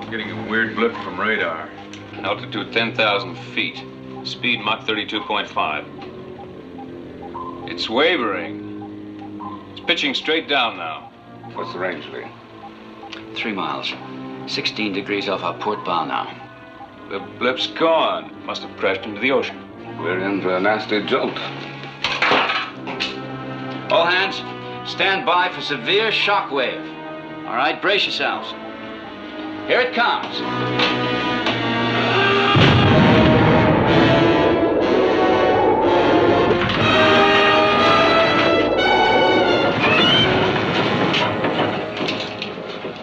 Getting a weird blip from radar. Altitude 10,000 feet. Speed Mach 32.5. It's wavering. It's pitching straight down now. What's the range, Lee? 3 miles. 16 degrees off our port bow now. The blip's gone. Must have crashed into the ocean. We're in for a nasty jolt. All hands, stand by for severe shock wave. All right, brace yourselves. Here it comes.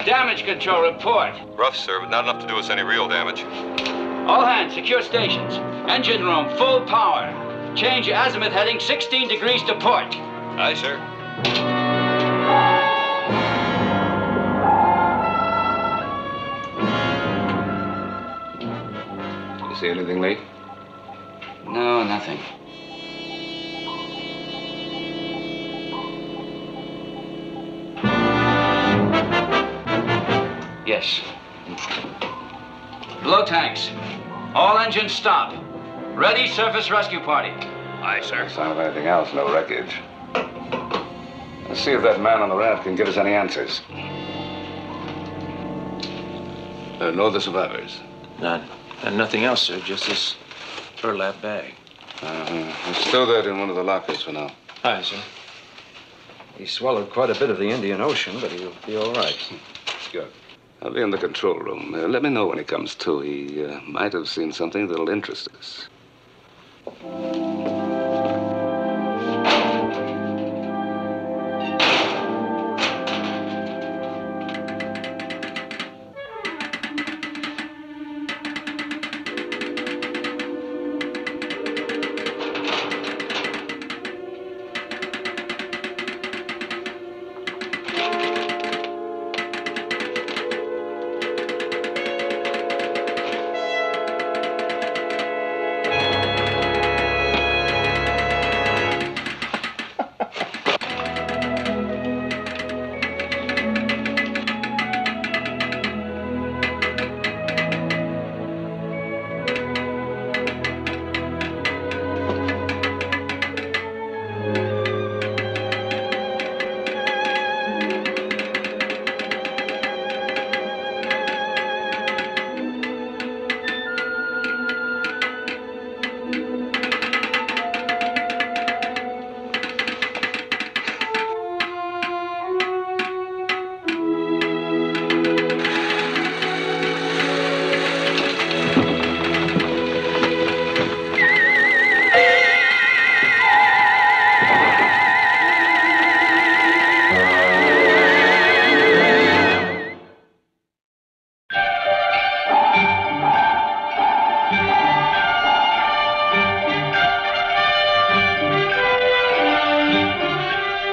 Damage control report. Rough, sir, but not enough to do us any real damage. All hands, secure stations. Engine room, full power. Change azimuth heading 16 degrees to port. Aye, sir. You see anything, Lee? No, nothing. Yes. Blow tanks. All engines stop. Ready, surface rescue party. Aye, sir. No sign of anything else, no wreckage. Let's see if that man on the raft can give us any answers. No other survivors? None. And nothing else, sir. Just this burlap bag. Let's stow that in one of the lockers for now. Aye, sir. He swallowed quite a bit of the Indian Ocean, but he'll be all right. Good. I'll be in the control room. Let me know when he comes to. He might have seen something that'll interest us.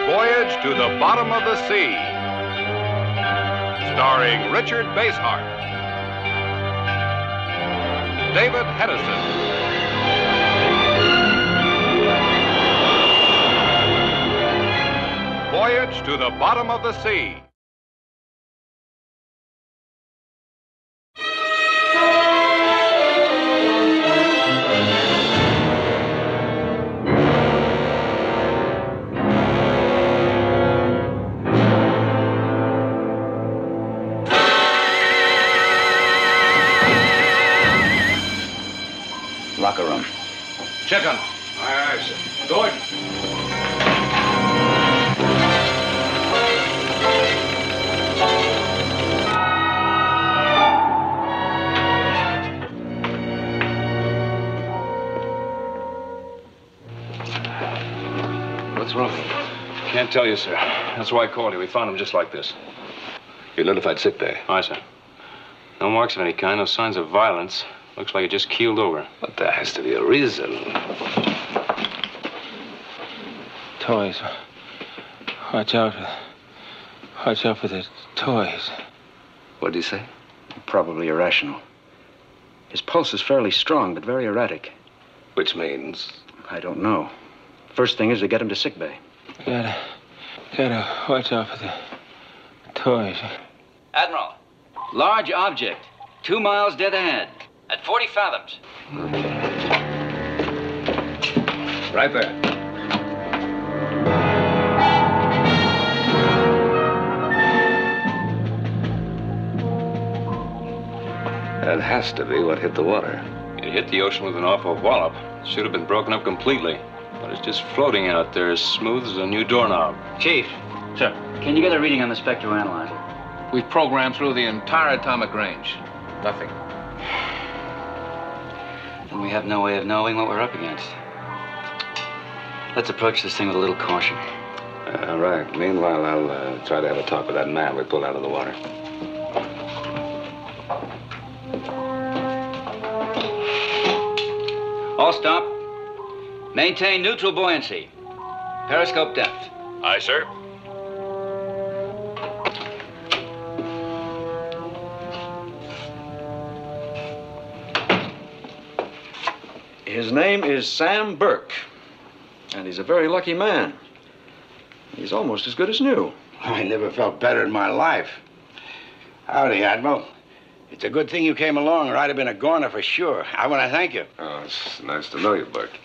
Voyage to the Bottom of the Sea, starring Richard Basehart, David Hedison, Voyage to the Bottom of the Sea. Locker room. Check on. Aye, aye, sir. Gordon. What's wrong? Can't tell you, sir. That's why I called you. We found him just like this. You notified sick bay? Aye, sir. No marks of any kind, no signs of violence. Looks like he just keeled over. But there has to be a reason. Toys. Watch out for the toys. What'd you say? Probably irrational. His pulse is fairly strong, but very erratic. Which means? I don't know. First thing is to get him to sickbay. Gotta watch out for the toys. Admiral, large object. 2 miles dead ahead. At 40 fathoms. Right there. That has to be what hit the water. It hit the ocean with an awful wallop. It should have been broken up completely. But it's just floating out there as smooth as a new doorknob. Chief. Sir, Can you get a reading on the spectroanalyzer? we've programmed through the entire atomic range. Nothing. And we have no way of knowing what we're up against. Let's approach this thing with a little caution. All right. Meanwhile, I'll try to have a talk with that man we pulled out of the water. All stop. Maintain neutral buoyancy. Periscope depth. Aye, sir. His name is Sam Burke, and he's a very lucky man. He's almost as good as new. I never felt better in my life. Howdy, Admiral. It's a good thing you came along, or I'd have been a goner for sure. I want to thank you. Oh, it's nice to know you, Burke.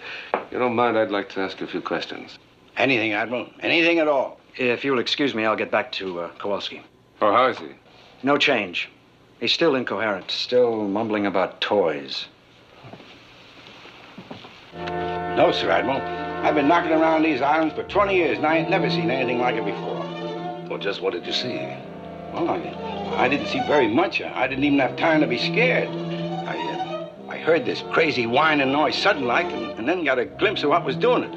You don't mind, I'd like to ask you a few questions. Anything, Admiral. Anything at all. If you'll excuse me, I'll get back to Kowalski. Oh, how is he? No change. He's still incoherent, still mumbling about toys. No, sir, Admiral. I've been knocking around these islands for 20 years, and I ain't never seen anything like it before. Well, just what did you see? Well, I didn't see very much. I didn't even have time to be scared. I heard this crazy whining noise sudden-like, and then got a glimpse of what was doing it.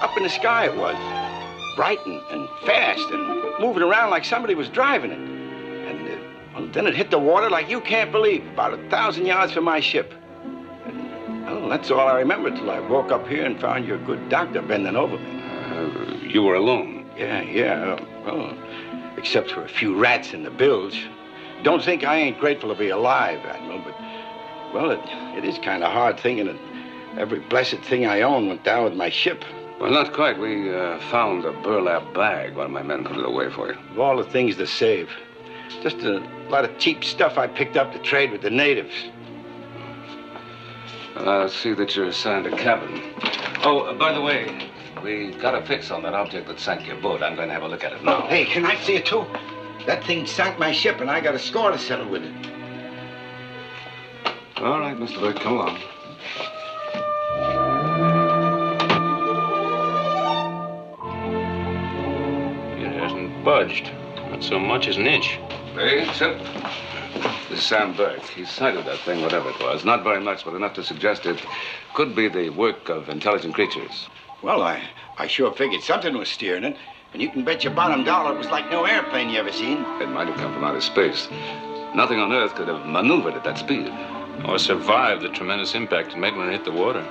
Up in the sky it was. Bright and fast and moving around like somebody was driving it. And well, then it hit the water like you can't believe, about 1,000 yards from my ship. And, well, that's all I remember till I woke up here and found your good doctor bending over me. You were alone. Yeah. Well, except for a few rats in the bilge. Don't think I ain't grateful to be alive, Admiral, but, well, it is kind of hard thinking that every blessed thing I own went down with my ship. Well, not quite. We found a burlap bag. One of my men put it away for you. Of all the things to save. Just a lot of cheap stuff I picked up to trade with the natives. I'll see that you're assigned a cabin. Oh, by the way, we got a fix on that object that sank your boat. I'm going to have a look at it now. Hey, can I see it too? That thing sank my ship, and I got a score to settle with it. All right, Mr. Burke, come along. It hasn't budged. Not so much as an inch. Hey, Chip. This is Sam Burke. He sighted that thing, whatever it was. Not very much, but enough to suggest it could be the work of intelligent creatures. Well, I sure figured something was steering it. And you can bet your bottom dollar it was like no airplane you ever seen. It might have come from outer space. Nothing on Earth could have maneuvered at that speed. Or survived the tremendous impact it made when it hit the water.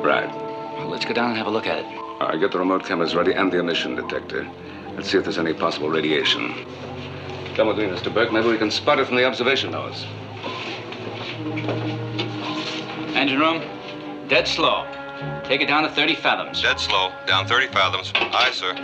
Right. Well, let's go down and have a look at it. All right, get the remote cameras ready and the emission detector. Let's see if there's any possible radiation. Come with me, Mr. Burke. Maybe we can spot it from the observation nose. Engine room, dead slow. Take it down to 30 fathoms. Dead slow. Down 30 fathoms. Aye, sir.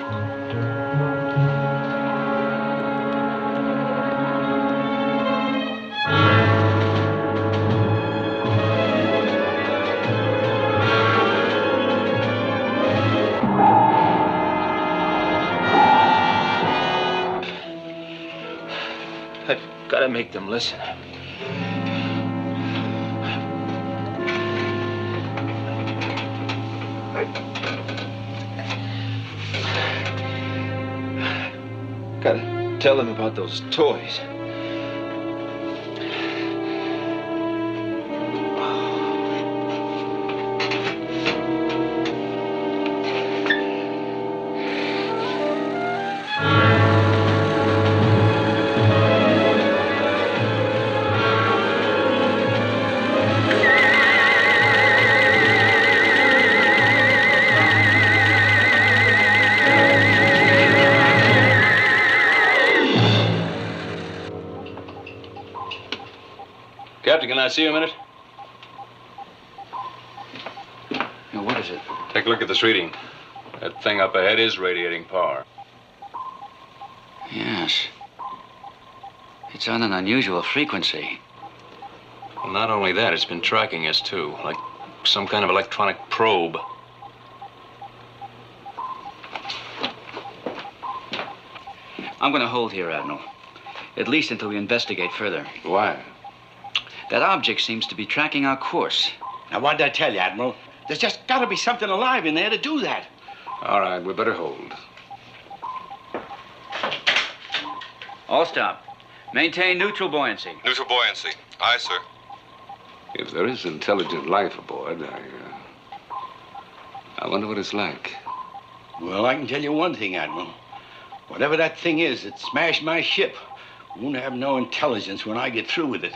I've got to make them listen. Gotta tell them about those toys. Captain, can I see you a minute? Now, what is it? Take a look at this reading. That thing up ahead is radiating power. Yes. It's on an unusual frequency. Well, not only that, it's been tracking us, too. Like some kind of electronic probe. I'm going to hold here, Admiral. At least until we investigate further. Why? That object seems to be tracking our course. Now, what did I tell you, Admiral? There's just got to be something alive in there to do that. All right, we better hold. All stop. Maintain neutral buoyancy. Neutral buoyancy. Aye, sir. If there is intelligent life aboard, I wonder what it's like. Well, I can tell you one thing, Admiral. Whatever that thing is that smashed my ship won't have no intelligence when I get through with it.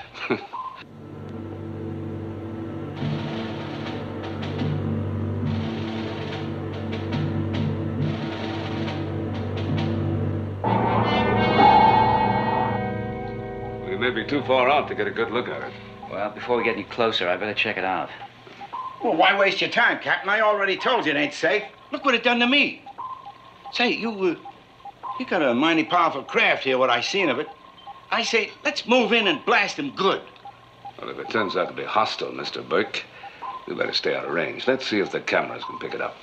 We may be too far out to get a good look at it. Well, before we get any closer, I better check it out. Well, why waste your time, Captain? I already told you it ain't safe. Look what it done to me. Say, you got a mighty powerful craft here, what I seen of it. I say, let's move in and blast them good. Well, if it turns out to be hostile, Mr. Burke, we better stay out of range. Let's see if the cameras can pick it up.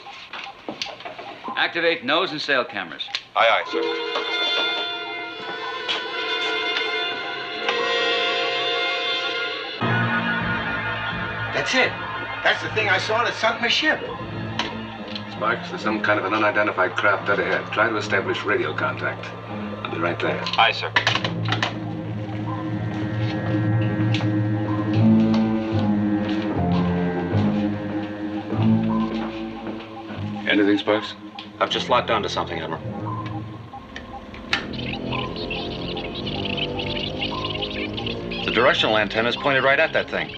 Activate nose and sail cameras. Aye, aye, sir. That's it. That's the thing I saw that sunk my ship. Sparks, there's some kind of an unidentified craft dead ahead. Try to establish radio contact. I'll be right there. Aye, sir. Anything, Sparks? I've just locked onto something, Admiral. The directional antenna's pointed right at that thing.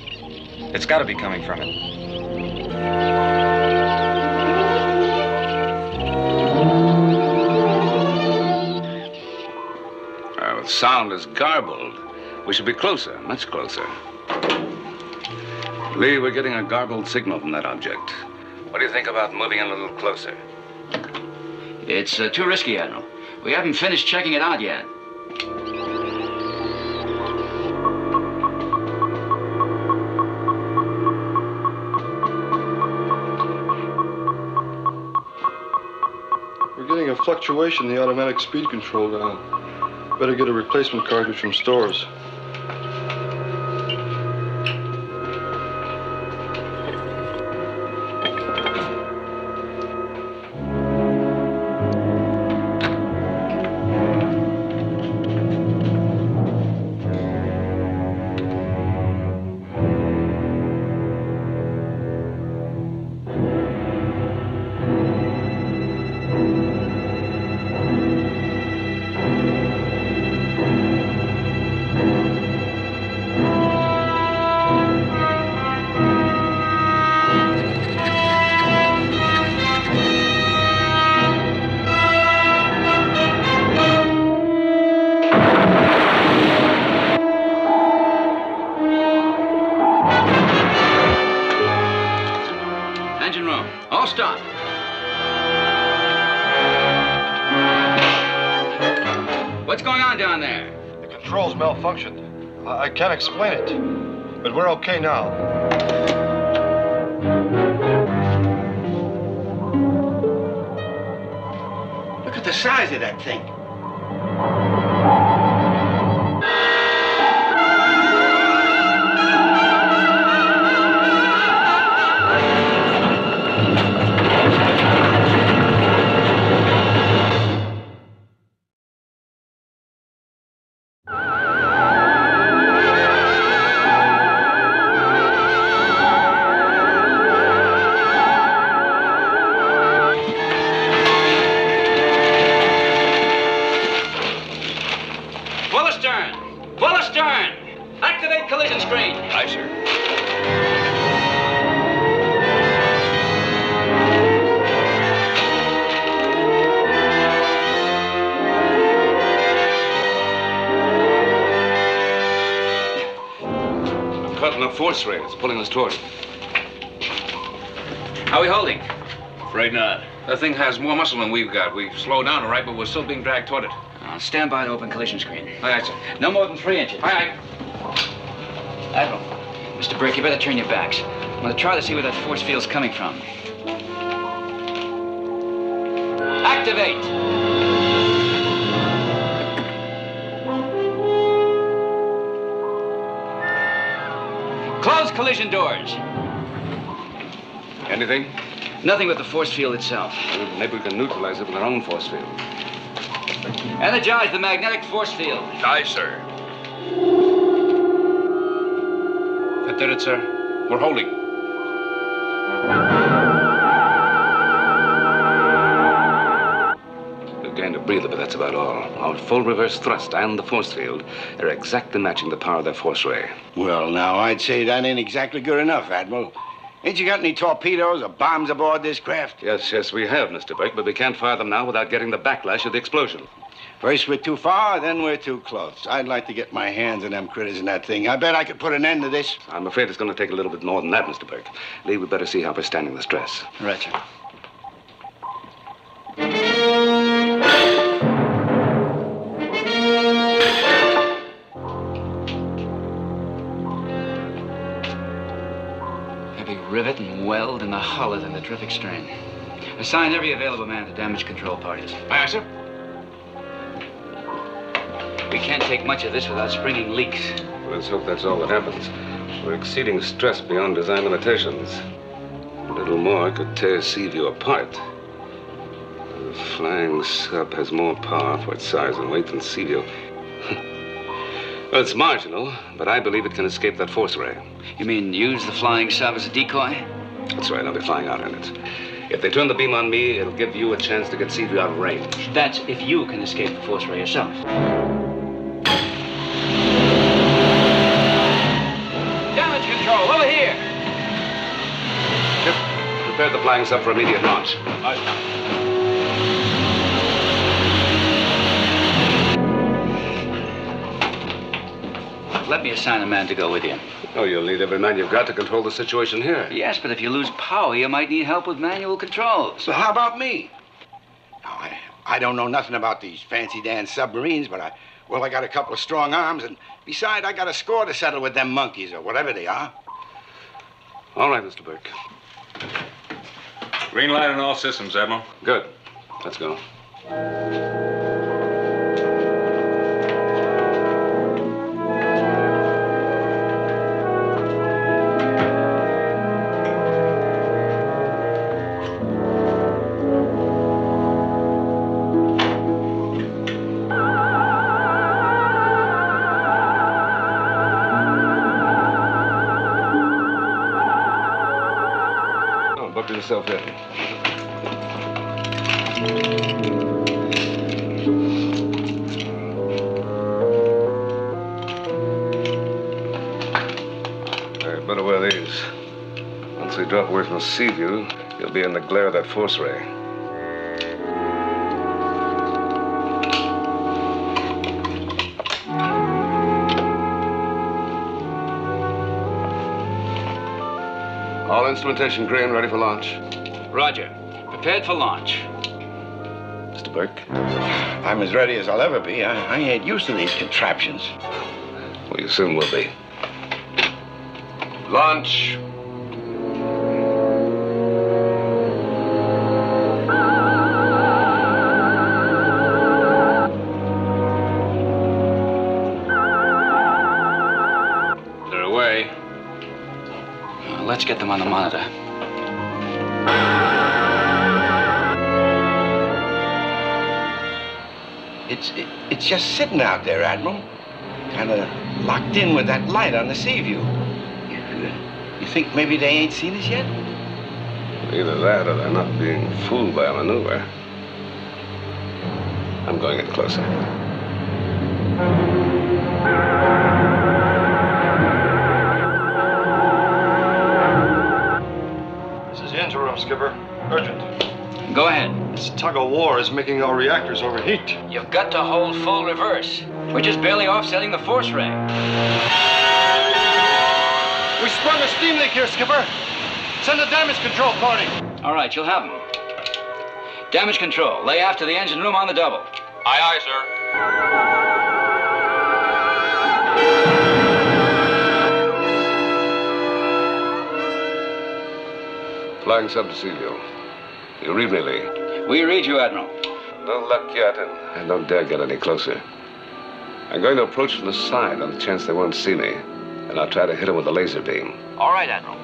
It's got to be coming from it. The sound is garbled. We should be closer, much closer. Lee, we're getting a garbled signal from that object. What do you think about moving in a little closer? It's too risky, Admiral. We haven't finished checking it out yet. We're getting a fluctuation in the automatic speed control now. Better get a replacement cartridge from stores. Engine room. All stop. What's going on down there? The controls malfunctioned. I can't explain it, but we're okay now. Look at the size of that thing. Full astern! Activate collision screen. Aye, sir. I'm caught in a force ray. It's pulling us toward it. How are we holding? Afraid not. That thing has more muscle than we've got. We've slowed down, all right, but we're still being dragged toward it. Oh, stand by to open collision screen. Aye, aye, sir. No more than 3 inches. Aye, Admiral, Mr. Burke, you better turn your backs. I'm going to try to see where that force field's coming from. Activate! Close collision doors. Anything? Nothing but the force field itself. Maybe we can neutralize it with our own force field. Energize the magnetic force field. Aye, sir. That did it, sir. We're holding. We've gained a breather, but that's about all. Our full reverse thrust and the force field are exactly matching the power of their force ray. Well, now, I'd say that ain't exactly good enough, Admiral. Ain't you got any torpedoes or bombs aboard this craft? Yes, we have, Mr. Burke, but we can't fire them now without getting the backlash of the explosion. First we're too far, then we're too close. I'd like to get my hands on them critters in that thing. I bet I could put an end to this. I'm afraid it's going to take a little bit more than that, Mr. Burke. Lee, we'd better see how we're standing the stress. Right, sir. Heavy rivet and weld in the hollow in the terrific strain. Assign every available man to damage control parties. Aye, aye, sir. We can't take much of this without springing leaks. Let's hope that's all that happens. We're exceeding stress beyond design limitations. A little more could tear Seaview apart. The flying sub has more power for its size and weight than Seaview. Well, it's marginal, but I believe it can escape that force ray. You mean use the flying sub as a decoy? That's right, I'll be flying out in it. If they turn the beam on me, it'll give you a chance to get Seaview out of range. That's if you can escape the force ray yourself. Damage control, over here! Chip, prepare the flying sub for immediate launch. Let me assign a man to go with you. Oh, you'll need every man you've got to control the situation here. Yes, but if you lose power, you might need help with manual controls. So how about me? Now, I don't know nothing about these fancy Dan submarines, but I got a couple of strong arms, and besides, I got a score to settle with them monkeys, or whatever they are. All right, Mr. Burke. Green light on all systems, Admiral. Good. Let's go. Buckle yourself in. Better wear these. Once we drop away from Seaview, you'll be in the glare of that force ray. All instrumentation green, ready for launch. Roger. Prepared for launch. Mr. Burke? I'm as ready as I'll ever be. I ain't used to these contraptions. Well, you soon will be. Launch. They're away. Let's get them on the monitor. It's just sitting out there, Admiral. Kind of locked in with that light on the Seaview. You think maybe they ain't seen us yet? Either that or they're not being fooled by a maneuver. I'm going in closer. This is the interim, Skipper. Urgent. Go ahead. This tug of war is making our reactors overheat. You've got to hold full reverse. We're just barely offsetting the force ray. We sprung a steam leak here, Skipper. Send a damage control party. All right, you'll have them. Damage control. Lay aft to the engine room on the double. Aye, aye, sir. Flying sub to see you. You read me, Lee? We read you, Admiral. No luck yet, and I don't dare get any closer. I'm going to approach from the side on the chance they won't see me, and I'll try to hit them with a laser beam. All right, Admiral.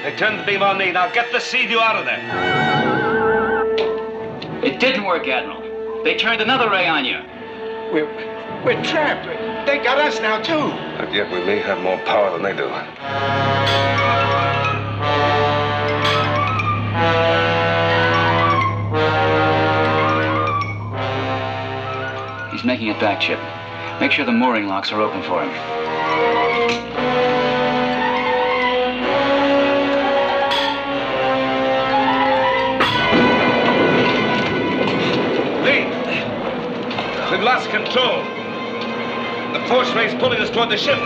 They turned the beam on me. Now get the Seaview out of there. It didn't work, Admiral. They turned another ray on you. We're trapped. They got us now, too. But yet we may have more power than they do. He's making it back, Chip. Make sure the mooring locks are open for him. We've lost control. The force ray's pulling us toward the ship.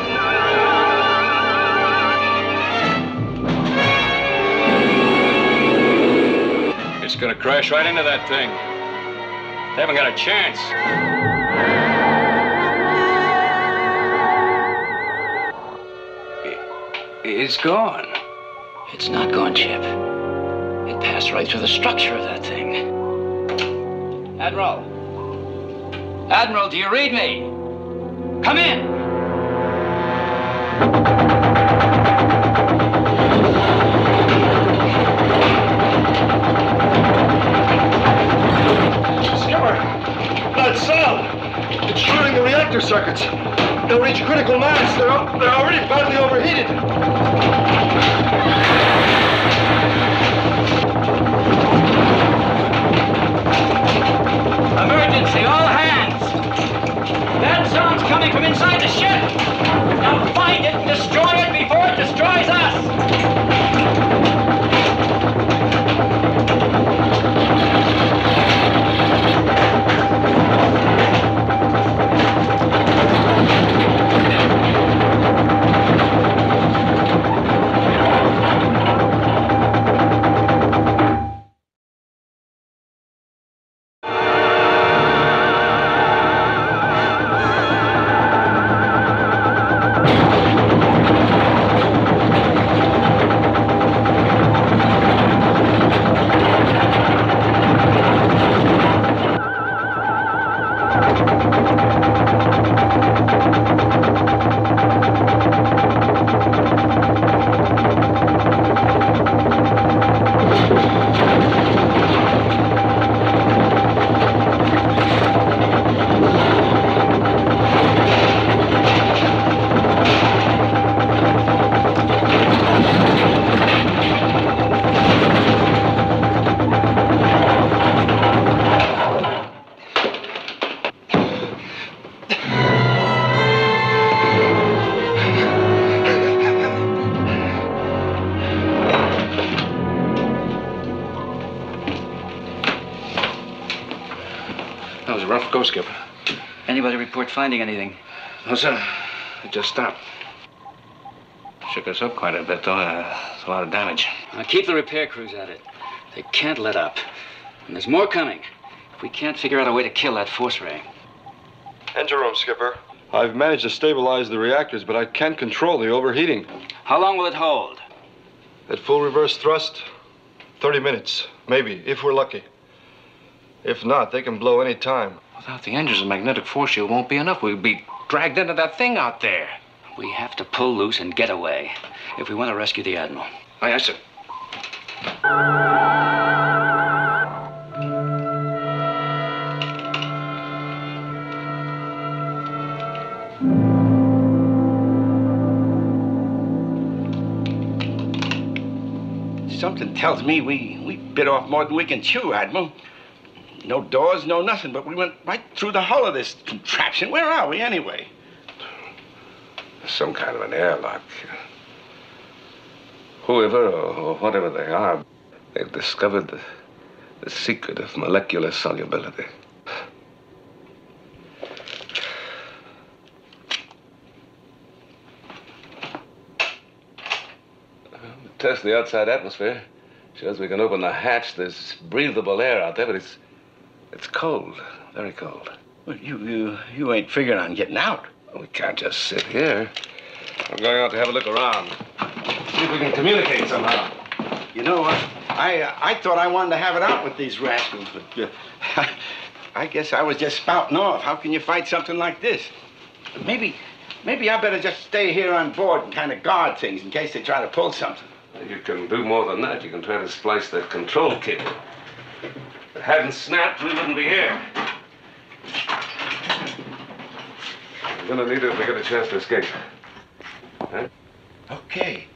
It's gonna crash right into that thing. They haven't got a chance. It's gone. It's not gone, Chip. It passed right through the structure of that thing. Admiral! Admiral, do you read me? Come in! Skipper, that sound. It's shorting the reactor circuits. They'll reach critical mass. They're already badly overheated. Emergency, all hands! That sound's coming from inside the ship! Now find it and destroy it before it destroys us! That was a rough go, Skipper. Anybody report finding anything? No, sir. It just stopped. Shook us up quite a bit, though. It's a lot of damage. Now keep the repair crews at it. They can't let up. And there's more coming. If we can't figure out a way to kill that force ray. Engine room, Skipper. I've managed to stabilize the reactors, but I can't control the overheating. How long will it hold? At full reverse thrust, 30 minutes, maybe, if we're lucky. If not, they can blow any time. Without the engines, the magnetic force shield won't be enough. We'll be dragged into that thing out there. We have to pull loose and get away if we want to rescue the Admiral. Aye, aye, sir. Something tells me we bit off more than we can chew, Admiral. No doors, no nothing, but we went right through the hull of this contraption. Where are we, anyway? Some kind of an airlock. Whoever or whatever they are, they've discovered the secret of molecular solubility. test the outside atmosphere. Shows we can open the hatch. There's breathable air out there, but it's cold. Very cold. Well, you ain't figuring on getting out. We can't just sit here. I'm going out to have a look around. See if we can communicate somehow. You know, I thought I wanted to have it out with these rascals, but I guess I was just spouting off. How can you fight something like this? Maybe I better just stay here on board and kind of guard things in case they try to pull something. You can do more than that. You can try to splice the control cable. If it hadn't snapped, we wouldn't be here. I'm gonna need it if we get a chance to escape. Huh? Okay.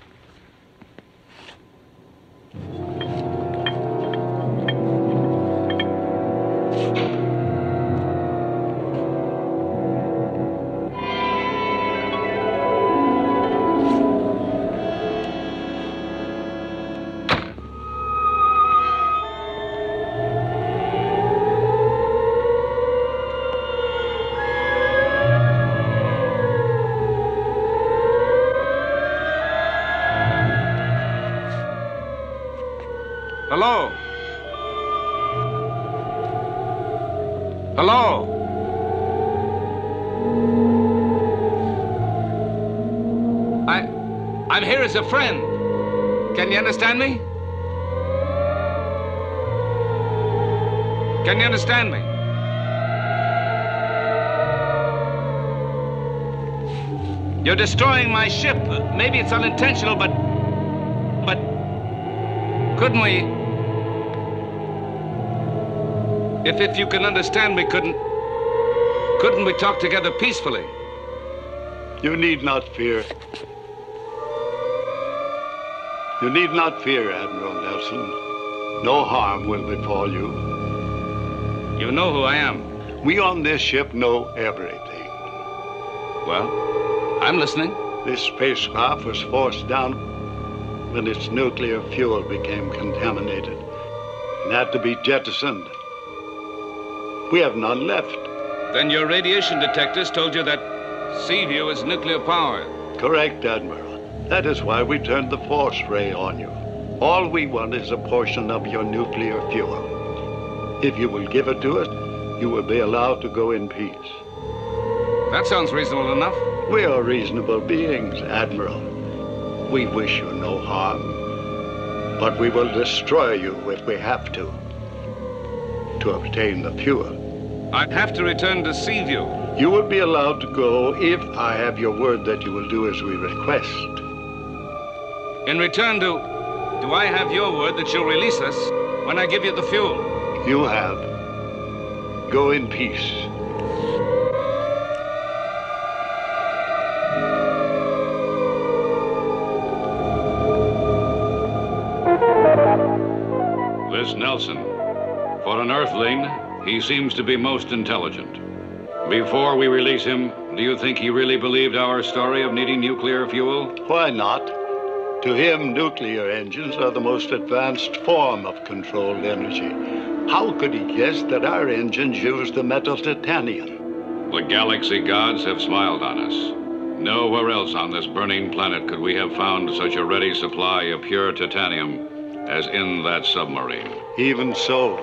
Hello? Hello? I'm here as a friend. Can you understand me? Can you understand me? You're destroying my ship. Maybe it's unintentional, but couldn't we? If you can understand me, couldn't we talk together peacefully? You need not fear. You need not fear, Admiral Nelson. No harm will befall you. You know who I am. We on this ship know everything. Well, I'm listening. This spacecraft was forced down when its nuclear fuel became contaminated and had to be jettisoned. We have none left. Then your radiation detectors told you that Seaview is nuclear powered. Correct, Admiral. That is why we turned the force ray on you. All we want is a portion of your nuclear fuel. If you will give it to us, you will be allowed to go in peace. That sounds reasonable enough. We are reasonable beings, Admiral. We wish you no harm. But we will destroy you if we have to obtain the fuel. I have to return to Seaview. You will be allowed to go if I have your word that you will do as we request. In return, do I have your word that you'll release us when I give you the fuel? You have. Go in peace. This Nelson. For an Earthling, he seems to be most intelligent. Before we release him, do you think he really believed our story of needing nuclear fuel? Why not? To him, nuclear engines are the most advanced form of controlled energy. How could he guess that our engines use the metal titanium? The galaxy gods have smiled on us. Nowhere else on this burning planet could we have found such a ready supply of pure titanium as in that submarine. Even so,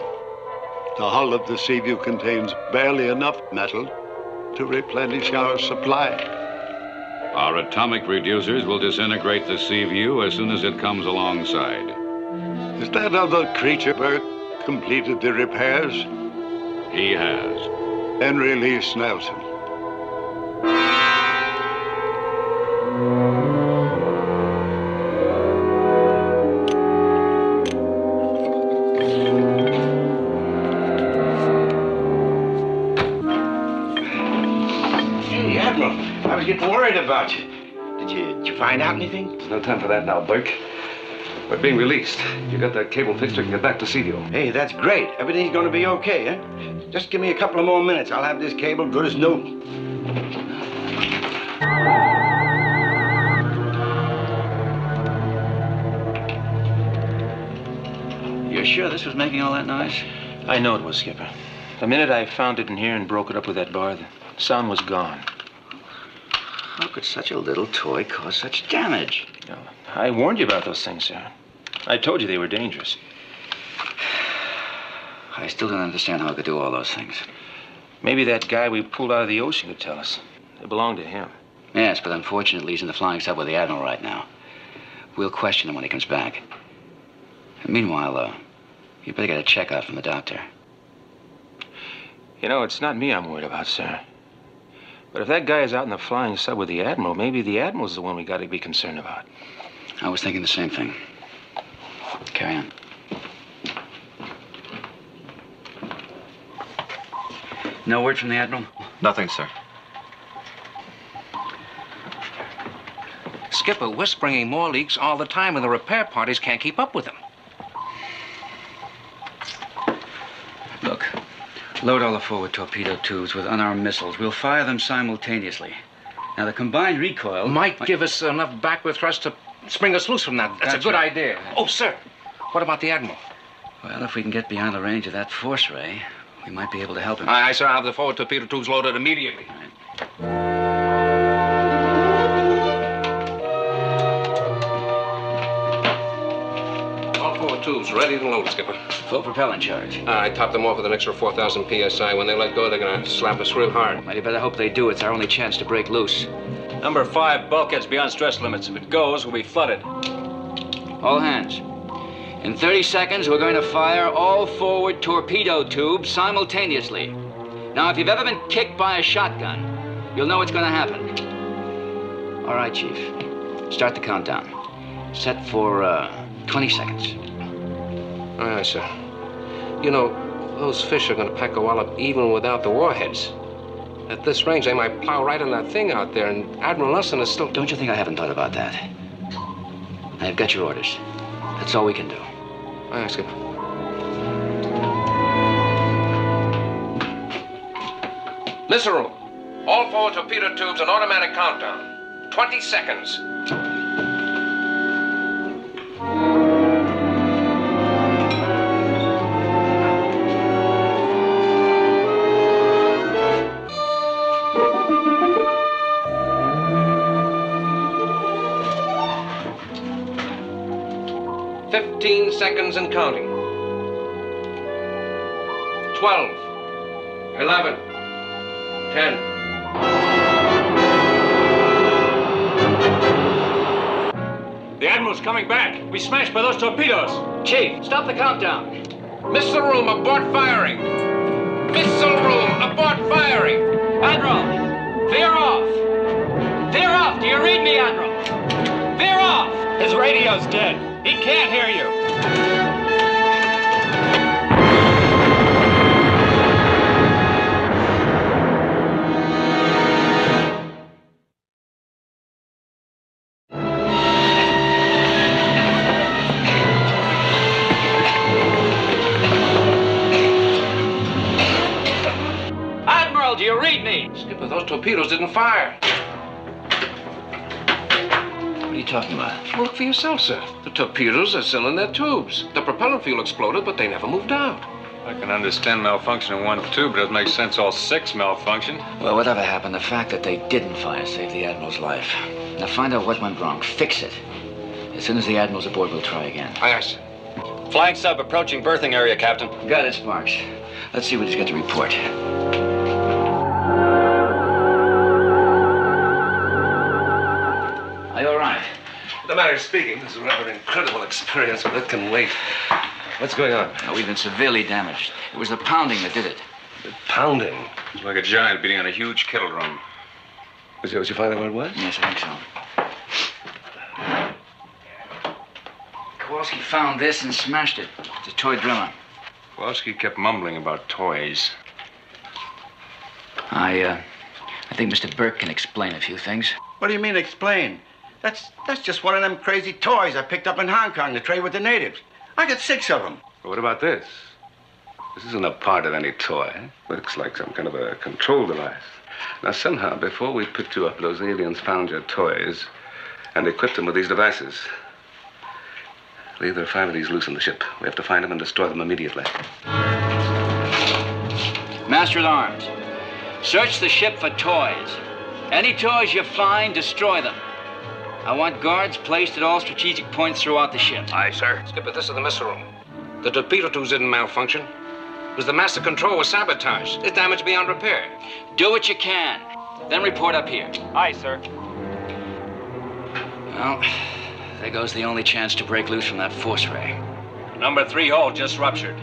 the hull of the Seaview contains barely enough metal to replenish our supply. Our atomic reducers will disintegrate the Seaview as soon as it comes alongside. Has that other creature, Burke, completed the repairs? He has. Then release Nelson. Getting worried about you. Did you find out anything? There's no time for that now, Burke. We're being released. You got that cable fixed, we can get back to Seaview. Hey, that's great. Everything's going to be okay, eh? Just give me a couple of more minutes. I'll have this cable good as new. You're sure this was making all that noise? I know it was, Skipper. The minute I found it in here and broke it up with that bar, the sound was gone. How could such a little toy cause such damage? I warned you about those things, sir. I told you they were dangerous. I still don't understand how it could do all those things. Maybe that guy we pulled out of the ocean could tell us. They belong to him. Yes, but unfortunately, he's in the flying sub with the Admiral right now. We'll question him when he comes back. And meanwhile, you better get a checkout from the doctor. You know, it's not me I'm worried about, sir. But if that guy is out in the flying sub with the Admiral, maybe the Admiral's the one we got to be concerned about. I was thinking the same thing. Carry on. No word from the Admiral? Nothing, sir. Skipper, we're springing more leaks all the time, and the repair parties can't keep up with them. Look, load all the forward torpedo tubes with unarmed missiles. We'll fire them simultaneously. Now, the combined recoil might give us enough backward thrust to spring us loose from that. That's a good idea. Oh, sir, what about the Admiral? Well, if we can get beyond the range of that force ray, we might be able to help him. Aye, sir. I'll have the forward torpedo tubes loaded immediately. All forward tubes ready to load, Skipper. Full propellant charge. I topped them off with an extra 4,000 psi. When they let go, they're going to slap us real hard. Well, you better hope they do. It's our only chance to break loose. Number 5, bulkhead's beyond stress limits. If it goes, we'll be flooded. All hands. In 30 seconds, we're going to fire all forward torpedo tubes simultaneously. Now, if you've ever been kicked by a shotgun, you'll know what's going to happen. All right, Chief. Start the countdown. Set for 20 seconds. Aye, aye, sir. You know, those fish are going to pack a wallop even without the warheads. At this range, they might plow right on that thing out there, and Admiral Nelson is still... Don't you think I haven't thought about that? I've got your orders. That's all we can do. Aye, Skipper. Missile room. All forward torpedo tubes and automatic countdown. 20 seconds. Seconds and counting. 12, 11, 10. The Admiral's coming back. We smashed by those torpedoes. Chief, stop the countdown. Missile room, abort firing. Missile room, abort firing. Admiral, veer off. Veer off. Do you read me, Admiral? Veer off. His radio's dead. He can't hear you. Admiral, do you read me? Skipper, those torpedoes didn't fire. What are you talking about? Well, look for yourself, sir. The torpedoes are still in their tubes. The propellant fuel exploded, but they never moved out. I can understand malfunction in one tube, but it doesn't make sense all 6 malfunction. Well, whatever happened, the fact that they didn't fire saved the Admiral's life. Now find out what went wrong. Fix it. As soon as the Admiral's aboard, we'll try again. Aye, aye, sir. Flying sub approaching berthing area, Captain. Got it, Sparks. Let's see what he's got to report. Are you all right? The matter of speaking, this is a rather incredible experience, but it can wait. What's going on? Now, we've been severely damaged. It was the pounding that did it. The pounding? It's like a giant beating on a huge kettle drum. Was you find out what it was? Yes, I think so. Kowalski found this and smashed it. It's a toy driller. Kowalski kept mumbling about toys. I think Mr. Burke can explain a few things. What do you mean, explain? That's just one of them crazy toys I picked up in Hong Kong to trade with the natives. I got 6 of them. Well, what about this? This isn't a part of any toy. Looks like some kind of a control device. Now, somehow, before we picked you up, those aliens found your toys and equipped them with these devices. Leave there are 5 of these loose on the ship. We have to find them and destroy them immediately. Master at Arms, search the ship for toys. Any toys you find, destroy them. I want guards placed at all strategic points throughout the ship. Aye, sir. Skipper, this is the missile room. The torpedo tubes didn't malfunction. It was the master control was sabotaged. It's damaged beyond repair. Do what you can. Then report up here. Aye, sir. Well, there goes the only chance to break loose from that force ray. Number 3 hole just ruptured.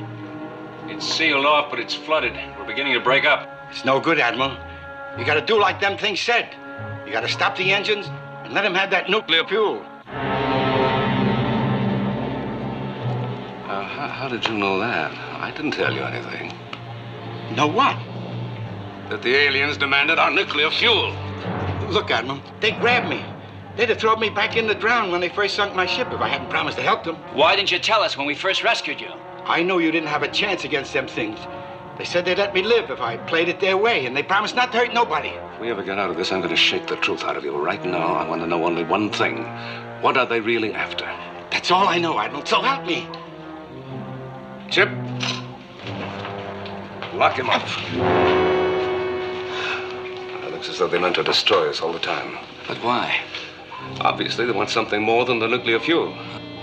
It's sealed off, but it's flooded. We're beginning to break up. It's no good, Admiral. You gotta do like them things said. You gotta stop the engines and let them have that nuclear fuel. How did you know that? I didn't tell you anything. Know what? That the aliens demanded our nuclear fuel. Look, Admiral, they grabbed me. They'd have thrown me back in the ground when they first sunk my ship if I hadn't promised to help them. Why didn't you tell us when we first rescued you? I knew you didn't have a chance against them things. They said they'd let me live if I played it their way, and they promised not to hurt nobody. If we ever get out of this, I'm going to shake the truth out of you. Right now, I want to know only one thing. What are they really after? That's all I know, Admiral, so help me. Chip. Lock him up. It looks as though they meant to destroy us all the time. But why? Obviously, they want something more than the nuclear fuel.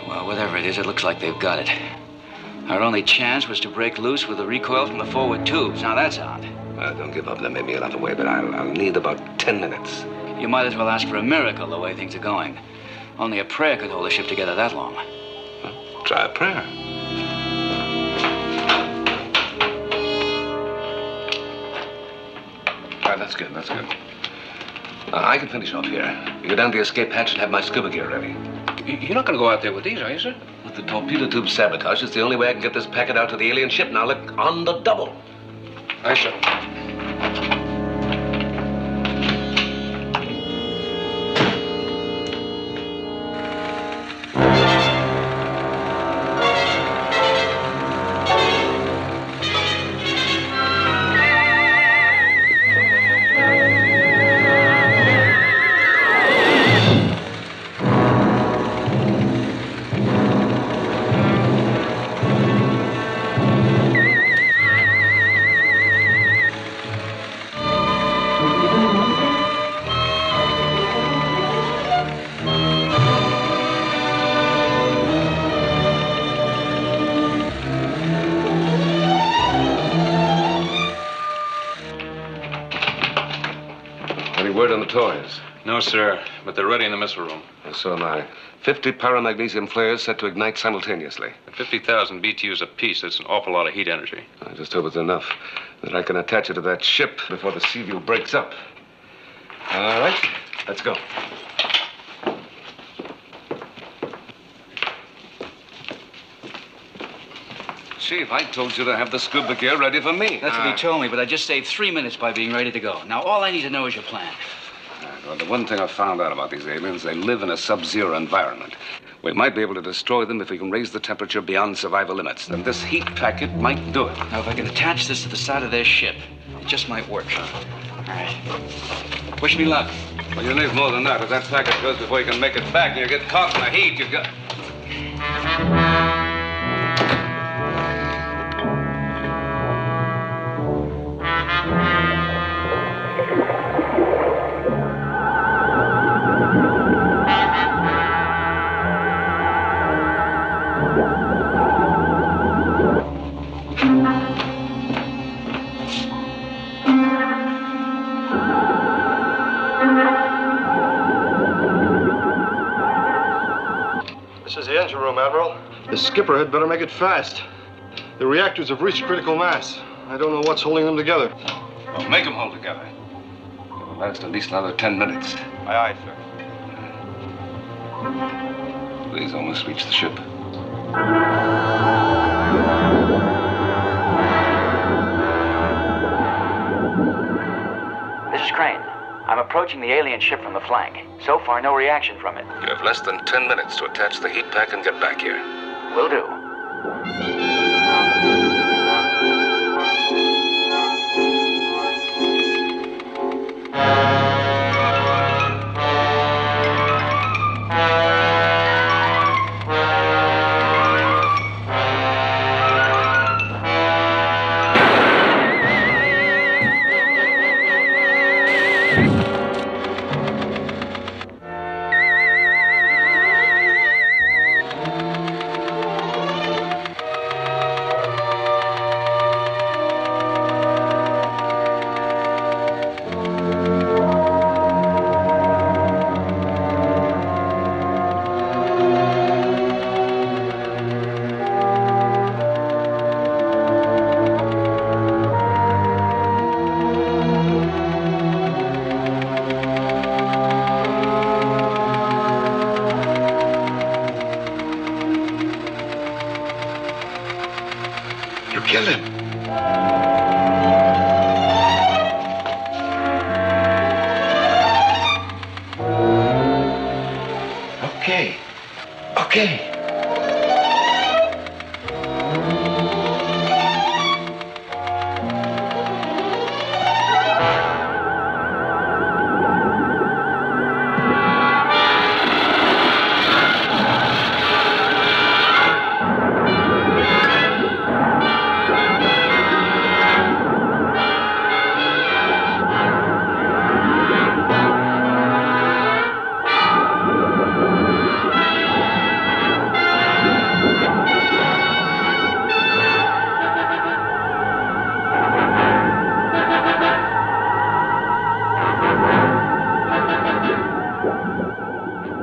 Well, whatever it is, it looks like they've got it. Our only chance was to break loose with the recoil from the forward tubes. Now, that's odd. Don't give up. There may be another way, but I'll need about 10 minutes. You might as well ask for a miracle the way things are going. Only a prayer could hold the ship together that long. Well, try a prayer. All right, that's good, that's good. I can finish off here. You go down the escape hatch and have my scuba gear ready. You're not going to go out there with these, are you, sir? With the torpedo tube sabotage, it's the only way I can get this packet out to the alien ship. Now, look, on the double. Aye, sir. Word on the toys? No, sir, but they're ready in the missile room. So am I. 50 paramagnesium flares set to ignite simultaneously. At 50,000 BTUs apiece, that's an awful lot of heat energy. I just hope it's enough that I can attach it to that ship before the sea view breaks up. All right, let's go. Chief, I told you to have the scuba gear ready for me. That's what he told me, but I just saved 3 minutes by being ready to go. Now, all I need to know is your plan. Well, the one thing I found out about these aliens, they live in a sub-zero environment. We might be able to destroy them if we can raise the temperature beyond survival limits. Then this heat packet might do it. Now, if I can attach this to the side of their ship, it just might work. All right. Wish me luck. Well, you need more than that. If that packet goes before you can make it back and you get caught in the heat, you've got... This is the engine room, Admiral. The skipper had better make it fast. The reactors have reached critical mass. I don't know what's holding them together. Well, make them hold together. It'll last at least another 10 minutes. Aye, aye, sir. Please almost reach the ship. This is Crane. I'm approaching the alien ship from the flank. So far, no reaction from it. You have less than 10 minutes to attach the heat pack and get back here. Will do. killed him. Okay. Okay.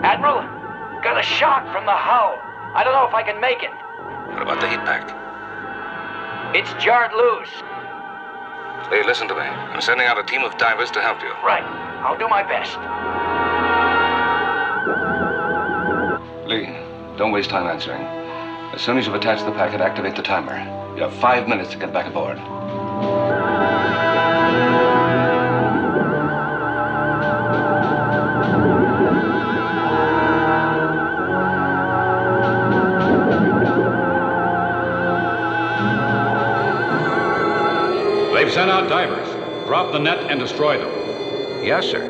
Admiral, got a shock from the hull. I don't know if I can make it. What about the heat pack? It's jarred loose. Lee, listen to me. I'm sending out a team of divers to help you. Right. I'll do my best. Lee, don't waste time answering. As soon as you've attached the packet, activate the timer. You have 5 minutes to get back aboard. They've sent out divers. Drop the net and destroy them. Yes, sir.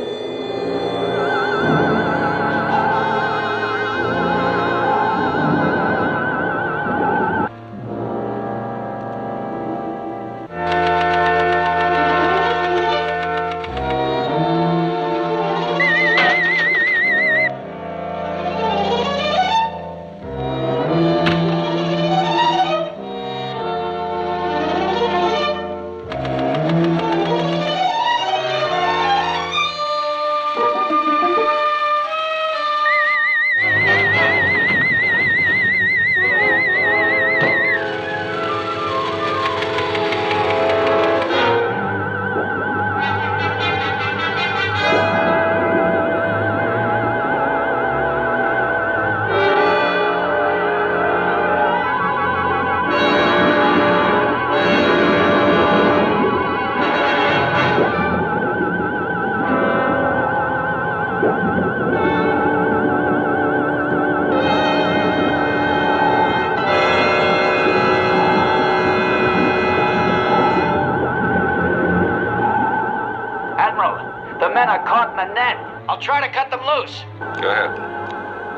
The men are caught in the net. I'll try to cut them loose. Go ahead.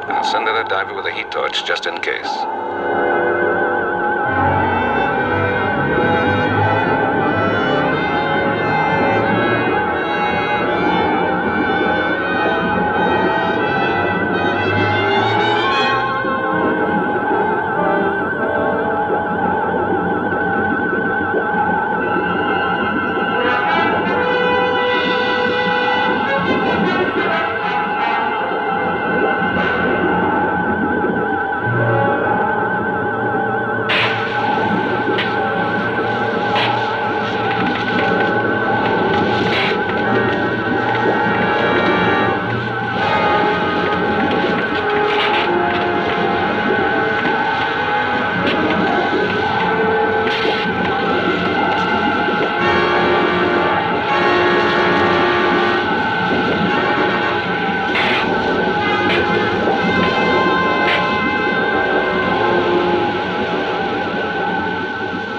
I'll send out a diver with a heat torch just in case.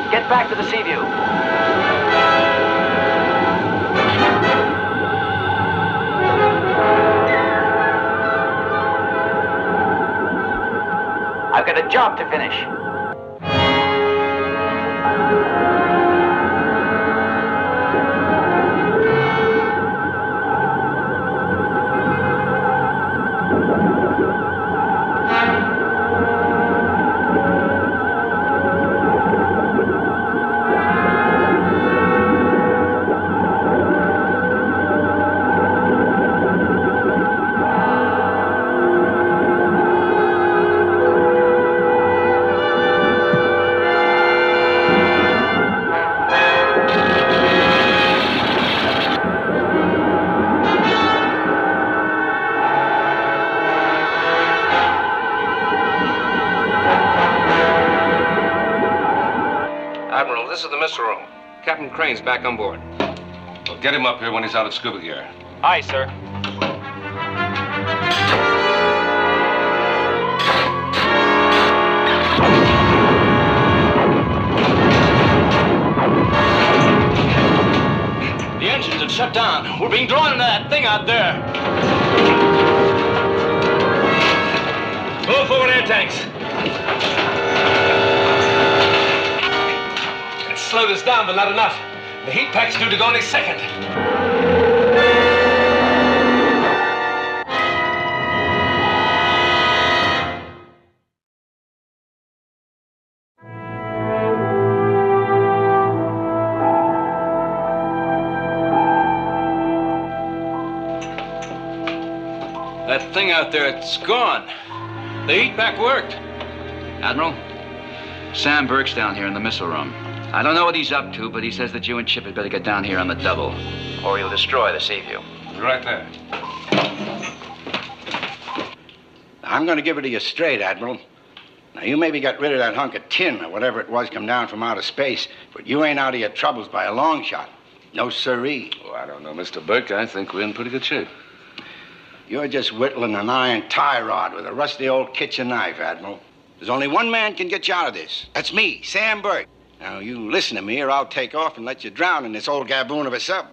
Get back to the sea view. I've got a job to finish. this is the missile room. Captain Crane's back on board. Well, get him up here when he's out of scuba gear. Aye, sir. The engines have shut down. We're being drawn into that thing out there. Move forward air tanks. It slowed us down, but not enough. The heat pack's due to go any second. That thing out there, it's gone. The heat pack worked. Admiral, Sam Burke's down here in the missile room. I don't know what he's up to, but he says that you and Chip had better get down here on the double, or he'll destroy the Seaview. Right there. I'm going to give it to you straight, Admiral. Now, you maybe got rid of that hunk of tin or whatever it was come down from outer space, but you ain't out of your troubles by a long shot. No siree. Oh, I don't know, Mr. Burke. I think we're in pretty good shape. You're just whittling an iron tie rod with a rusty old kitchen knife, Admiral. There's only one man can get you out of this. That's me, Sam Burke. Now, you listen to me or I'll take off and let you drown in this old gaboon of a sub.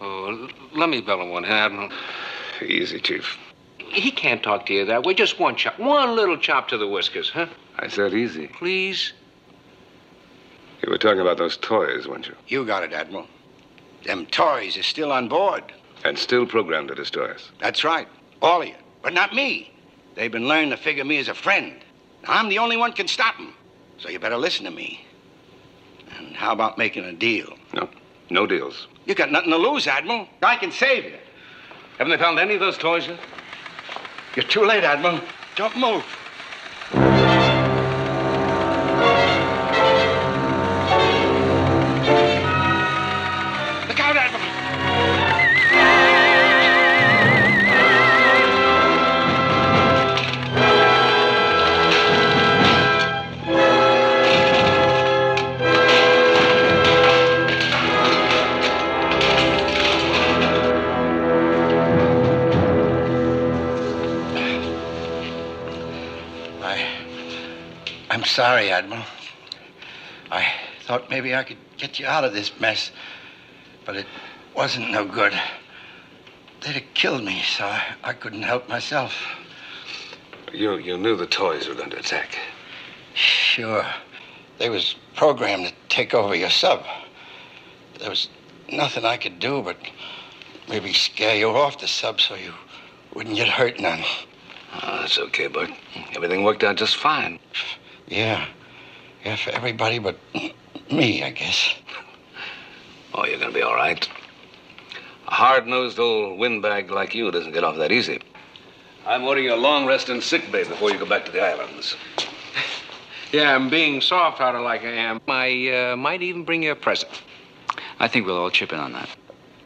Oh, let me bell him one, Admiral. Easy, Chief. He can't talk to you that way. Just one chop. One little chop to the whiskers, huh? I said easy. Please? You were talking about those toys, weren't you? You got it, Admiral. Them toys are still on board. And still programmed to destroy us. That's right. All of you. But not me. They've been learning to figure me as a friend. Now, I'm the only one can stop them. So you better listen to me. And how about making a deal? No deals. You got nothing to lose, Admiral. I can save you. Haven't they found any of those toys yet? You're too late, Admiral. Don't move. Look out, Admiral. I'm sorry, Admiral. I thought maybe I could get you out of this mess, but it wasn't no good. They'd have killed me, so I couldn't help myself. You knew the toys were going to attack. Sure. They was programmed to take over your sub. There was nothing I could do but maybe scare you off the sub so you wouldn't get hurt none. Oh, that's okay, Bert. Everything worked out just fine. Yeah, for everybody but me, I guess. Oh, you're going to be all right. A hard-nosed old windbag like you doesn't get off that easy. I'm ordering you a long rest in sick bay before you go back to the islands. Yeah, and being soft-hearted like I am, I might even bring you a present. I think we'll all chip in on that.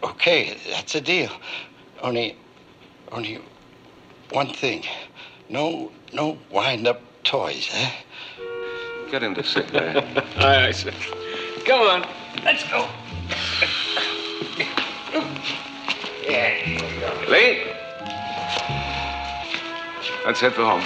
Okay, that's a deal. Only one thing. No wind-up toys, eh? Get him to sick bay. Aye, sir. Come on, let's go. Lee? Let's head for home.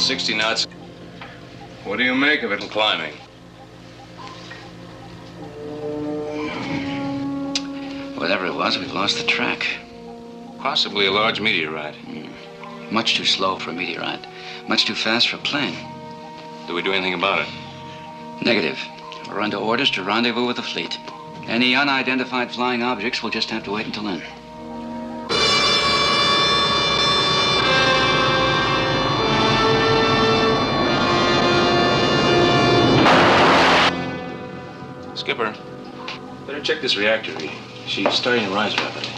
60 knots. What do you make of it in climbing? Whatever it was, we've lost the track. Possibly a large meteorite. Much too slow for a meteorite. Much too fast for a plane. Do we do anything about it? Negative. We're under orders to rendezvous with the fleet. Any unidentified flying objects will just have to wait until then. Skipper, better check this reactor reading. She's starting to rise rapidly.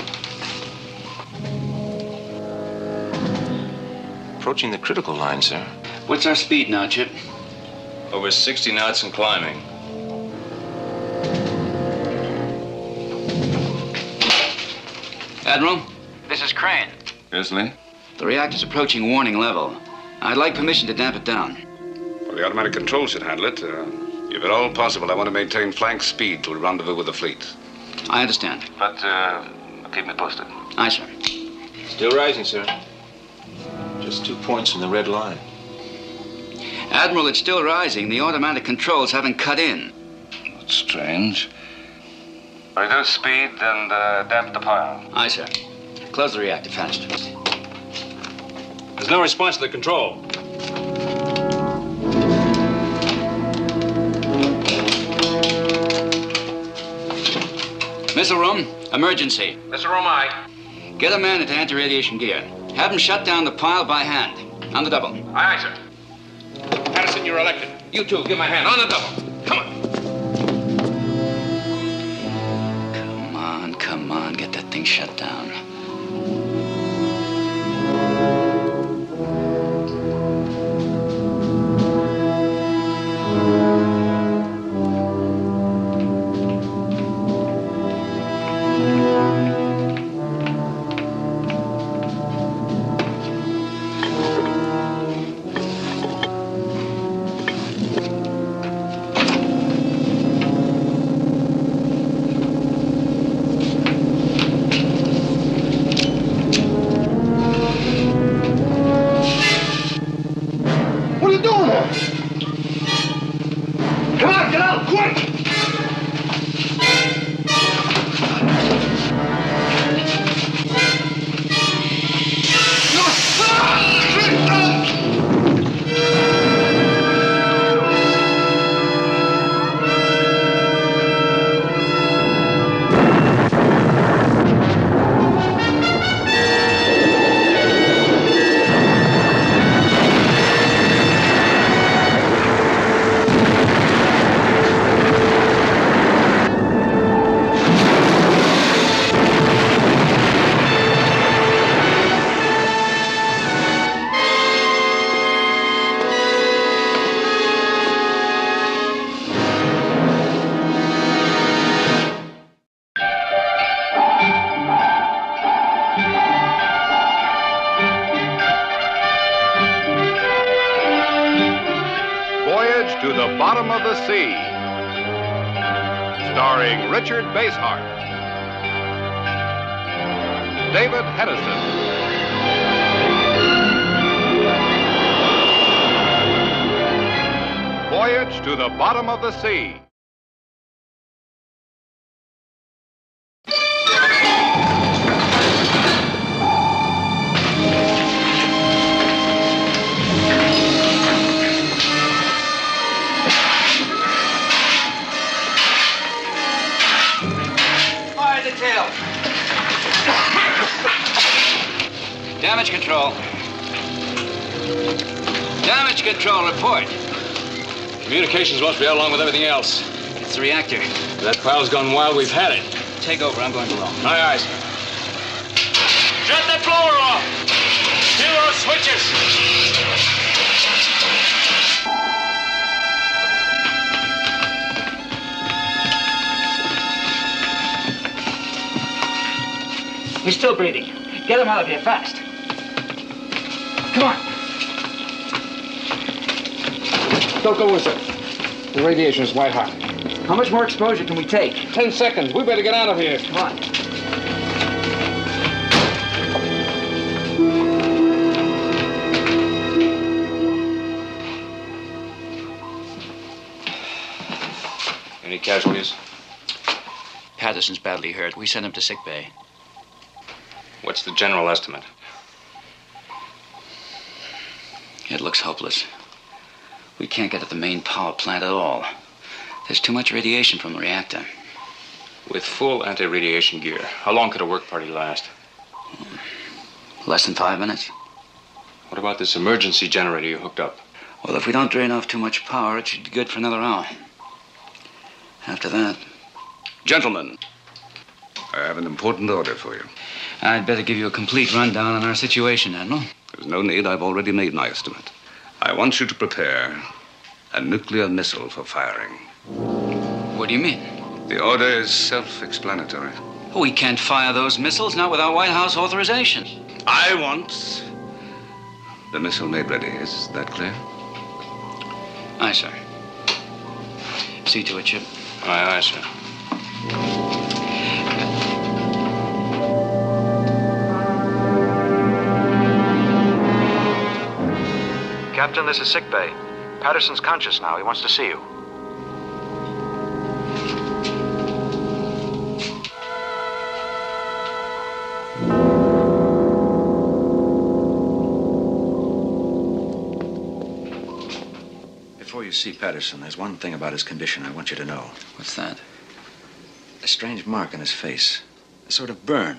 Approaching the critical line, sir. What's our speed now, Chip? Over 60 knots and climbing. Admiral, this is Crane. Yes, Lee? The reactor's approaching warning level. I'd like permission to damp it down. Well, the automatic control should handle it. If at all possible, I want to maintain flank speed till rendezvous with the fleet. I understand. But, keep me posted. Aye, sir. Still rising, sir. Just 2 points from the red line. Admiral, it's still rising. The automatic controls haven't cut in. That's strange. Reduce speed and damp the pile. Aye, sir. Close the reactor fast. There's no response to the control. Missile room, emergency. Missile room, aye. Get a man into anti-radiation gear. Have him shut down the pile by hand. On the double. Aye, sir. Patterson, you're elected. You too, give my hand. On the double. Come on. Come on, get that thing shut down. Voyage to the Bottom of the Sea, starring Richard Basehart, David Hedison, Voyage to the Bottom of the Sea. Damage control. Damage control, report. Communications must be out along with everything else. It's the reactor. That pile's gone wild. We've had it. Take over. I'm going below. Aye, aye, sir. Shut that blower off! Steal those switches! He's still breathing. Get him out of here fast. Come on. Don't go in, sir. The radiation is white hot. How much more exposure can we take? 10 seconds. We better get out of here. Come on. Any casualties? Patterson's badly hurt. We sent him to sick bay. What's the general estimate? It looks hopeless. We can't get at the main power plant at all. There's too much radiation from the reactor. With full anti-radiation gear, how long could a work party last? Less than 5 minutes. What about this emergency generator you hooked up? Well, if we don't drain off too much power, it should be good for another hour. After that... Gentlemen, I have an important order for you. I'd better give you a complete rundown on our situation, Admiral. There's no need. I've already made my estimate. I want you to prepare a nuclear missile for firing. What do you mean? The order is self-explanatory. We can't fire those missiles, not without White House authorization. I want the missile made ready. Is that clear? Aye, sir. See to it, Chip. Aye, aye, sir. Captain, this is sick bay. Patterson's conscious now. He wants to see you. Before you see Patterson, there's one thing about his condition I want you to know. What's that? A strange mark on his face. A sort of burn.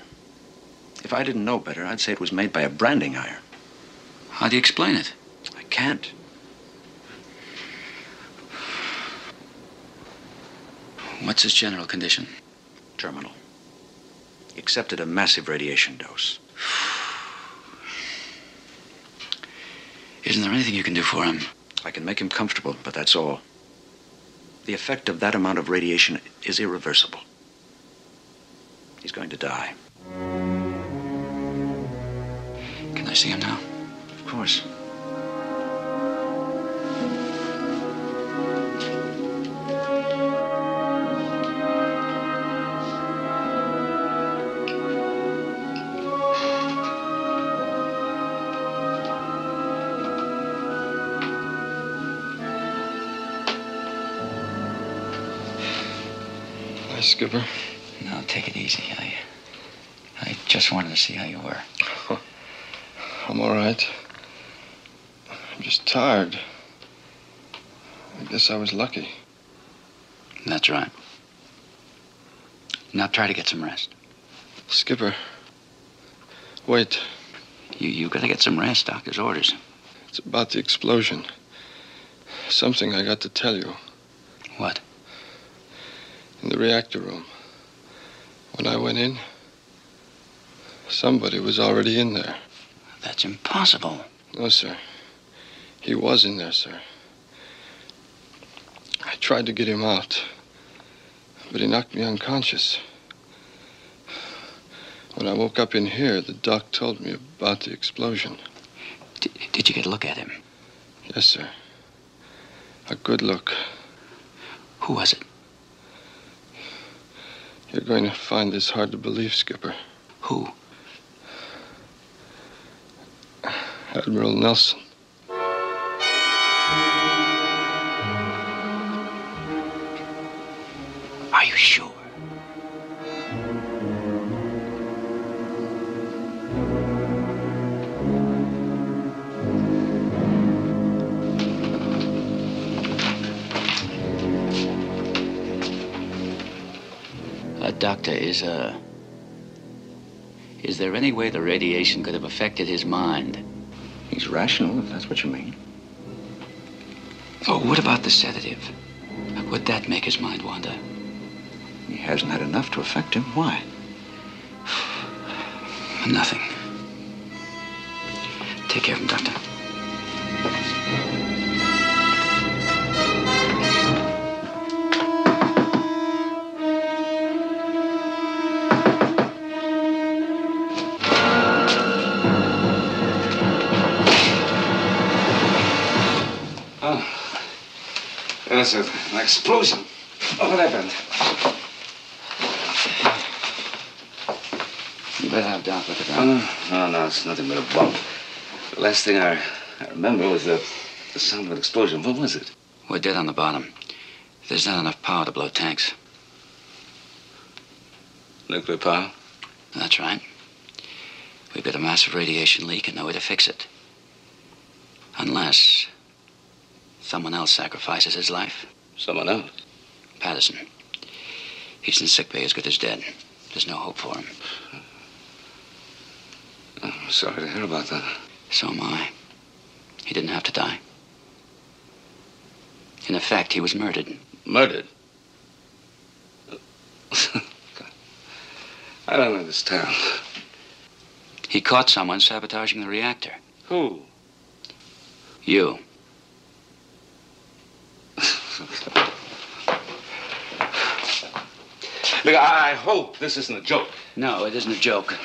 If I didn't know better, I'd say it was made by a branding iron. How do you explain it? I can't. What's his general condition? Terminal. He accepted a massive radiation dose. Isn't there anything you can do for him? I can make him comfortable, but that's all. The effect of that amount of radiation is irreversible. He's going to die. Can I see him now? Of course. Skipper. No, take it easy. I just wanted to see how you were. I'm all right. I'm just tired. I guess I was lucky. That's right. Now try to get some rest. Skipper, wait. You gotta get some rest. Doctor's orders. It's about the explosion. Something I got to tell you. What? In the reactor room. When I went in, somebody was already in there. That's impossible. No, sir. He was in there, sir. I tried to get him out, but he knocked me unconscious. When I woke up in here, the doc told me about the explosion. Did you get a look at him? Yes, sir. A good look. Who was it? You're going to find this hard to believe, Skipper. Who? Admiral Nelson. Are you sure? Doctor, is there any way the radiation could have affected his mind? He's rational, if that's what you mean. Oh, what about the sedative? Would that make his mind wander? He hasn't had enough to affect him. Why? Nothing. Take care of him, Doctor. There's an explosion. What happened? You better have Doc look at that. No, it's nothing but a bump. The last thing I remember was the sound of an explosion. What was it? We're dead on the bottom. There's not enough power to blow tanks. Nuclear power? That's right. We've got a massive radiation leak and no way to fix it. Unless someone else sacrifices his life. Someone else? Patterson. He's in sickbay, as good as dead. There's no hope for him. I'm sorry to hear about that. So am I. He didn't have to die. In effect, he was murdered. Murdered? I don't understand. He caught someone sabotaging the reactor. Who? You. Look, I hope this isn't a joke. No, it isn't a joke.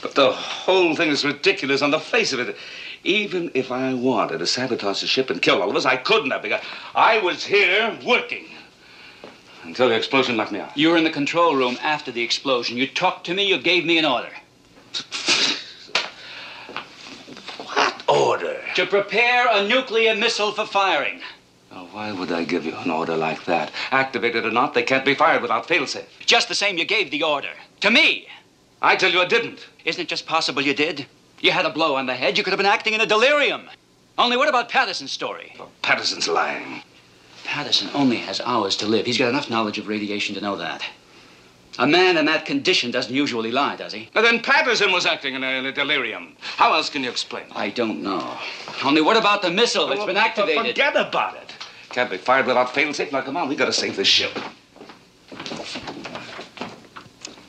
But the whole thing is ridiculous on the face of it. Even if I wanted to sabotage the ship and kill all of us, I couldn't have, because I was here working until the explosion knocked me out. You were in the control room after the explosion. You talked to me, you gave me an order. What order? To prepare a nuclear missile for firing. Now, why would I give you an order like that? Activated or not, they can't be fired without failsafe. Just the same, you gave the order. To me. I tell you I didn't. Isn't it just possible you did? You had a blow on the head. You could have been acting in a delirium. Only what about Patterson's story? Well, Patterson's lying. Patterson only has hours to live. He's got enough knowledge of radiation to know that. A man in that condition doesn't usually lie, does he? Now, then Patterson was acting in a delirium. How else can you explain it? I don't know. Only what about the missile that's been activated? Forget about it. Can't be fired without failsafe. Now, come on, we gotta save this ship.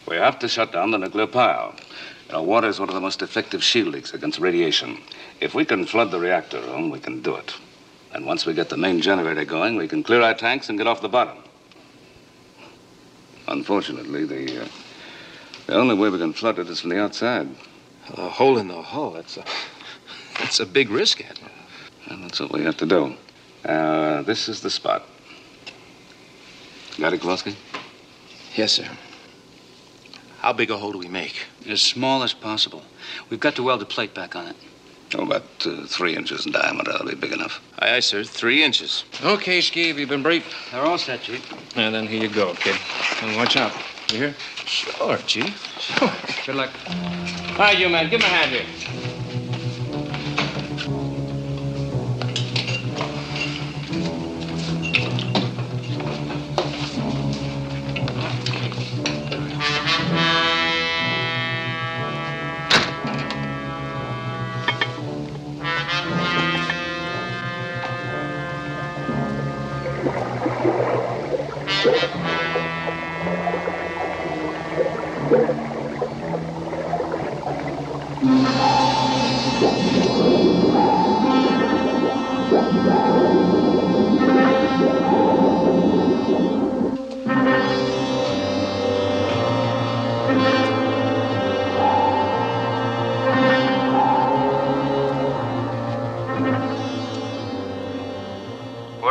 We have to shut down the nuclear power. You know, water is one of the most effective shieldings against radiation. If we can flood the reactor room, we can do it. And once we get the main generator going, we can clear our tanks and get off the bottom. Unfortunately, the only way we can flood it is from the outside. A hole in the hull, that's a big risk, Admiral. And that's what we have to do. This is the spot. Got it, Kowalski? Yes, sir. How big a hole do we make? As small as possible. We've got to weld a plate back on it. Oh, about 3 inches in diameter. That'll be big enough. Aye, aye, sir. 3 inches. Okay, Skeeve, you've been briefed. They're all set, Chief. And then here you go, kid. And watch out. You hear? Sure, Chief. Sure. Good luck. All right, you man, give him a hand here.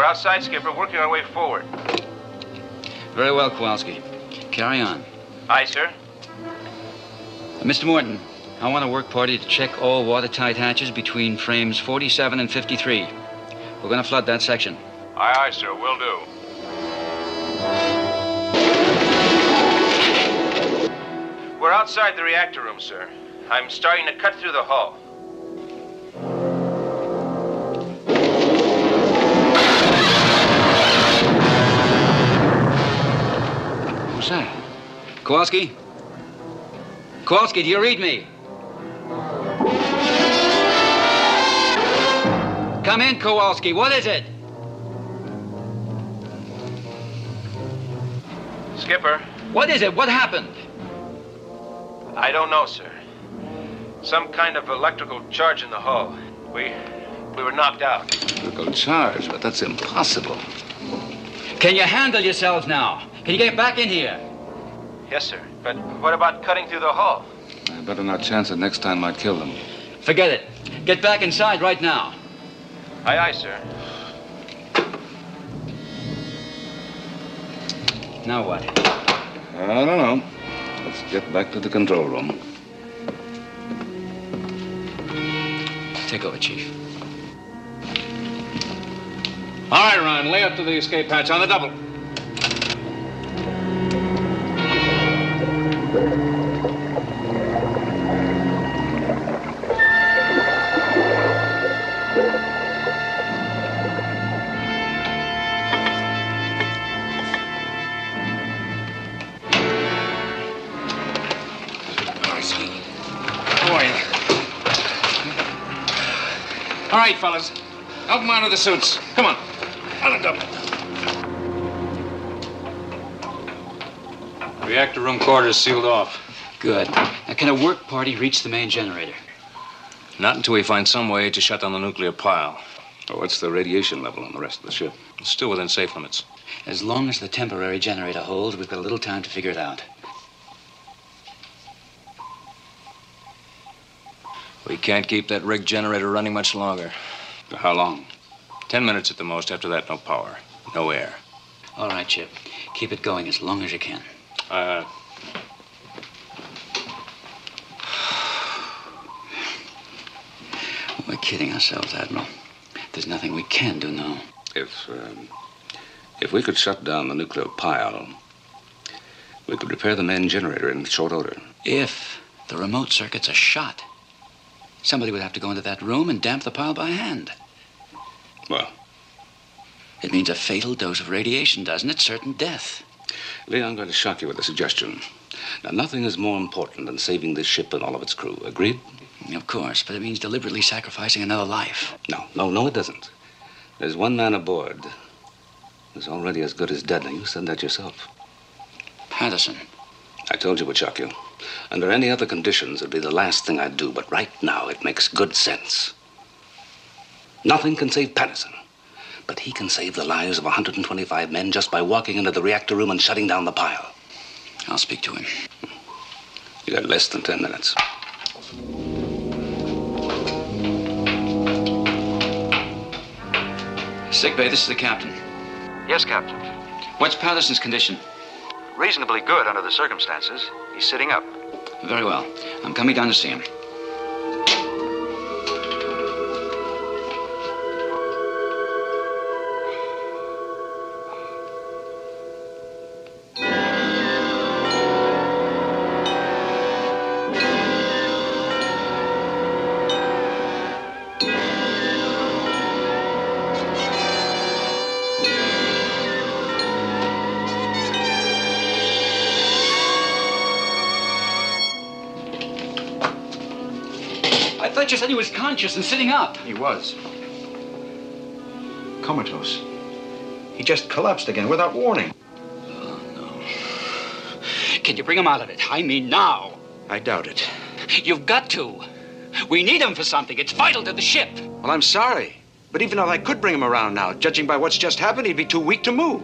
Outside, Skipper, working our way forward. Very well, Kowalski. Carry on. Aye, sir. Mr. Morton, I want a work party to check all watertight hatches between frames 47 and 53. We're going to flood that section. Aye, aye, sir. Will do. We're outside the reactor room, sir. I'm starting to cut through the hull. Who's that? Kowalski? Kowalski, do you read me? Come in, Kowalski. What is it? Skipper. What is it? What happened? I don't know, sir. Some kind of electrical charge in the hull. We were knocked out. Electrical charge? But that's impossible. Can you handle yourselves now? Can you get back in here? Yes, sir. But what about cutting through the hull? I better not chance it. Next time I'd kill them. Forget it. Get back inside right now. Aye, aye, sir. Now what? I don't know. Let's get back to the control room. Take over, Chief. All right, Ron, lay up to the escape hatch on the double. All right, fellas. Help them out of the suits. Come on. On a double. Reactor room quarters sealed off. Good. Now, can a work party reach the main generator? Not until we find some way to shut down the nuclear pile. What's the radiation level on the rest of the ship? It's still within safe limits. As long as the temporary generator holds, we've got a little time to figure it out. We can't keep that rig generator running much longer. For how long? 10 minutes at the most. After that, no power, no air. All right, Chip. Keep it going as long as you can. We're kidding ourselves, Admiral. There's nothing we can do now. If we could shut down the nuclear pile, we could repair the main generator in short order. If the remote circuits are shot, somebody would have to go into that room and damp the pile by hand. Well? It means a fatal dose of radiation, doesn't it? Certain death. Lee, I'm going to shock you with a suggestion. Now, nothing is more important than saving this ship and all of its crew. Agreed? Of course, but it means deliberately sacrificing another life. No, it doesn't. There's one man aboard who's already as good as dead. Now, you said that yourself. Patterson. I told you it would shock you. Under any other conditions, it'd be the last thing I'd do, but right now, it makes good sense. Nothing can save Patterson, but he can save the lives of 125 men just by walking into the reactor room and shutting down the pile. I'll speak to him. You got less than 10 minutes. Sickbay, this is the captain. Yes, Captain. What's Patterson's condition? Reasonably good under the circumstances. He's sitting up. Very well. I'm coming down to see him. I thought you said he was conscious and sitting up. He was. Comatose. He just collapsed again without warning. Oh, no. Can you bring him out of it? I mean now. I doubt it. You've got to. We need him for something. It's vital to the ship. Well, I'm sorry. But even if I could bring him around now, judging by what's just happened, he'd be too weak to move.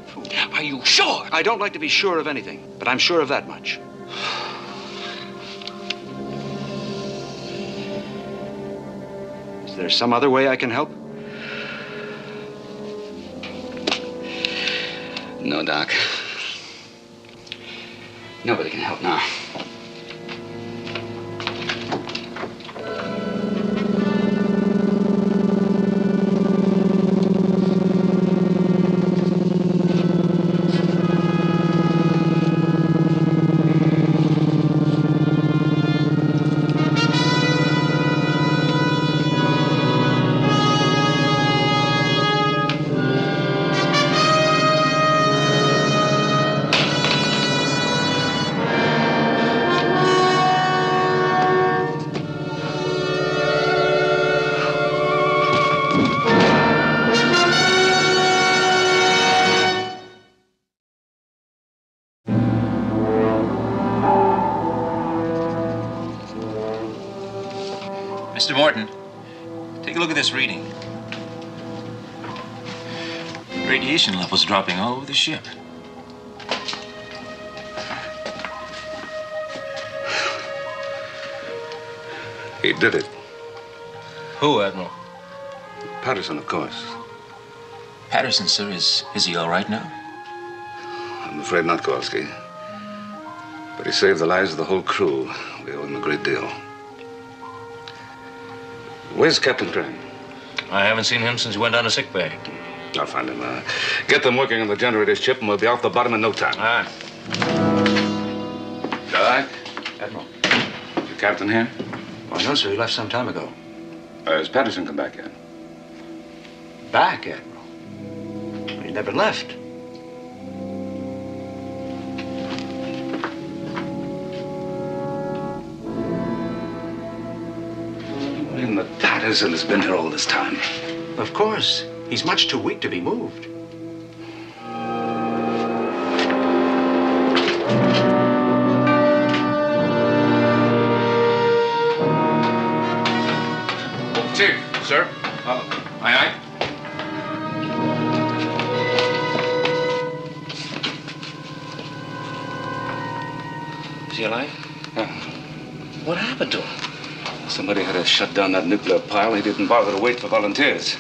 Are you sure? I don't like to be sure of anything, but I'm sure of that much. Is there some other way I can help? No, Doc. Nobody can help now. Mr. Morton, take a look at this reading. Radiation levels dropping all over the ship. He did it. Who, Admiral? Patterson, of course. Patterson, sir, is he all right now? I'm afraid not, Kowalski. But he saved the lives of the whole crew. We owe him a great deal. Where's Captain Crane? I haven't seen him since he went down to sickbay. I'll find him. Get them working on the generator's chip, and we'll be off the bottom in no time. All right. Doc? Admiral. Is the captain here? Why, no, sir. He left some time ago. Has Patterson come back yet? Back, Admiral? He never left. Even the Patterson has been here all this time. Of course. He's much too weak to be moved. Chief, sir. Aye, aye. Is he alive? Yeah. What happened to him? Somebody had to shut down that nuclear pile. He didn't bother to wait for volunteers.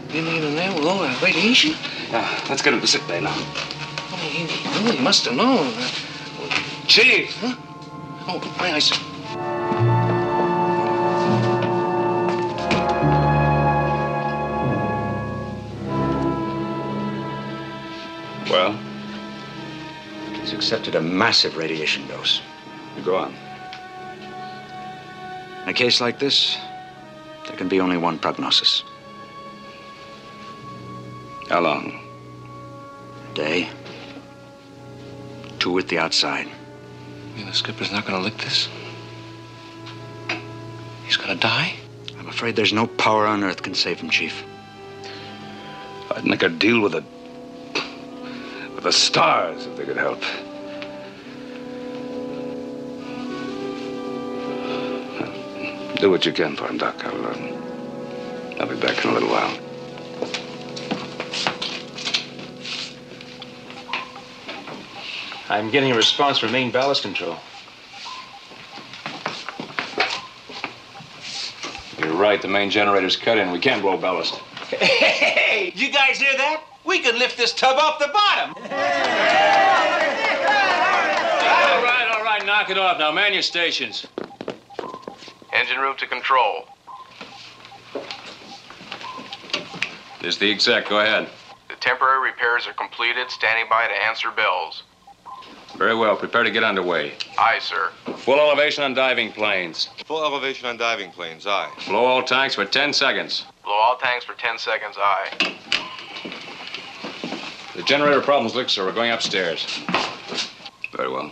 Been even there with all that radiation? Yeah, let's get him to sick bay now. Oh, he really must have known. Chief! Huh? Oh, aye, aye, sir. Well? He's accepted a massive radiation dose. You go on. In a case like this, there can be only one prognosis. How long? A day. 2 at the outside. You mean the skipper's not going to lick this? He's going to die? I'm afraid there's no power on Earth can save him, Chief. I'd make a deal with the stars if they could help. Do what you can for him, Doc. I'll be back in a little while. I'm getting a response from main ballast control. You're right. The main generator's cut in. We can't blow ballast. Hey, you guys hear that? We can lift this tub off the bottom. All right. Knock it off. Now, man your stations. Engine room to control. This is the exec. Go ahead. The temporary repairs are completed. Standing by to answer bells. Very well. Prepare to get underway. Aye, sir. Full elevation on diving planes. Full elevation on diving planes, aye. Blow all tanks for 10 seconds. Blow all tanks for 10 seconds, aye. The generator problem's licked, sir. We're going upstairs. Very well.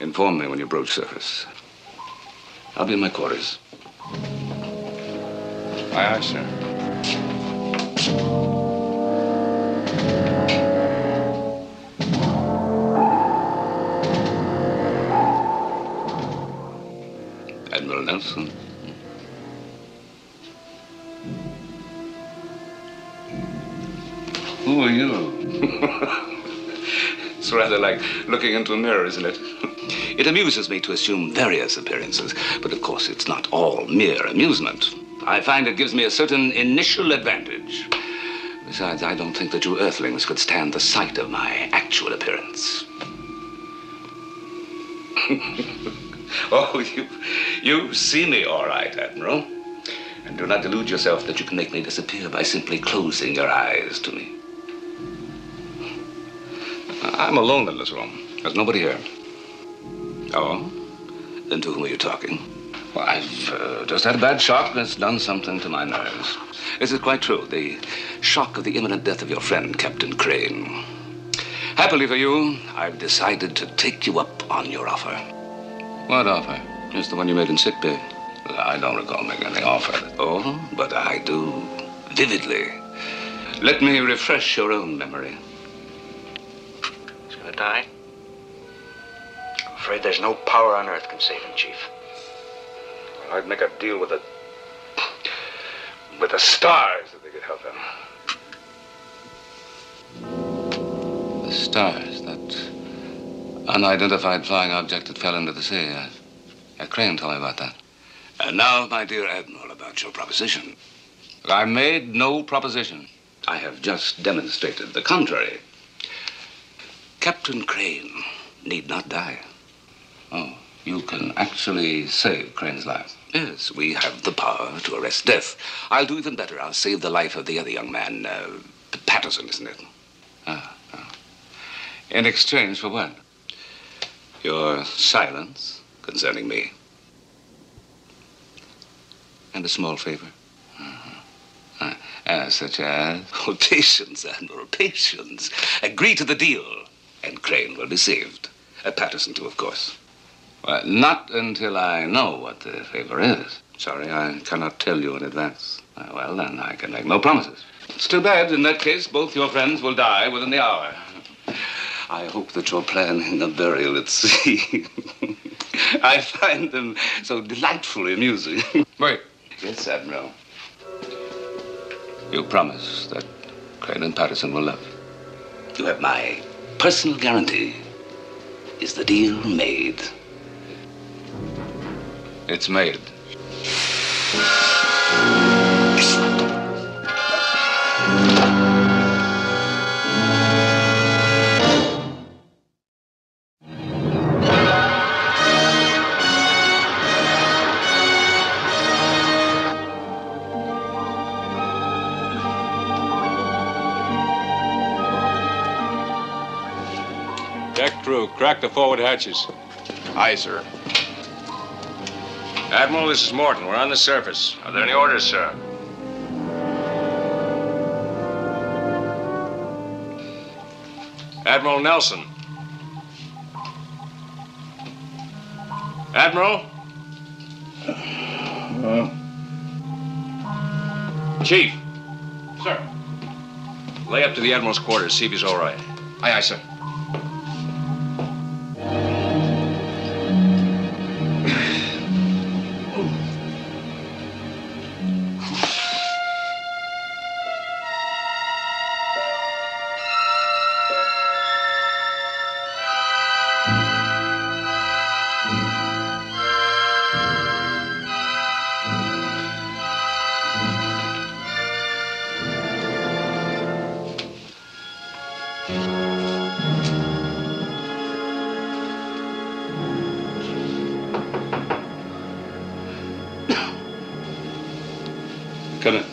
Inform me when you broach surface. I'll be in my quarters. Aye, sir. Admiral Nelson. Who are you? It's rather like looking into a mirror, isn't it? It amuses me to assume various appearances, but of course it's not all mere amusement. I find it gives me a certain initial advantage. Besides, I don't think that you Earthlings could stand the sight of my actual appearance. Oh, you see me all right, Admiral. And do not delude yourself that you can make me disappear by simply closing your eyes to me. I'm alone in this room. There's nobody here. Oh? Then to whom are you talking? Well, I've just had a bad shock that's done something to my nerves. This is quite true. The shock of the imminent death of your friend, Captain Crane. Happily for you, I've decided to take you up on your offer. What offer? It's the one you made in sickbay. I don't recall making any offer. Oh, but I do vividly. Let me refresh your own memory. He's gonna die? I'm afraid there's no power on Earth can save him, Chief. I'd make a deal with the stars if they could help him. The stars, that unidentified flying object that fell into the sea. Crane told me about that. And now, my dear Admiral, about your proposition. I made no proposition. I have just demonstrated the contrary. Captain Crane need not die. Oh, you can actually save Crane's life? Yes, we have the power to arrest death. I'll do even better. I'll save the life of the other young man, Patterson, isn't it? In exchange for what? Your silence concerning me. And a small favor. Such as? Oh, patience, Admiral, patience. Agree to the deal, and Crane will be saved. Patterson, too, of course. Well, not until I know what the favor is. Sorry, I cannot tell you in advance. Well, then I can make no promises. It's too bad. In that case, both your friends will die within the hour. I hope that you're planning a burial at sea. I find them so delightfully amusing. Wait. Yes, Admiral. You promise that Crane and Patterson will live. You have my personal guarantee. Is the deal made? It's made. Deck crew, crack the forward hatches. Aye, sir. Admiral, this is Morton. We're on the surface. Are there any orders, sir? Admiral Nelson. Admiral? Chief. Sir. Lay up to the Admiral's quarters, see if he's all right. Aye, aye, sir. Come in.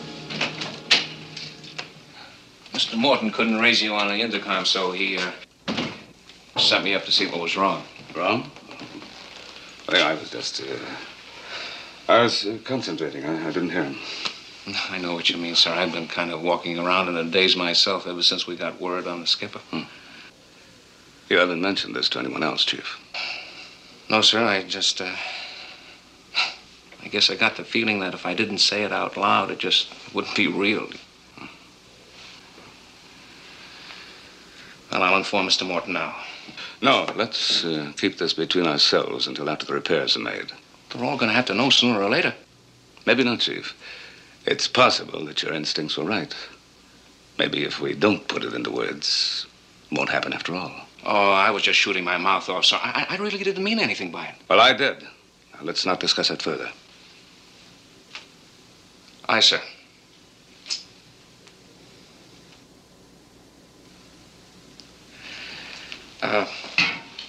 Mr. Morton couldn't raise you on the intercom, so he sent me up to see what was wrong. Wrong? Well, I was just, I was concentrating. I didn't hear him. I know what you mean, sir. I've been kind of walking around in a daze myself ever since we got word on the skipper. You haven't mentioned this to anyone else, Chief. No, sir. I just, I guess I got the feeling that if I didn't say it out loud, it just wouldn't be real. Well, I'll inform Mr. Morton now. No, let's keep this between ourselves until after the repairs are made. They're all going to have to know sooner or later. Maybe not, Chief. It's possible that your instincts were right. Maybe if we don't put it into words, it won't happen after all. Oh, I was just shooting my mouth off, sir. I really didn't mean anything by it. Well, I did. Now, let's not discuss it further. Aye, sir.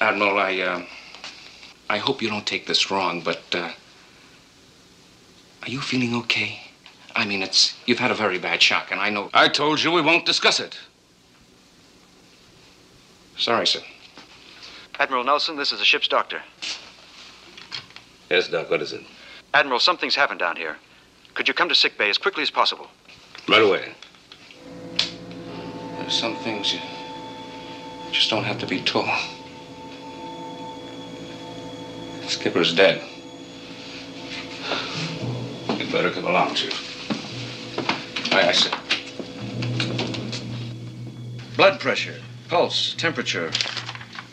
Admiral, I hope you don't take this wrong, but, are you feeling okay? I mean, you've had a very bad shock, and I know... I told you we won't discuss it. Sorry, sir. Admiral Nelson, this is the ship's doctor. Yes, Doc, what is it? Admiral, something's happened down here. Could you come to sick bay as quickly as possible? Right away. There's some things you just don't have to be told. The skipper's dead. You'd better come along, Chief. Aye, aye, sir. Blood pressure, pulse, temperature,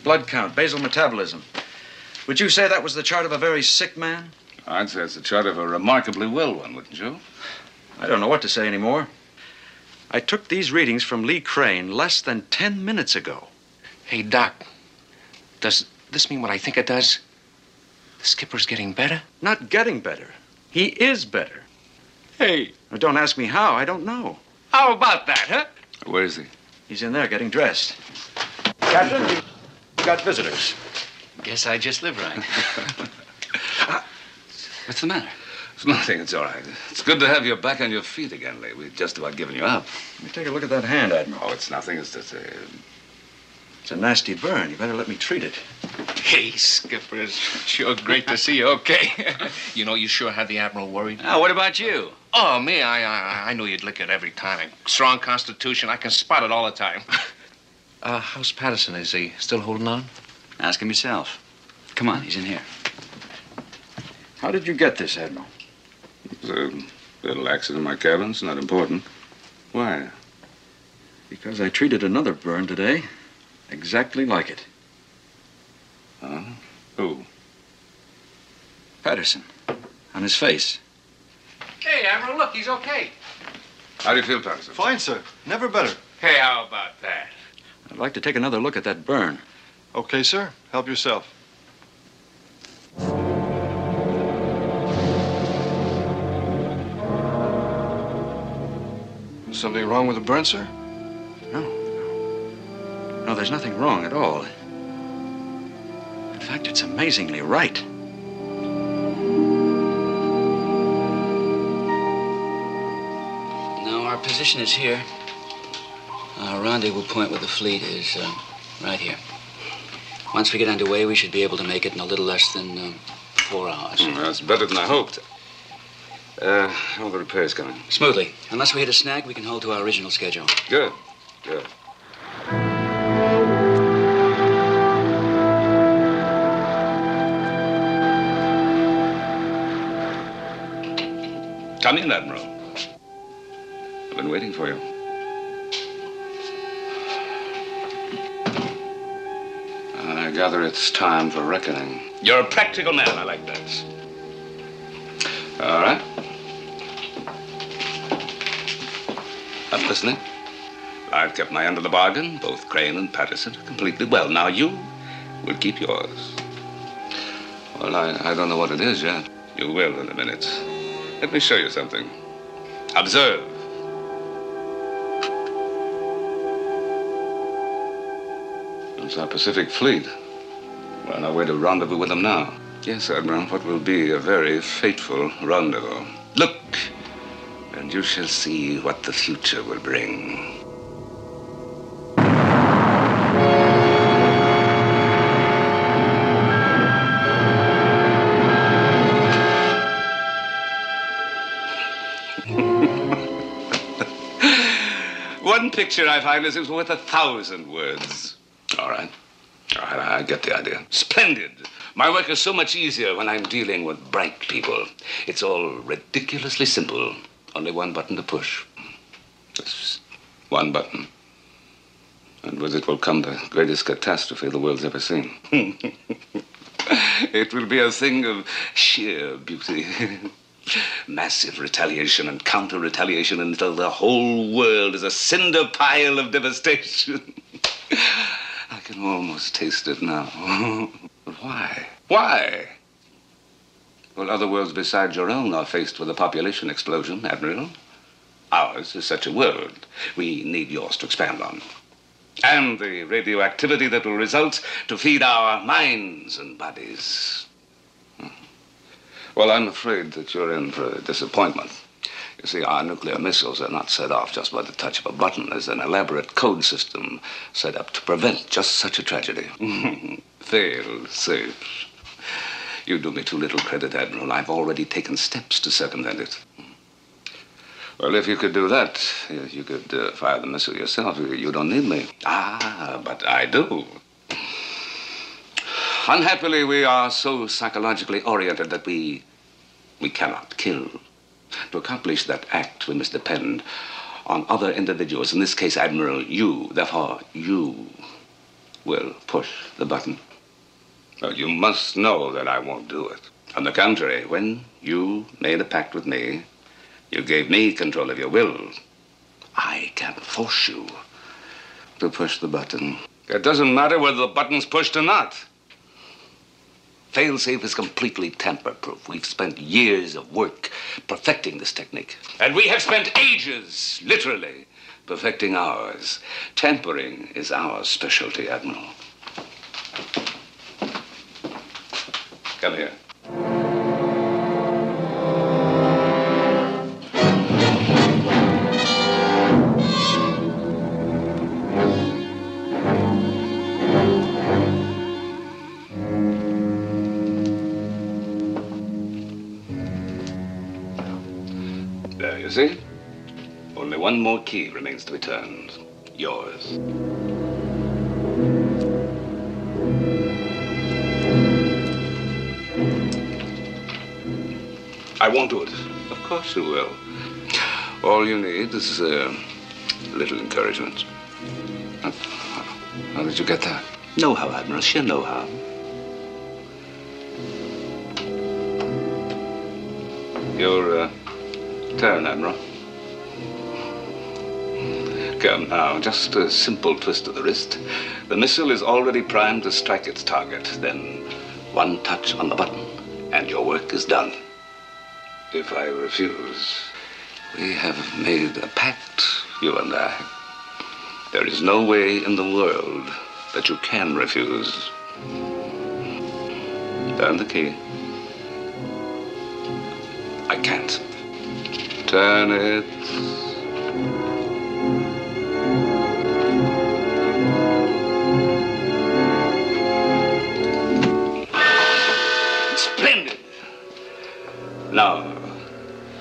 blood count, basal metabolism. Would you say that was the chart of a very sick man? I'd say it's the chart of a remarkably well one, wouldn't you? I don't know what to say anymore. I took these readings from Lee Crane less than 10 minutes ago. Hey, Doc, does this mean what I think it does? The skipper's getting better? Not getting better. He is better. Hey. Now, don't ask me how. I don't know. How about that, huh? Where is he? He's in there getting dressed. Captain, you've got visitors. Guess I just live right. What's the matter? It's nothing. It's all right. It's good to have you back on your feet again, Lee. We'd just about given you up. Let me take a look at that hand, Admiral. Oh, it's nothing. It's just It's a nasty burn. You better let me treat it. Hey, Skipper, it's sure great to see you. Okay. You know, you sure had the Admiral worried. Now, what about you? Oh, me, I knew you'd lick it every time. A strong constitution. I can spot it all the time. How's Patterson? Is he still holding on? Ask him yourself. Come on, he's in here. How did you get this, Admiral? It was a little accident in my cabin. It's not important. Why? Because I treated another burn today exactly like it. Huh? Who? Patterson. On his face. Hey, Admiral, look, he's okay. How do you feel, Patterson? Fine, sir. Never better. Hey, how about that? I'd like to take another look at that burn. Okay, sir. Help yourself. Something wrong with the burn, sir? No, there's nothing wrong at all. In fact, it's amazingly right. Now, our position is here. Our rendezvous point with the fleet is right here. Once we get underway, we should be able to make it in a little less than 4 hours. That's better than I hoped. How are the repairs going? Smoothly. Unless we hit a snag, we can hold to our original schedule. Good. Good. Come in, Admiral. I've been waiting for you. I gather it's time for reckoning. You're a practical man. I like that. All right. I'm listening. I've kept my end of the bargain. Both Crane and Patterson completely well. Now you will keep yours. Well, I don't know what it is yet. You will in a minute. Let me show you something. Observe. It's our Pacific Fleet. We're on our way to rendezvous with them now. Yes, Admiral, what will be a very fateful rendezvous. Look, and you shall see what the future will bring. One picture, I find, is worth 1,000 words. All right. All right, I get the idea. Splendid. My work is so much easier when I'm dealing with bright people. It's all ridiculously simple. Only one button to push. Just one button. And with it will come the greatest catastrophe the world's ever seen. It will be a thing of sheer beauty. Massive retaliation and counter-retaliation until the whole world is a cinder pile of devastation. I can almost taste it now. But why? Why? Well, other worlds besides your own are faced with a population explosion, Admiral. Ours is such a world. We need yours to expand on. And the radioactivity that will result to feed our minds and bodies. Well, I'm afraid that you're in for a disappointment. You see, our nuclear missiles are not set off just by the touch of a button. There's an elaborate code system set up to prevent just such a tragedy. Fail safe. You do me too little credit, Admiral. I've already taken steps to circumvent it. Well, if you could do that, you could fire the missile yourself. You don't need me. Ah, but I do. Unhappily, we are so psychologically oriented that we cannot kill. To accomplish that act, we must depend on other individuals. In this case, Admiral, you. Therefore, you will push the button. Well, you must know that I won't do it. On the contrary, when you made a pact with me, you gave me control of your will. I can force you to push the button. It doesn't matter whether the button's pushed or not. Failsafe is completely tamper-proof. We've spent years of work perfecting this technique. And we have spent ages, literally, perfecting ours. Tampering is our specialty, Admiral. Come here. There, you see? Only one more key remains to be turned. Yours. I won't do it. Of course you will. All you need is a little encouragement. How did you get that? Know-how, Admiral. Sheer know-how. Your turn, Admiral. Come now, just a simple twist of the wrist. The missile is already primed to strike its target. Then one touch on the button, and your work is done. If I refuse, we have made a pact, you and I. There is no way in the world that you can refuse. Turn the key. I can't. Turn it. Splendid. Now,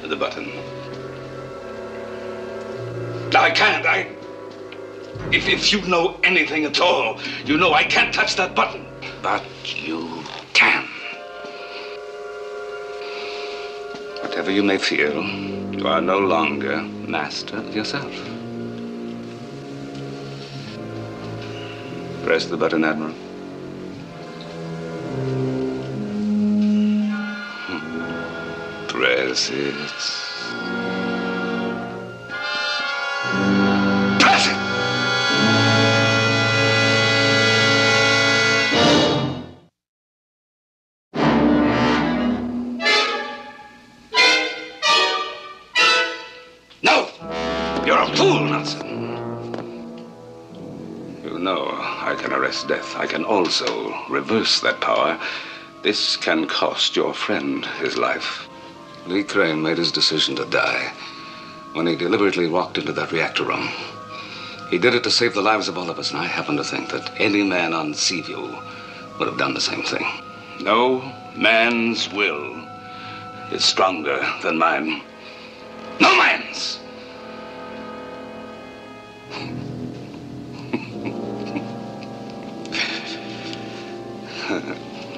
the button. I can't. If you know anything at all, you know I can't touch that button. But you can. Whatever you may feel, you are no longer master of yourself. Press the button, Admiral. Press it. Press it! No! You're a fool, Nelson. You know I can arrest death. I can also reverse that power. This can cost your friend his life. Lee Crane made his decision to die when he deliberately walked into that reactor room. He did it to save the lives of all of us, and I happen to think that any man on Seaview would have done the same thing. No man's will is stronger than mine. No man's!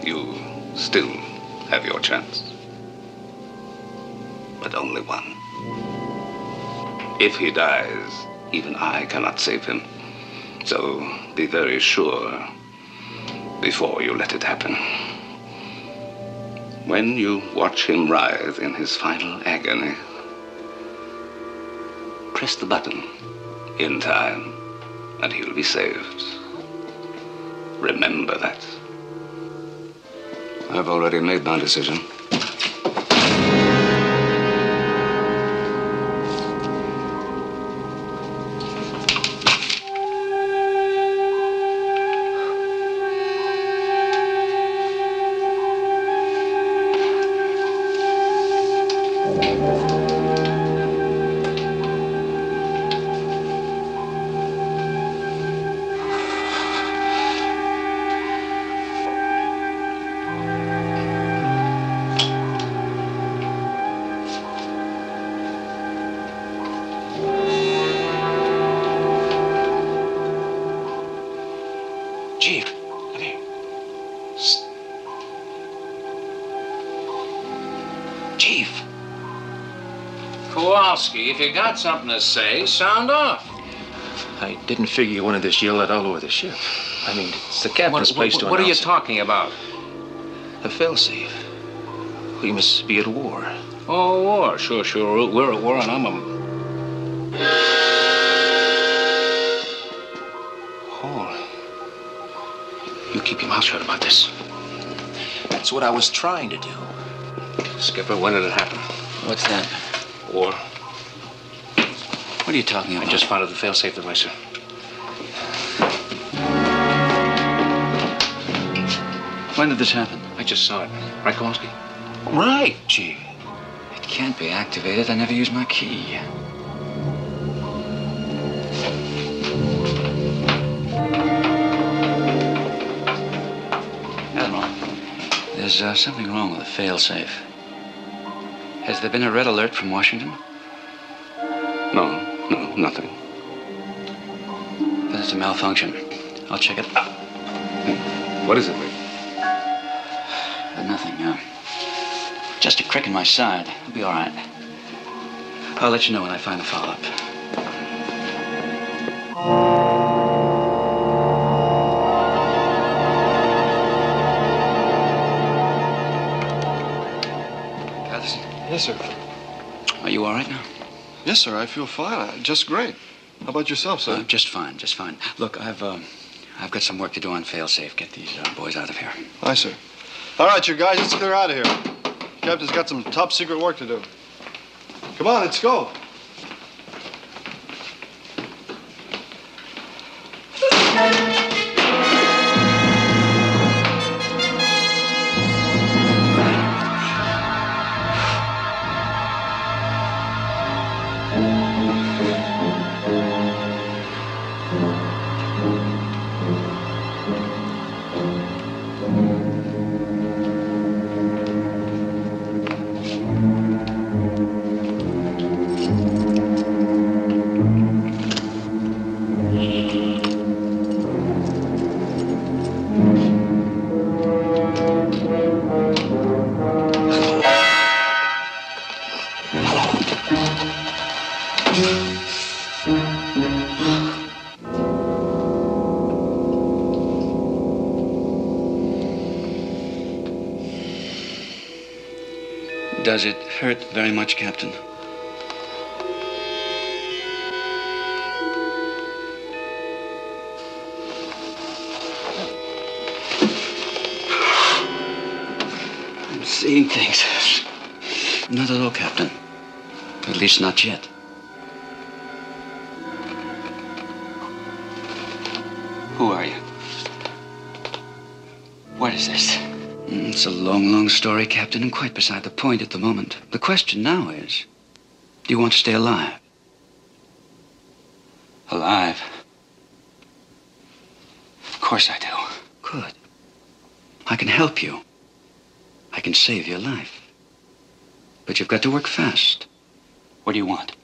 You still have your chance. But only one. If he dies, even I cannot save him. So be very sure before you let it happen. When you watch him writhe in his final agony, press the button in time, and he'll be saved. Remember that. I've already made my decision. Kowalski, if you got something to say, sound off. I didn't figure you wanted this yelled all over the ship. I mean, it's the captain's place to announce. What are you talking about? A failsafe. We must be at war. Oh, war. Sure. We're at war, and I'm a... Oh. You keep your mouth shut about this. That's what I was trying to do. Skipper, when did it happen? What's that? War. What are you talking about? I just found the failsafe device, sir. When did this happen? I just saw it. Right, Kowalski? Right, gee. It can't be activated. I never used my key. Admiral, there's something wrong with the failsafe. Has there been a red alert from Washington? No, nothing. But it's a malfunction. I'll check it out. What is it, Lee? Nothing. Just a crick in my side. I'll be all right. I'll let you know when I find the follow-up. Patterson? Yes, sir. Are you all right now? Yes, sir. I feel fine. Just great. How about yourself, sir? Just fine. Look, I've got some work to do on failsafe. Get these boys out of here. Aye, sir. All right, you guys, let's clear out of here. Captain's got some top secret work to do. Come on, let's go. Does it hurt very much, Captain? I'm seeing things. Not at all, Captain. At least not yet. Who are you? What is this? It's a long, long story, Captain, and quite beside the point at the moment. The question now is, do you want to stay alive? Alive? Of course I do. Good. I can help you. I can save your life. But you've got to work fast. What do you want?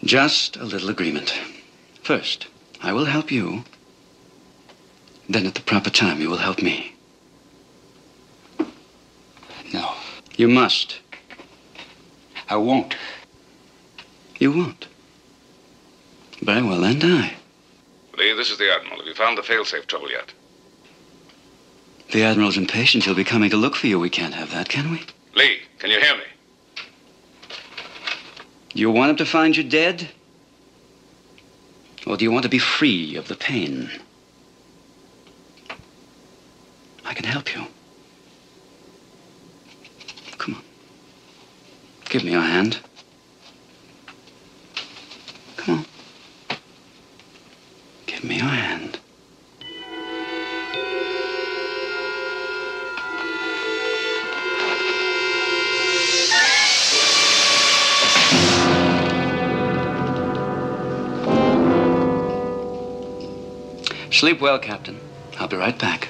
Just a little agreement. First, I will help you. Then at the proper time, you will help me. No. You must. I won't. You won't. Very well, and I. Lee, this is the Admiral. Have you found the failsafe trouble yet? The Admiral's impatient. He'll be coming to look for you. We can't have that, can we? Lee, can you hear me? Do you want him to find you dead? Or do you want to be free of the pain? I can help you. Come on. Give me your hand. Come on. Give me your hand. Sleep well, Captain. I'll be right back.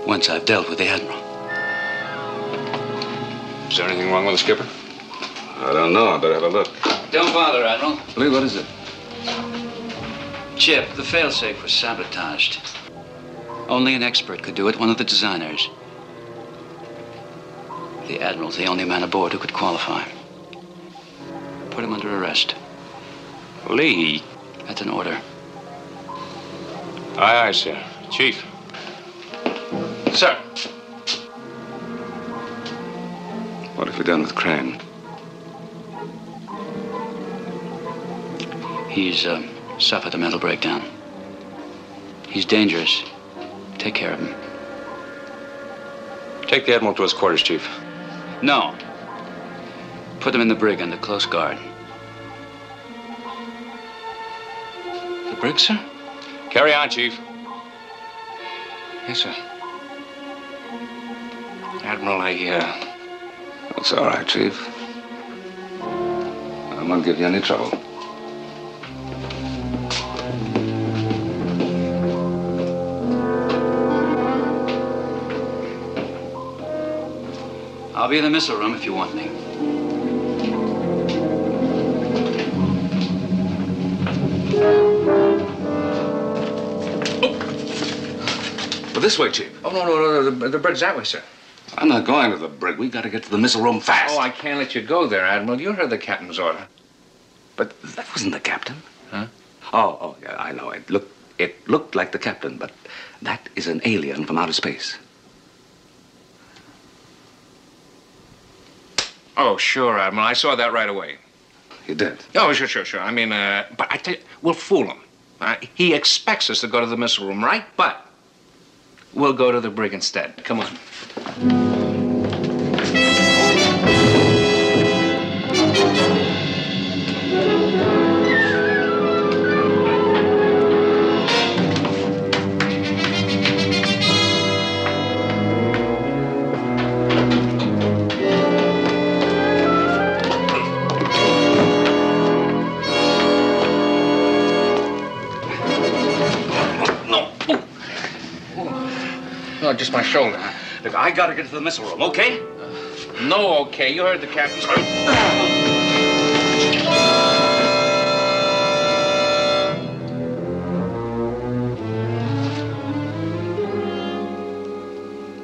Once I've dealt with the Admiral. Is there anything wrong with the skipper? I don't know. I better have a look. Don't bother, Admiral. Lee, what is it? Chip, the failsafe was sabotaged. Only an expert could do it, one of the designers. The Admiral's the only man aboard who could qualify. Put him under arrest. Lee. That's an order. Aye, aye, sir. Chief. Sir. What have you done with Crane? He's suffered a mental breakdown. He's dangerous. Take care of him. Take the Admiral to his quarters, Chief. No. Put him in the brig under close guard. The brig, sir? Carry on, Chief. Yes, sir. Admiral, That's all right, Chief. I won't give you any trouble. I'll be in the missile room if you want me. This way, Chief. Oh, no, the brig's that way, sir. I'm not going to the brig. We've got to get to the missile room fast. Oh, I can't let you go there, Admiral. You heard the captain's order. But that wasn't the captain. Huh? Oh, yeah, I know. It looked like the captain, but that is an alien from outer space. Oh, sure, Admiral. I saw that right away. You did? Oh, sure. I mean, but I tell you, we'll fool him. He expects us to go to the missile room, right? But we'll go to the brig instead. Come on. No, just my shoulder. Look, I got to get to the missile room, okay? No, okay. You heard the captain's order.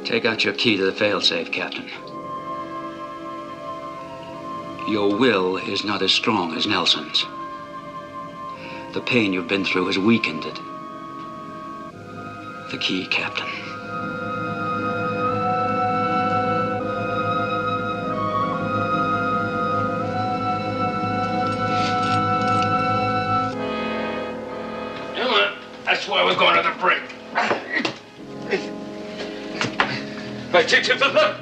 Take out your key to the failsafe, Captain. Your will is not as strong as Nelson's. The pain you've been through has weakened it. The key, Captain. That's why we're going to the brig. Hey, Chief, look!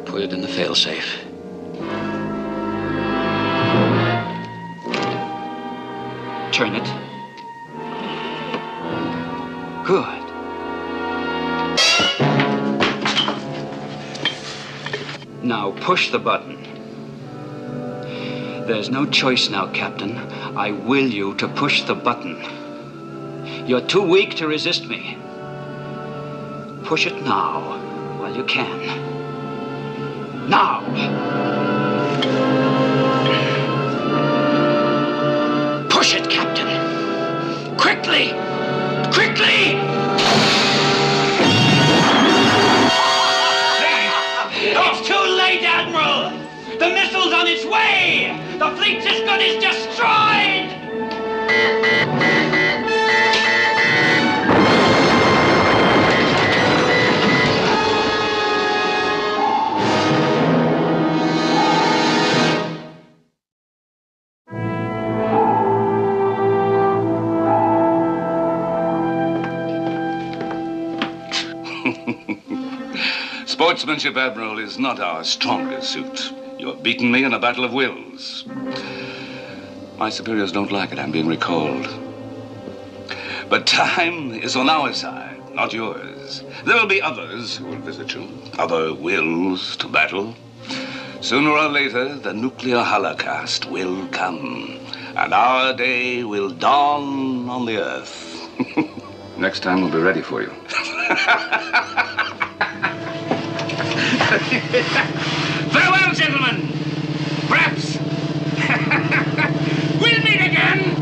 Put it in the failsafe. Turn it. Good. Now push the button. There's no choice now, Captain. I will you to push the button. You're too weak to resist me. Push it now, while you can. Now! Push it, Captain! Quickly! Quickly! It's too late, Admiral! The missile's on its way! The fleet's as good as destroyed! Sportsmanship, Admiral, is not our strongest suit. You have beaten me in a battle of wills. My superiors don't like it. I'm being recalled. But time is on our side, not yours. There will be others who will visit you, other wills to battle. Sooner or later, the nuclear holocaust will come, and our day will dawn on the Earth. Next time, we'll be ready for you. Farewell, gentlemen! Perhaps we'll meet again!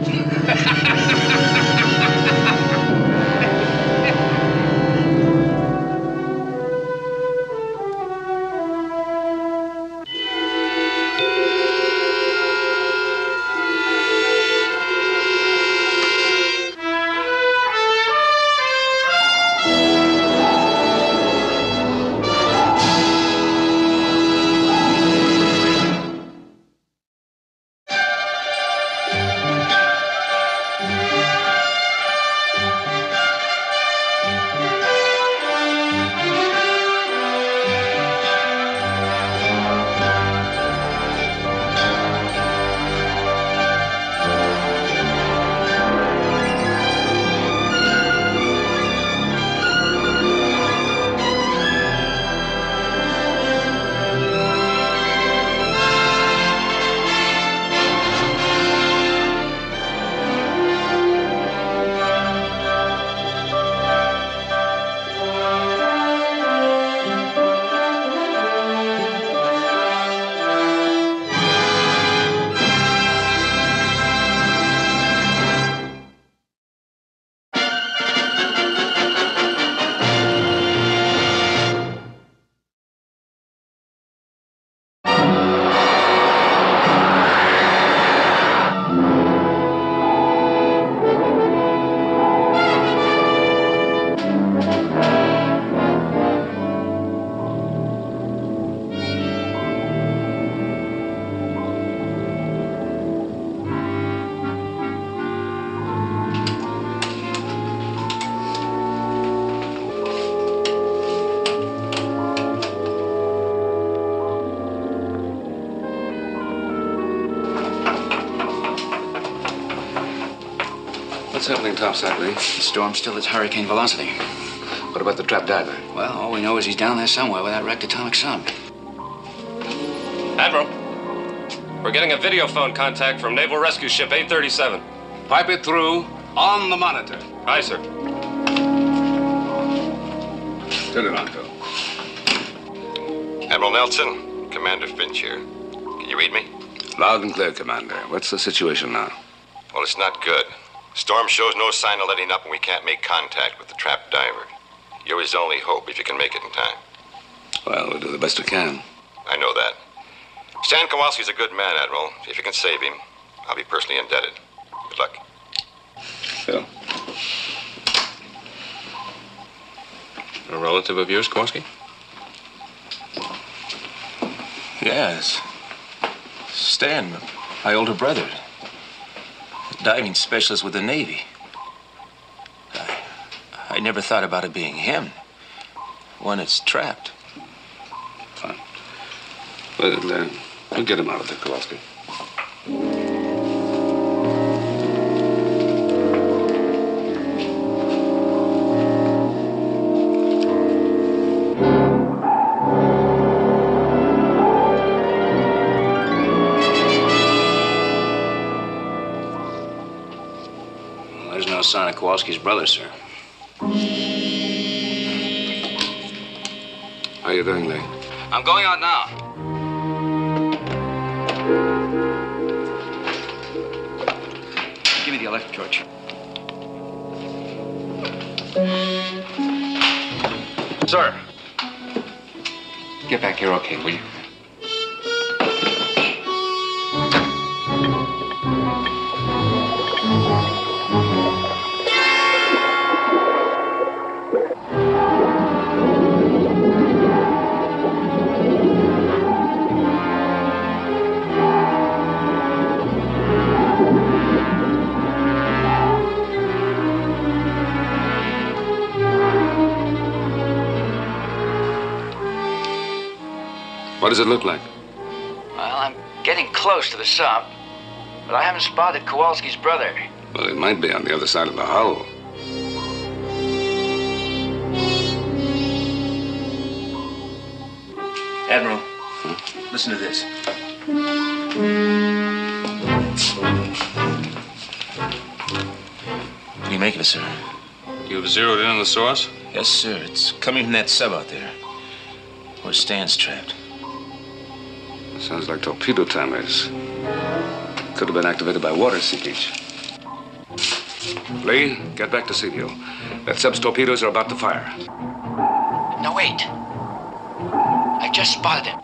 What's happening topside, Lee? The storm's still at hurricane velocity. What about the trap diver? Well, all we know is he's down there somewhere with that wrecked atomic sub. Admiral, we're getting a video phone contact from Naval Rescue Ship 837. Pipe it through on the monitor. Aye, sir. Turn it on, Phil. Admiral Nelson, Commander Finch here. Can you read me? Loud and clear, Commander. What's the situation now? Well, it's not good. Storm shows no sign of letting up, and we can't make contact with the trapped diver. You're his only hope if you can make it in time. Well, we'll do the best we can. I know that. Stan Kowalski's a good man, Admiral. If you can save him, I'll be personally indebted. Good luck. Phil. A relative of yours, Kowalski? Yes. Stan, my older brother. Diving specialist with the Navy. I never thought about it being him. One that's trapped. Fine. We'll get him out of there, Kowalski. There's no sign of Kowalski's brother, sir. How you doing, Lee? I'm going out now. Give me the electric torch. Sir. Get back here okay, will you? What does it look like? Well, I'm getting close to the sub, but I haven't spotted Kowalski's brother. Well, it might be on the other side of the hull. Admiral, listen to this. What do you make of it, sir? You've zeroed in on the source? Yes, sir. It's coming from that sub out there, where Stan's trapped. Sounds like torpedo timers. Could have been activated by water seepage. Lee, get back to CDO. That sub's torpedoes are about to fire. No, wait. I just spotted him.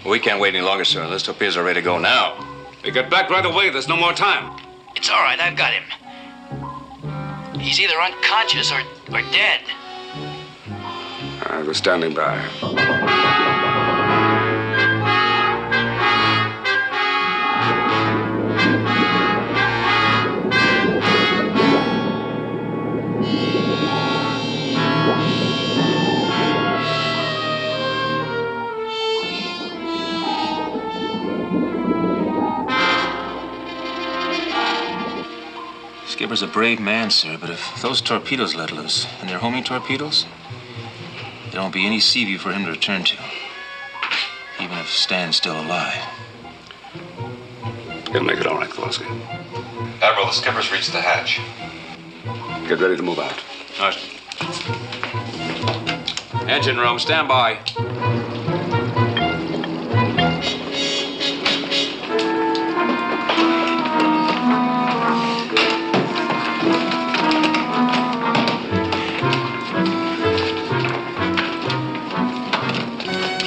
We can't wait any longer, sir. Those torpedoes are ready to go now. They get back right away. There's no more time. It's all right. I've got him. He's either unconscious or dead. We're standing by. Skipper's a brave man, sir, but if those torpedoes let loose, and they're homing torpedoes, there won't be any sea view for him to return to, even if Stan's still alive. He'll make it all right, Kowalski. Admiral, the skipper's reached the hatch. Get ready to move out. All right. Engine room, stand by.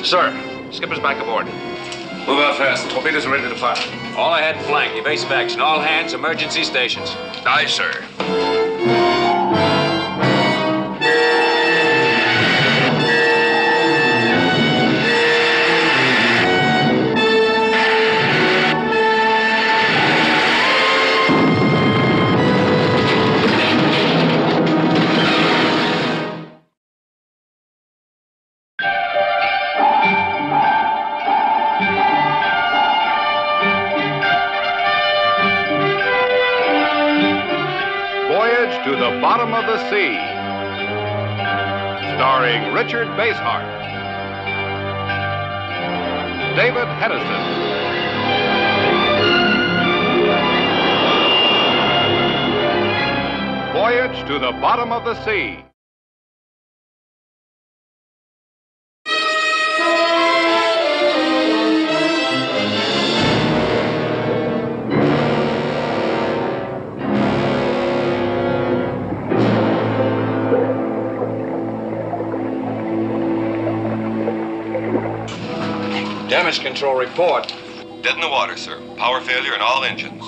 Sir, skipper's back aboard. Move out fast. Torpedoes are ready to fire. All ahead flank, evasive action. All hands, emergency stations. Aye, sir. Voyage to the Bottom of the Sea, starring Richard Basehart, David Hedison, Voyage to the Bottom of the Sea. Damage control report. Dead in the water, sir. Power failure in all engines.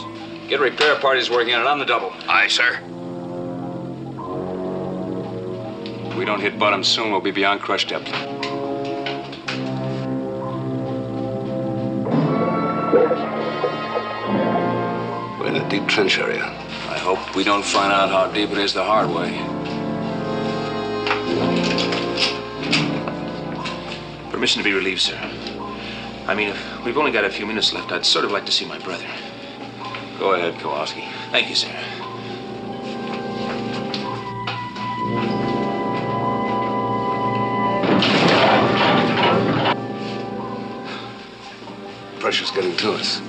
Get repair parties working on it on the double. Aye, sir. If we don't hit bottom soon, we'll be beyond crush depth. We're in a deep trench area. I hope we don't find out how deep it is the hard way. Permission to be relieved, sir. I mean, if we've only got a few minutes left, I'd sort of like to see my brother. Go ahead, Kowalski. Thank you, sir. Pressure's getting to us.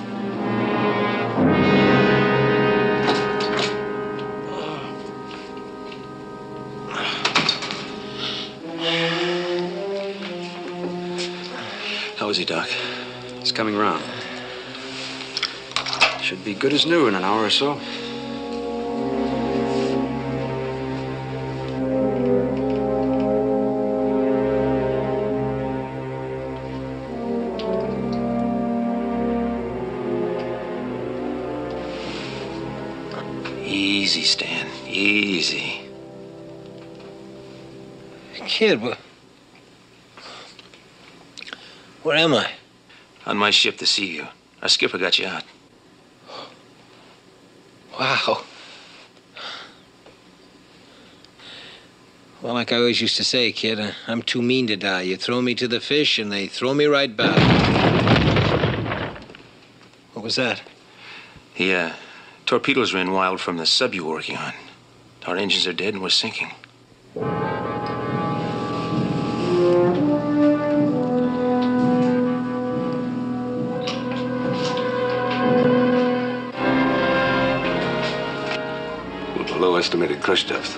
How is he, Doc? He's coming round. Should be good as new in an hour or so. Easy, Stan. Easy. Kid, where am I? On my ship, the Sea-View. Our skipper got you out. Wow. Well, like I always used to say, kid, I'm too mean to die. You throw me to the fish, and they throw me right back. What was that? The torpedoes ran wild from the sub you were working on. Our engines are dead, and we're sinking. Below estimated crush depth.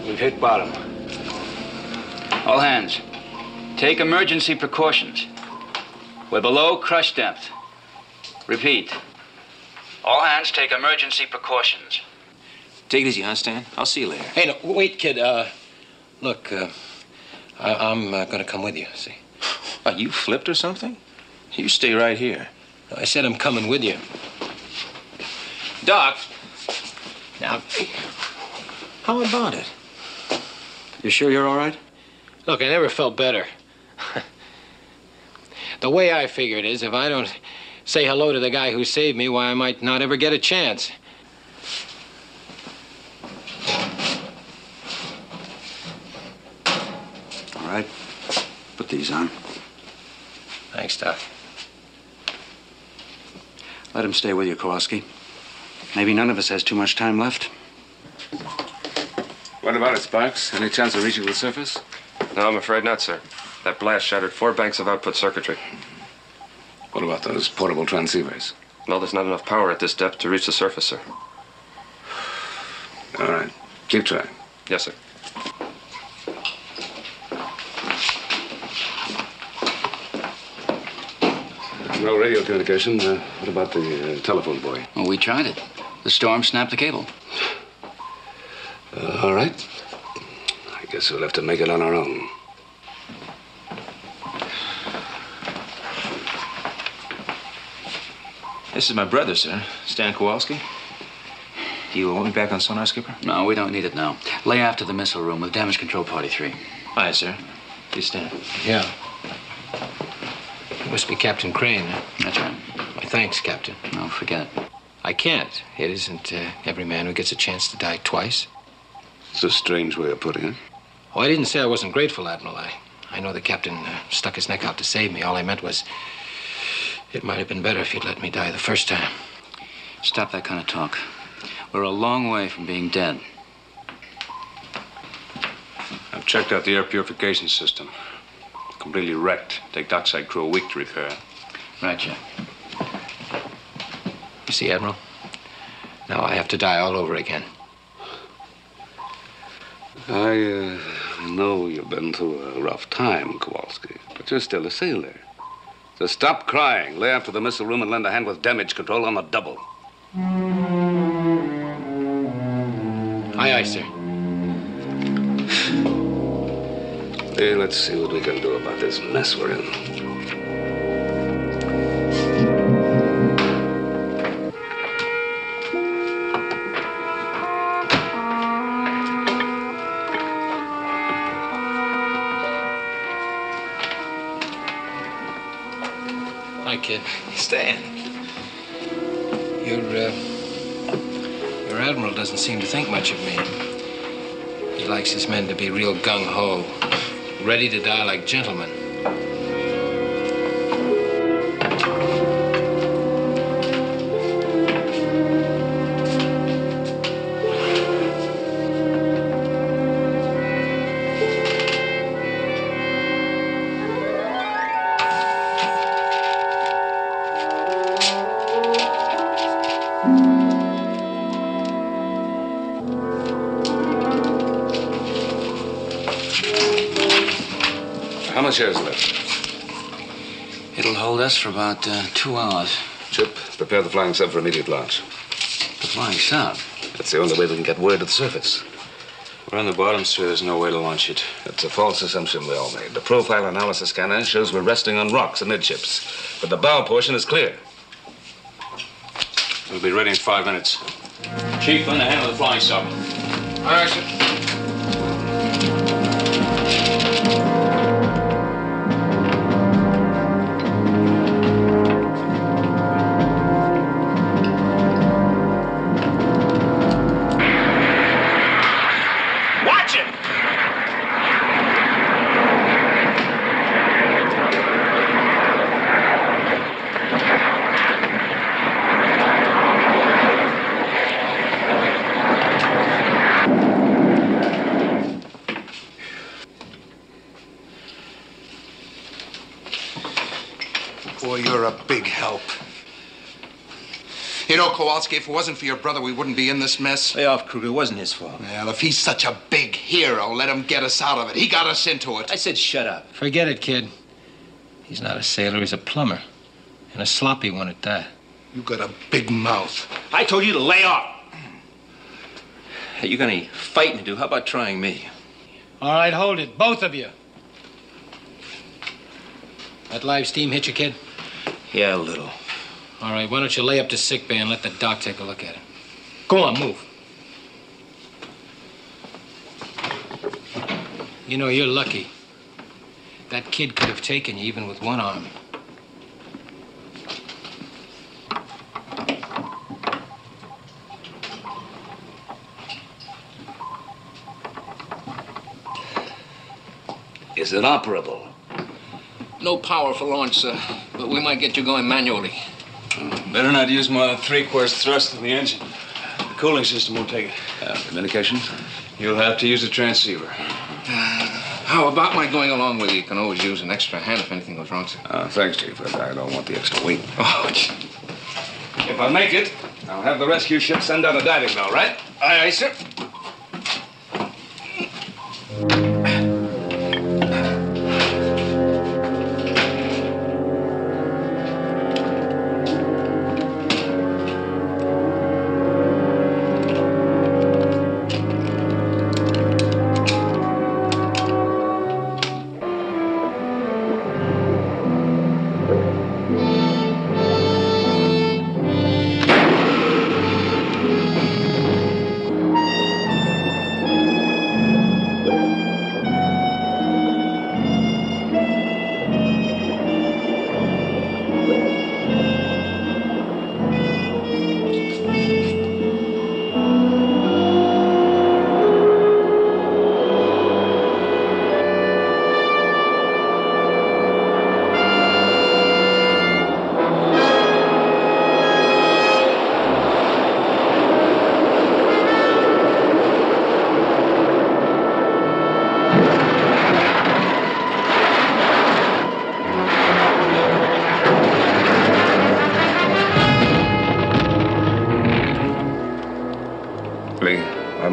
We've hit bottom. All hands, take emergency precautions. We're below crush depth. Repeat. All hands take emergency precautions. Take it easy, huh, Stan? I'll see you later. Hey, no, wait, kid. Look, I'm gonna come with you, see? Are you flipped or something? You stay right here. I said I'm coming with you. Doc! Now, How about it? You sure you're all right? look, I never felt better. The way I figure it is, if I don't say hello to the guy who saved me, why, I might not ever get a chance. All right. Put these on. Thanks, Doc. Let him stay with you, Kowalski. Maybe none of us has too much time left. What about it, Sparks? Any chance of reaching the surface? No, I'm afraid not, sir. That blast shattered 4 banks of output circuitry. What about those portable transceivers? No, there's not enough power at this depth to reach the surface, sir. All right. Keep trying. Yes, sir. No radio communication. What about the telephone boy? Well, we tried it. The storm snapped the cable. All right. I guess we'll have to make it on our own. This is my brother, sir, Stan Kowalski. Do you want me back on sonar, Skipper? No, we don't need it now. Lay aft to the missile room with damage control party 3. Aye, sir. Please stand. Yeah. It must be Captain Crane. That's right. Why, thanks, Captain. No, forget it. I can't. It isn't every man who gets a chance to die twice. It's a strange way of putting it. Oh, I didn't say I wasn't grateful, Admiral. I know the captain stuck his neck out to save me. All I meant was it might have been better if you'd let me die the first time. Stop that kind of talk. We're a long way from being dead. I've checked out the air purification system. Completely wrecked. Take dockside crew a week to repair. Right, Jack. You see, Admiral? Now I have to die all over again. I know you've been through a rough time, Kowalski, but you're still a sailor. So stop crying, lay after the missile room, and lend a hand with damage control on the double. Aye, aye, sir. Hey, let's see what we can do about this mess we're in. Hi, kid. Stan. Your admiral doesn't seem to think much of me. He likes his men to be real gung-ho, ready to die like gentlemen. How much air's left? It'll hold us for about 2 hours. Chip, prepare the flying sub for immediate launch. The flying sub? That's the only way we can get word to the surface. We're on the bottom, sir. There's no way to launch it. That's a false assumption we all made. The profile analysis scanner shows we're resting on rocks amidships, but the bow portion is clear. We'll be ready in 5 minutes. Chief, on the handle of the flying sub. All right, sir. Boy, you're a big help. You know, Kowalski, if it wasn't for your brother, we wouldn't be in this mess. Lay off, Kruger. It wasn't his fault. Well, if he's such a big hero, let him get us out of it. He got us into it. I said shut up. Forget it, kid. He's not a sailor, he's a plumber. And a sloppy one at that. You got a big mouth. I told you to lay off. Hey, you got any fighting to do? How about trying me? All right, hold it, both of you. That live steam hit you, kid? Yeah, a little. All right, why don't you lay up to sick bay and let the doc take a look at it? Go on, move. You know, you're lucky. That kid could have taken you even with one arm. Is it operable? No power for launch, sir, but we might get you going manually. Better not use more than 3/4 thrust in the engine. The cooling system won't take it. Communications? You'll have to use a transceiver. How about my going along with you? You can always use an extra hand if anything goes wrong, sir. Thanks, Chief, but I don't want the extra weight. Oh, If I make it, I'll have the rescue ship send out a diving bell, right? aye, aye, sir.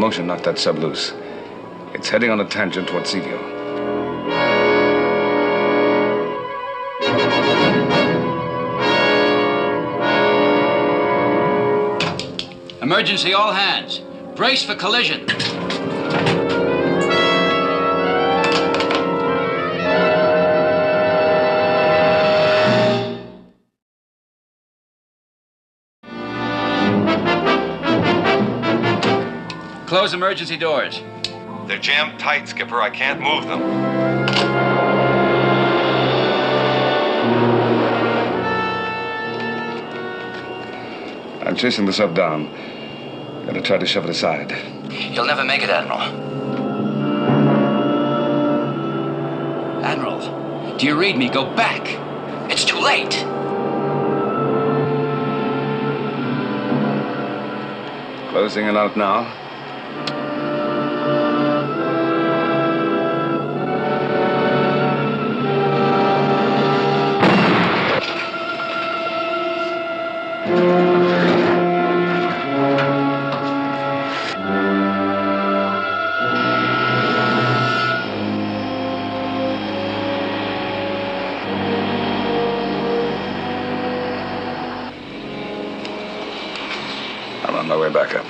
motion knocked that sub loose. It's heading on a tangent toward Seaview. Emergency, all hands. Brace for collision. Close emergency doors. They're jammed tight, Skipper. I can't move them. I'm chasing the sub down. Gonna try to shove it aside. You'll never make it, Admiral. Admiral, do you read me? Go back. It's too late. Closing it out now. I'm on my way back up.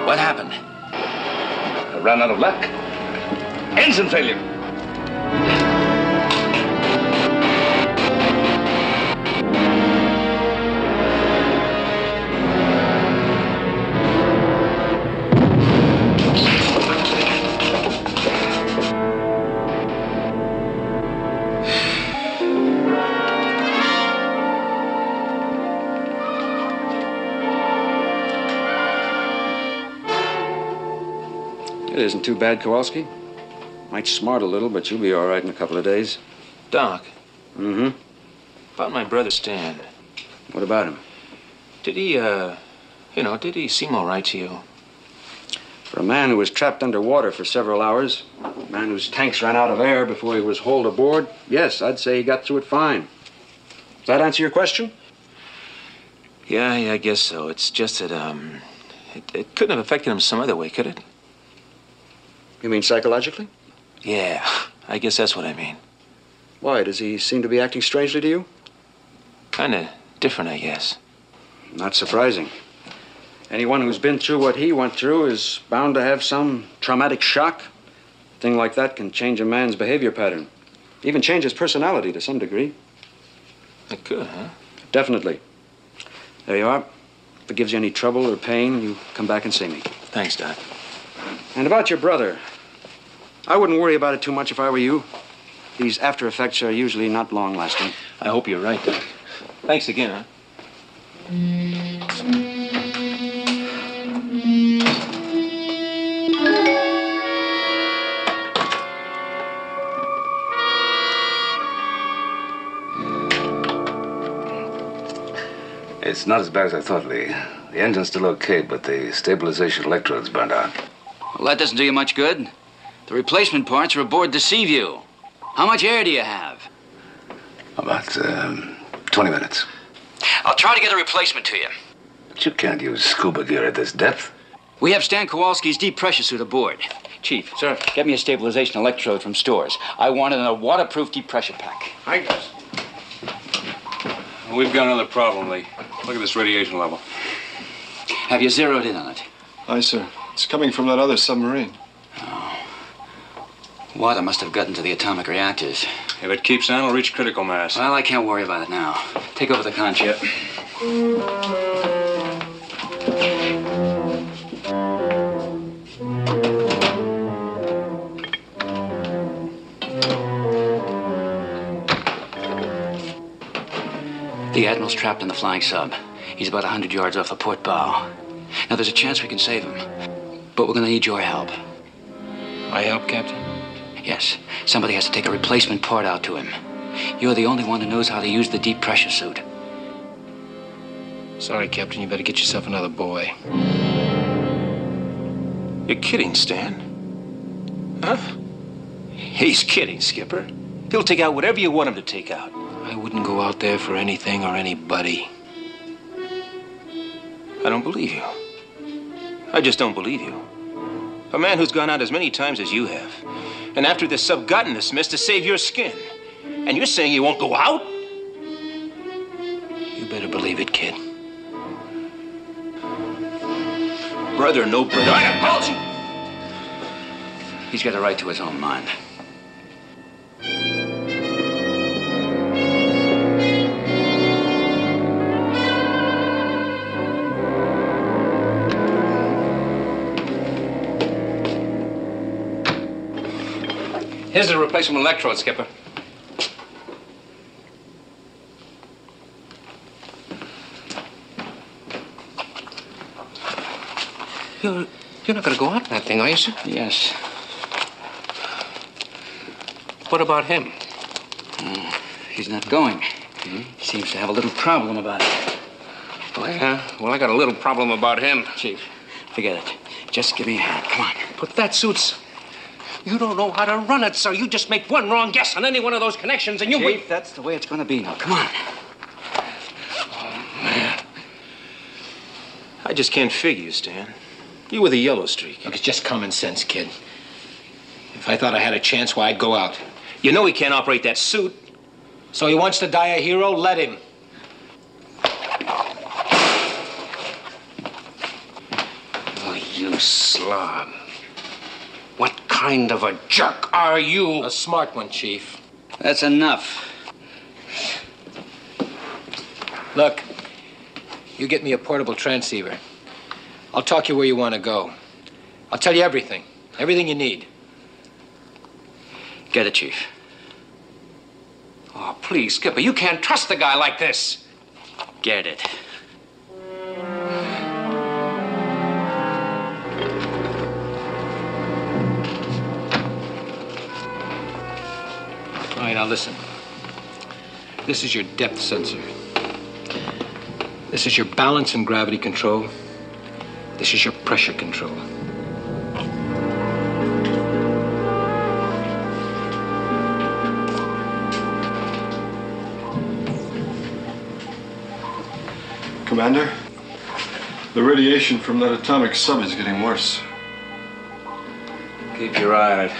What happened? I ran out of luck. Engine failure. It isn't too bad, Kowalski. Might smart a little, but you'll be all right in a couple of days. Doc. Mm-hmm. About my brother Stan. What about him? Did he, did he seem all right to you? For a man who was trapped underwater for several hours, a man whose tanks ran out of air before he was hauled aboard, yes, I'd say he got through it fine. Does that answer your question? Yeah, I guess so. It's just that, it couldn't have affected him some other way, could it? You mean psychologically? Yeah, I guess that's what I mean. Why, does he seem to be acting strangely to you? Kind of different, I guess. Not surprising. Anyone who's been through what he went through is bound to have some traumatic shock. A thing like that can change a man's behavior pattern. Even change his personality to some degree. It could, huh? Definitely. There you are. If it gives you any trouble or pain, you come back and see me. Thanks, Doc. And about your brother, I wouldn't worry about it too much if I were you. These after effects are usually not long-lasting. I hope you're right, Doc. Thanks again, huh? It's not as bad as I thought, Lee. The engine's still okay, but the stabilization electrode's burned out. Well, that doesn't do you much good. The replacement parts are aboard the Seaview. How much air do you have? About 20 minutes. I'll try to get a replacement to you. But you can't use scuba gear at this depth. We have Stan Kowalski's deep pressure suit aboard. Chief, sir, get me a stabilization electrode from Stores. I want it in a waterproof deep pressure pack. I guess. We've got another problem, Lee. Look at this radiation level. Have you zeroed in on it? Aye, sir. It's coming from that other submarine. Water must have gotten to the atomic reactors. If it keeps on, it'll reach critical mass. Well, I can't worry about it now. Take over the con chip. The Admiral's trapped in the flying sub. He's about 100 yards off the port bow. Now, there's a chance we can save him, but we're going to need your help. My help, Captain? Yes. Somebody has to take a replacement part out to him. You're the only one who knows how to use the deep pressure suit. Sorry, Captain. You better get yourself another boy. You're kidding, Stan. Huh? He's kidding, Skipper. He'll take out whatever you want him to take out. I wouldn't go out there for anything or anybody. I don't believe you. I just don't believe you. A man who's gone out as many times as you have. And after this sub gotten dismissed to save your skin. And you're saying you won't go out? You better believe it, kid. Brother, no brother. I apologize. He's got a right to his own mind. Here's the replacement electrode, Skipper. You're not going to go out in that thing, are you, sir? Yes. What about him? He's not going. He seems to have a little problem about it. Oh, yeah? Well, I got a little problem about him. Chief, forget it. Just give me a hand. Come on. But that suit's... You don't know how to run it, sir. You just make one wrong guess on any one of those connections and you'll Chief, that's the way it's going to be now. Come on. Oh, man. I just can't figure you, Stan. You were the yellow streak. Look, it's just common sense, kid. If I thought I had a chance, why, I'd go out. You know he can't operate that suit. So he wants to die a hero? Let him. Oh, you slob. What kind of a jerk are you? A smart one, Chief. That's enough. Look, you get me a portable transceiver. I'll talk you where you want to go. I'll tell you everything. Everything you need. Get it, Chief. Oh, please, Skipper, you can't trust a guy like this. Get it. All right, now listen. This is your depth sensor. This is your balance and gravity control. This is your pressure control. Commander, the radiation from that atomic sub is getting worse. Keep your eye on it.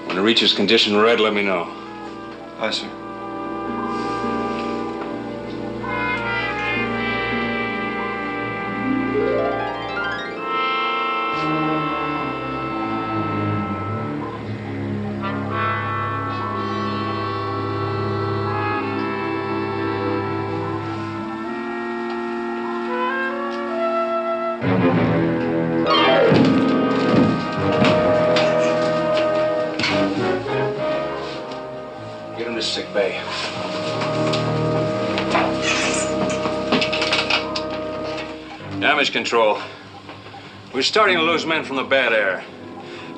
When it reaches condition red, let me know. Aye, sir. Get him to sick bay. Damage control. We're starting to lose men from the bad air.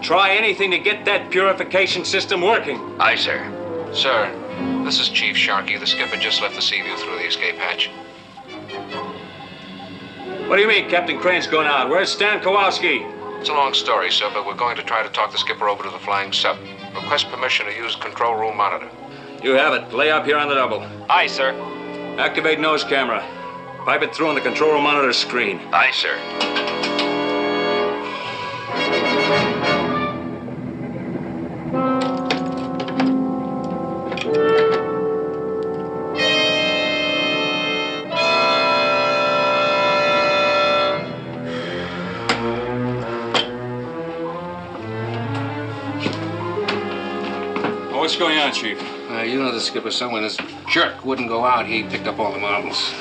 Try anything to get that purification system working. Aye, sir. Sir, this is Chief Sharkey. The skipper just left the sea view through the escape hatch. What do you mean Captain Crane's going out? Where's Stan Kowalski? It's a long story, sir, but we're going to try to talk the skipper over to the flying sub. Request permission to use control room monitor. You have it. Lay up here on the double. Aye, sir. Activate nose camera. Pipe it through on the control room monitor screen. Aye, sir. What's going on, Chief? You know the skipper, sir. When this jerk wouldn't go out, he picked up all the models.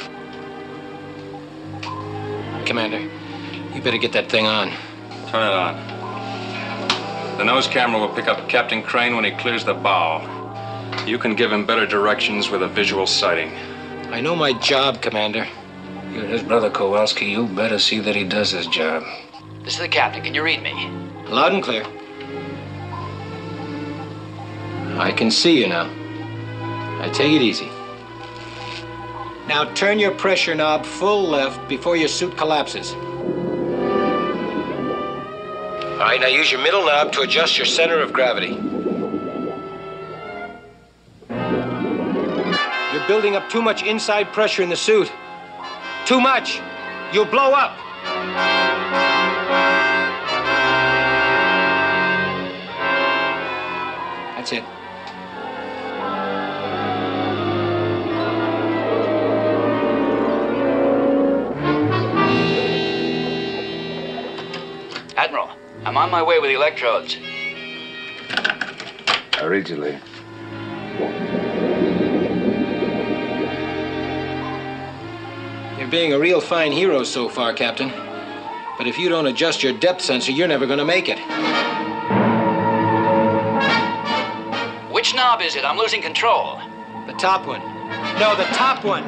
Commander, you better get that thing on. Turn it on. The nose camera will pick up Captain Crane when he clears the bow. You can give him better directions with a visual sighting. I know my job, Commander. You're his brother, Kowalski. You better see that he does his job. This is the captain. Can you read me? Loud and clear. I can see you now. I take it easy. Now turn your pressure knob full left before your suit collapses. All right, now use your middle knob to adjust your center of gravity. You're building up too much inside pressure in the suit. Too much. You'll blow up. That's it. Admiral, I'm on my way with the electrodes. I read you, Lee. You're being a real fine hero so far, Captain. But if you don't adjust your depth sensor, you're never going to make it. Which knob is it? I'm losing control. The top one. No, the top one.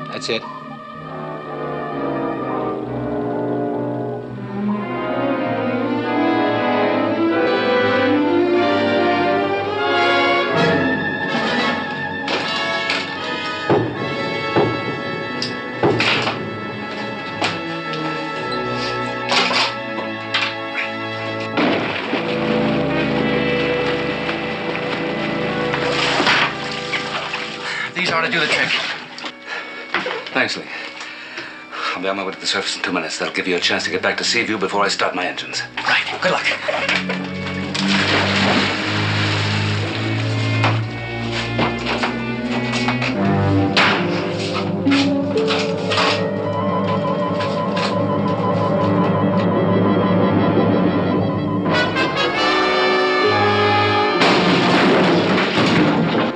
That's it. These ought to do the trick. Thanks, Lee. I'll be on my way to the surface in 2 minutes. That'll give you a chance to get back to Seaview before I start my engines. Right. Good luck.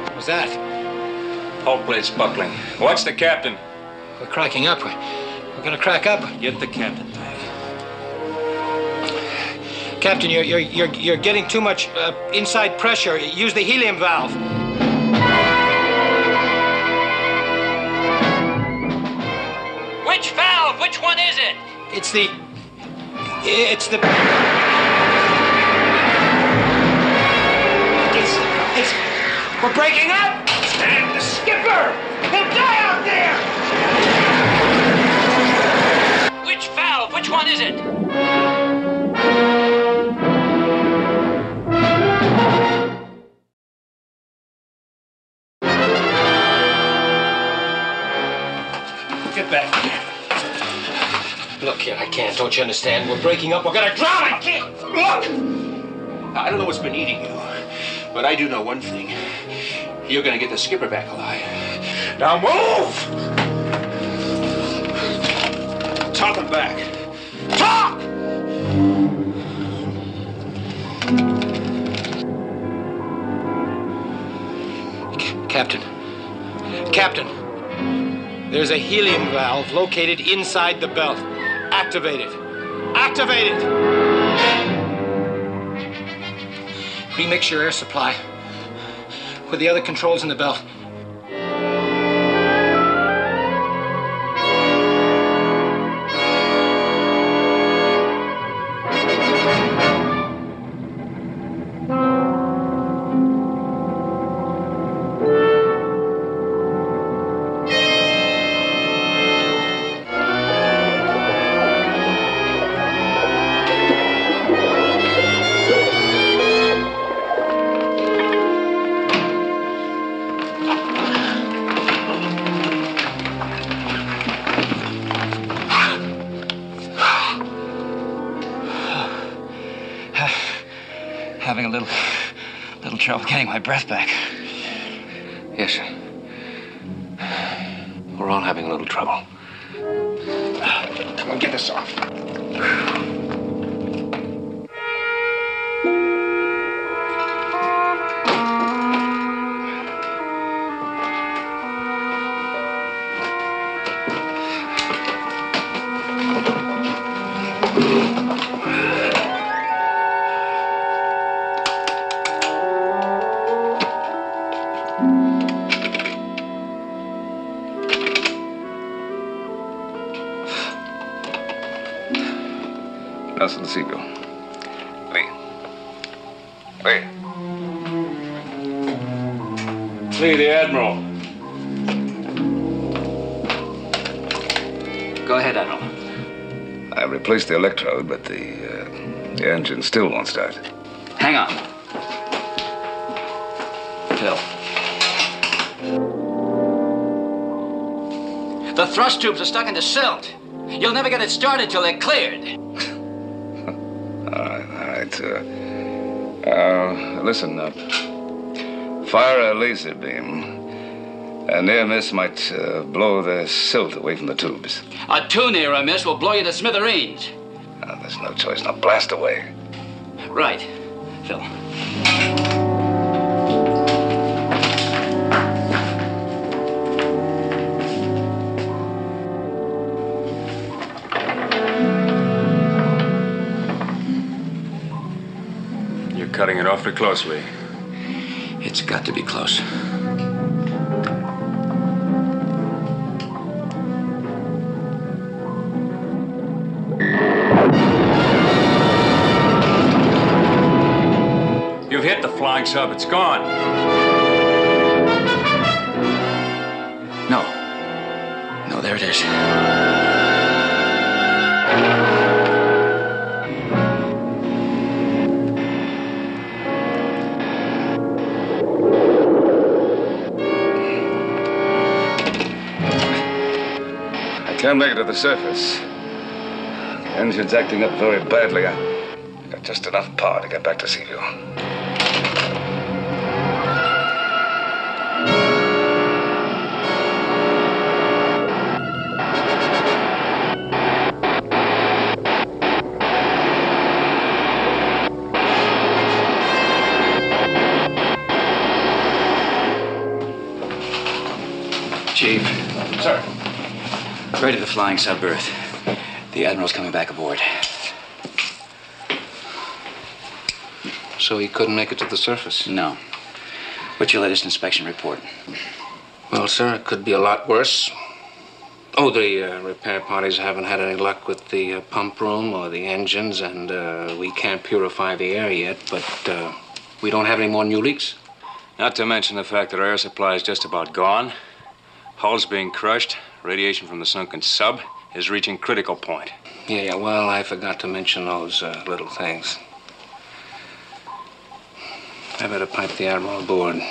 What was that? Hull plate's buckling. Watch the captain. We're cracking up. We're gonna crack up. Get the captain back. Captain, you're getting too much inside pressure. Use the helium valve. Which valve? Which one is it? It's the. We're breaking up! And the skipper! He'll die out there! Which valve? Which one is it? Get back here. Look here, I can't. Don't you understand? We're breaking up. We're gonna drown. I can't. Look! I don't know what's been eating you, but I do know one thing. You're gonna get the skipper back alive. Now move! Talk him back. Talk! Captain, there's a helium valve located inside the belt. Activate it. Activate it! Remix your air supply with the other controls in the belt. Having a little trouble getting my breath back. Yes, sir. We're all having a little trouble. Come on, get this off. Nelson Siegel. Lee, Lee. Lee, the Admiral. Go ahead, Admiral. I replaced the electrode, but the engine still won't start. Hang on. Phil. The thrust tubes are stuck in the silt. You'll never get it started till they're cleared. All right. Listen, fire a laser beam. A near miss might blow the silt away from the tubes. A too near a miss will blow you to smithereens. There's no choice. Now blast away. Right, Phil. You're cutting it awfully closely. It's got to be close. You've hit the flying sub. It's gone. No. No, there it is. I can't make it to the surface. The engine's acting up very badly. I got just enough power to get back to Seaview. Chief. Sir. Ready to the flying sub berth. The Admiral's coming back aboard. So he couldn't make it to the surface? No. What's your latest inspection report? Well, sir, it could be a lot worse. Oh, the repair parties haven't had any luck with the pump room or the engines, and we can't purify the air yet, but we don't have any more new leaks. Not to mention the fact that our air supply is just about gone. Hull's being crushed. Radiation from the sunken sub is reaching critical point. Yeah, well, I forgot to mention those little things. I better pipe the Admiral aboard.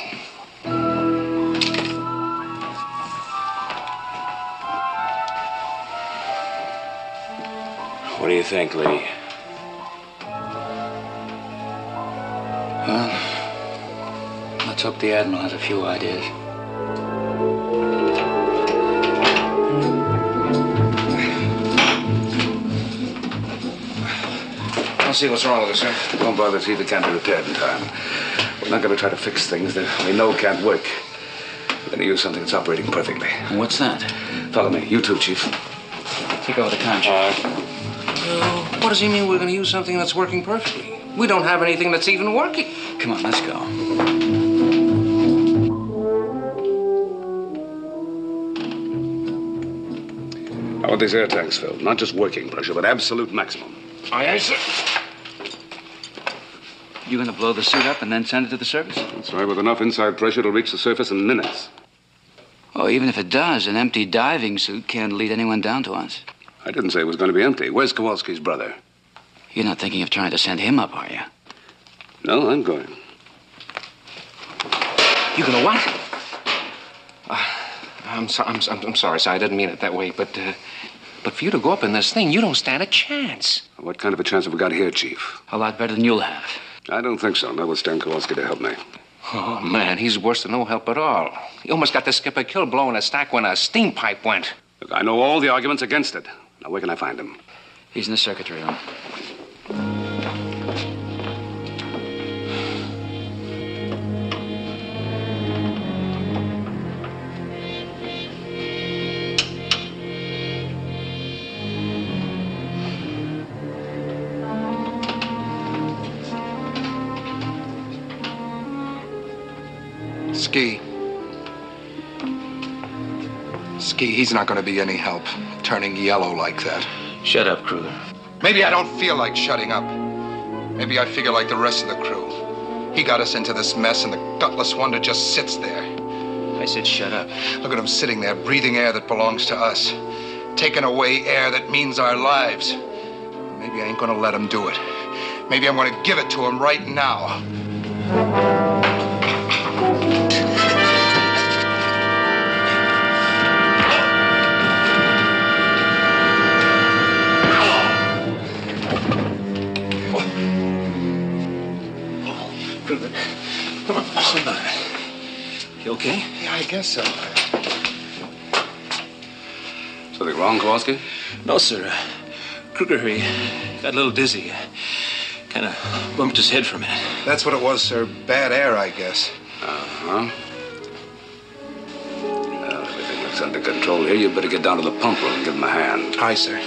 What do you think, Lee? Well, let's hope the Admiral has a few ideas. I'll see what's wrong with it, sir. Don't bother to see if it can't be repaired in time. We're not going to try to fix things that we know can't work. We're going to use something that's operating perfectly. What's that? Follow me. You too, Chief. Take over the contract. What does he mean we're going to use something that's working perfectly? We don't have anything that's even working. Come on, let's go. I want these air tanks filled. Not just working pressure, but absolute maximum. Aye, sir. You gonna blow the suit up and then send it to the surface? That's right. With enough inside pressure, it'll reach the surface in minutes. Oh, even if it does, an empty diving suit can't lead anyone down to us. I didn't say it was going to be empty. Where's Kowalski's brother? You're not thinking of trying to send him up, are you? No, I'm going. You gonna what? I'm sorry, sir. I didn't mean it that way, but for you to go up in this thing, you don't stand a chance. What kind of a chance have we got here, Chief? A lot better than you'll have. I don't think so. Not with Stan Kowalski to help me. Oh, man, he's worse than no help at all. He almost got the skipper killed blowing a stack when a steam pipe went. Look, I know all the arguments against it. Now, where can I find him? He's in the circuitry room. Ski, he's not going to be any help, turning yellow like that. Shut up, Kruger. Maybe I don't feel like shutting up. Maybe I figure like the rest of the crew. He got us into this mess, and the gutless wonder just sits there. I said shut up. Look at him sitting there, breathing air that belongs to us. Taking away air that means our lives. Maybe I ain't gonna let him do it. Maybe I'm gonna give it to him right now. Come on, sit down. You okay? Yeah, I guess so. Something wrong, Kowalski? No, sir. Kruger, he got a little dizzy. Kind of bumped his head for a minute. That's what it was, sir. Bad air, I guess. Uh-huh. Well, everything looks under control here. You'd better get down to the pump room and give him a hand. Aye, sir.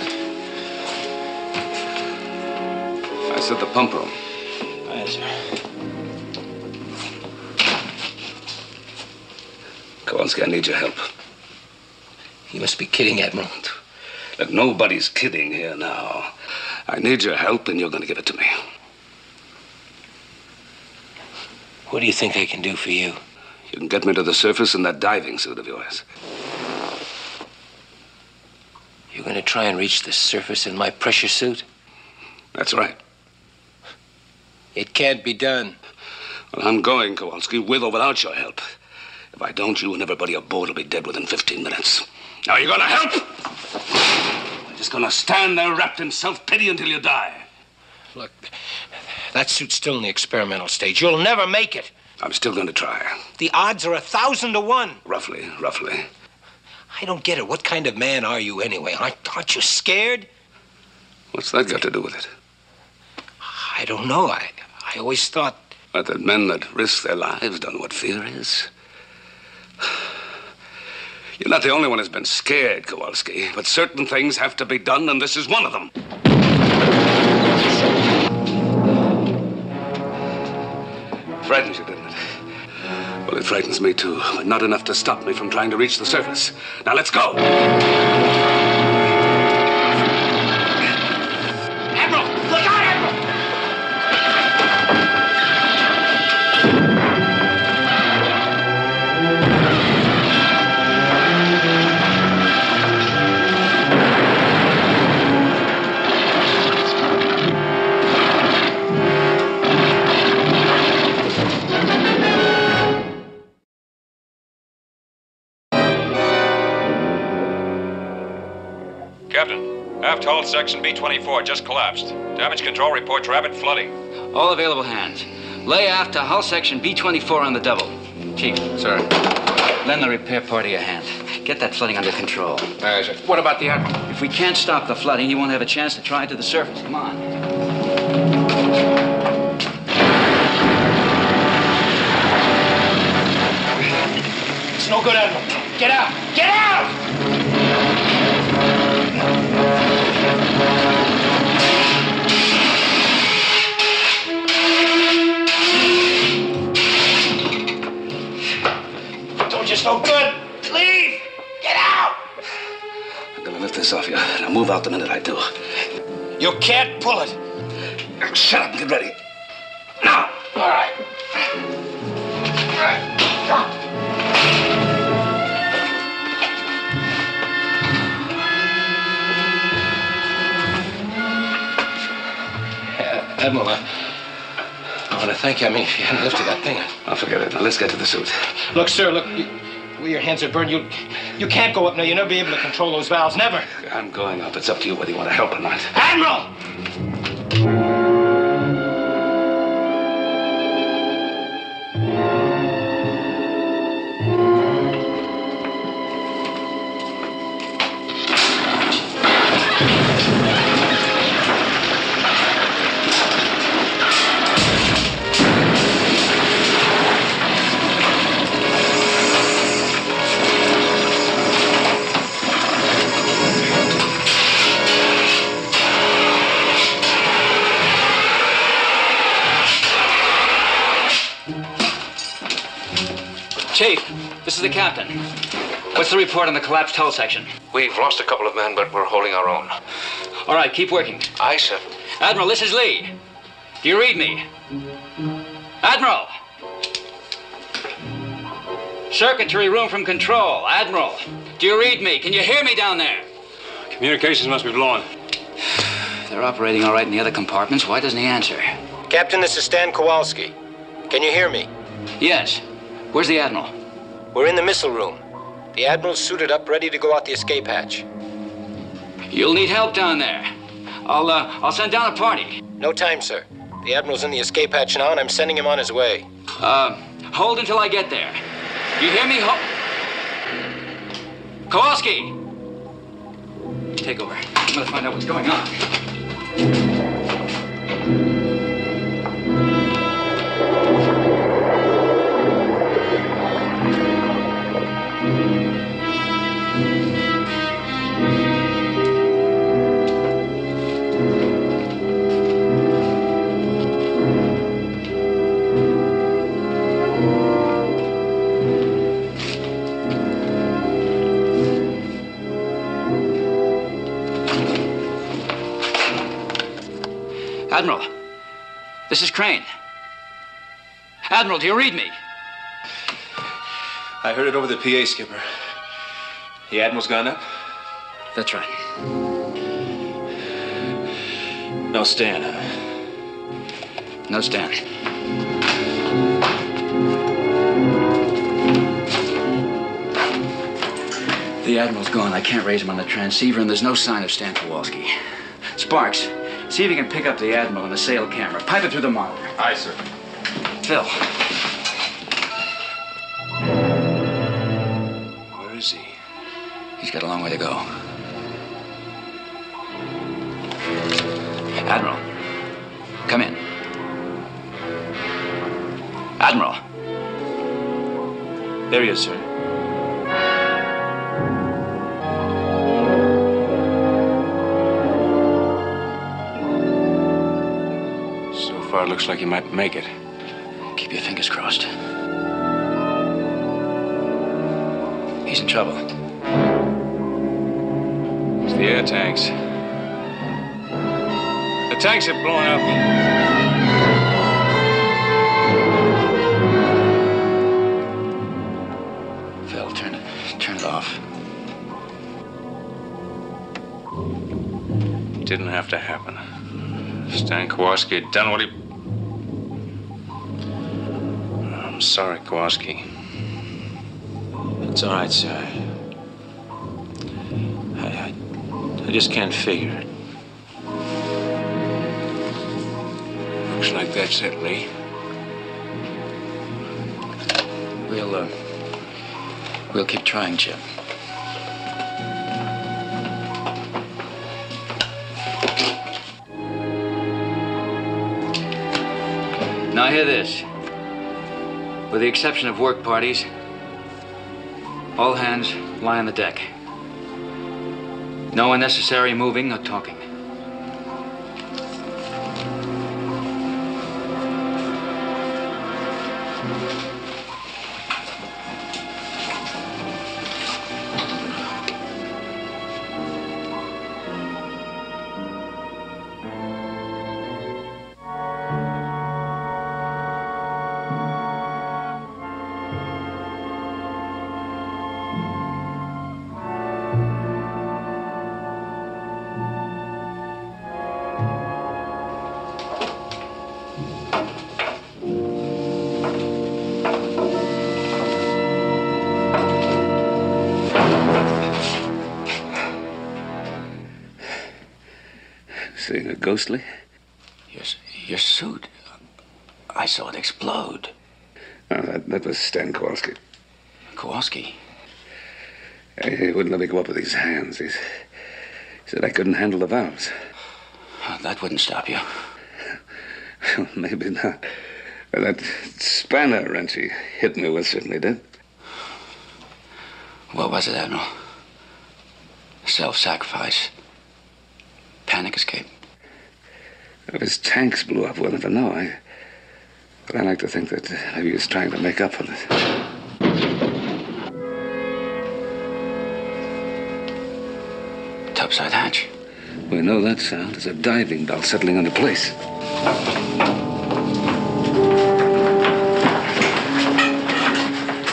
I said the pump room. Aye, sir. Kowalski, I need your help. You must be kidding, Admiral. Look, nobody's kidding here now. I need your help, and you're going to give it to me. What do you think I can do for you? You can get me to the surface in that diving suit of yours. You're going to try and reach the surface in my pressure suit? That's right. It can't be done. Well, I'm going, Kowalski, with or without your help. If I don't, you and everybody aboard will be dead within 15 minutes. Now, you going to help? You're just going to stand there wrapped in self-pity until you die. Look, that suit's still in the experimental stage. You'll never make it. I'm still going to try. The odds are 1,000 to 1. Roughly. I don't get it. What kind of man are you anyway? Aren't you scared? What's that got to do with it? I don't know. I always thought... But that men that risk their lives don't know what fear is. You're not the only one who's been scared, Kowalski. But certain things have to be done, and this is one of them. Frightens you, didn't it? Well, it frightens me, too. But not enough to stop me from trying to reach the surface. Now, let's go. Admiral! Look out, Admiral! Captain, aft hull section B-24 just collapsed. Damage control reports rapid flooding. All available hands. Lay aft to hull section B-24 on the double. Chief. Sir. Lend the repair party a hand. Get that flooding under control. Aye, sir. What about the Admiral? If we can't stop the flooding, he won't have a chance to try it to the surface. Come on. It's no good, Admiral. Get out! Get out! Told you it's no good. Leave! Get out! I'm going to lift this off you. Now move out the minute I do. You can't pull it. Shut up and get ready. Now! All right. Admiral, I want to thank you. I mean, if you hadn't lifted that thing... I'll forget it. Now, let's get to the suit. Look, sir, look. Where your hands are burned, you can't go up now. You'll never be able to control those valves. Never. I'm going up. It's up to you whether you want to help or not. Admiral! Chief, this is the captain. What's the report on the collapsed hull section? We've lost a couple of men, but we're holding our own. All right, keep working. Aye, sir. Admiral, this is Lee. Do you read me? Admiral! Circuitry room from control. Admiral, do you read me? Can you hear me down there? Communications must be blown. They're operating all right in the other compartments. Why doesn't he answer? Captain, this is Stan Kowalski. Can you hear me? Yes. Where's the Admiral? We're in the missile room. The Admiral's suited up, ready to go out the escape hatch. You'll need help down there. I'll send down a party. No time, sir. The Admiral's in the escape hatch now, and I'm sending him on his way. Hold until I get there. You hear me? Kowalski! Take over. I'm gonna find out what's going on. Admiral, this is Crane. Admiral, do you read me? I heard it over the PA, Skipper. The Admiral's gone up? That's right. No Stan, huh? No Stan. The Admiral's gone. I can't raise him on the transceiver, and there's no sign of Stan Kowalski. Sparks, see if you can pick up the Admiral on the sail camera. Pipe it through the monitor. Aye, sir. Phil. Where is he? He's got a long way to go. Admiral, come in. Admiral. There he is, sir. So far, it looks like he might make it. Keep your fingers crossed. He's in trouble. It's the air tanks. The tanks have blown up. Phil, turn it off. Didn't have to happen. Stan Kowalski had done what he... I'm sorry, Kowalski. It's all right, sir. I just can't figure it. Looks like that's it, Lee. We'll keep trying, Chip. Now hear this. With the exception of work parties, all hands lie on the deck. No unnecessary moving or talking. Seeing a ghostly? Yes, your suit. I saw it explode. Oh, that was Stan Kowalski. Kowalski? He wouldn't let me go up with these hands. He said I couldn't handle the valves. That wouldn't stop you. Maybe not. That spanner wrench he hit me with certainly did. What was it, Admiral? Self-sacrifice? Panic escape? If his tanks blew up, we'll never know. But I like to think that maybe he was trying to make up for this. Topside hatch. We know that sound is a diving bell settling into place.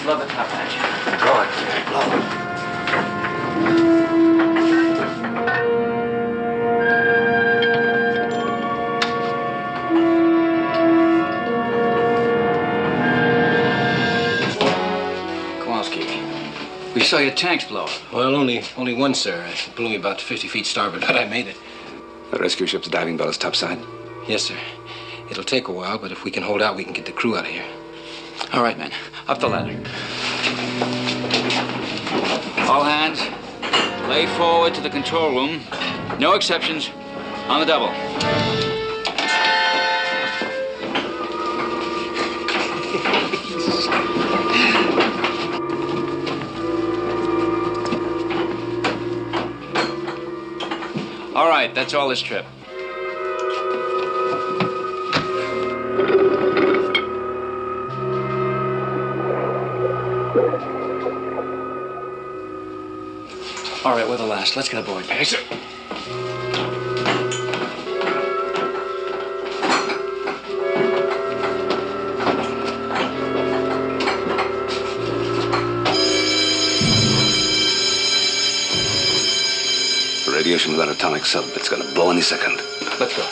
Blow the top hatch. Blow it. Blow it. We saw your tanks blow up. Well, only one, sir. It blew me about 50 feet starboard, but I made it. The rescue ship's diving bell is topside. Yes, sir. It'll take a while, but if we can hold out, we can get the crew out of here. All right, men. Up the ladder. All hands, lay forward to the control room. No exceptions. On the double. All right, that's all this trip. All right, we're the last. Let's get aboard. Yes, sir. Radiation with that atomic sub. It's gonna blow any second. Let's go.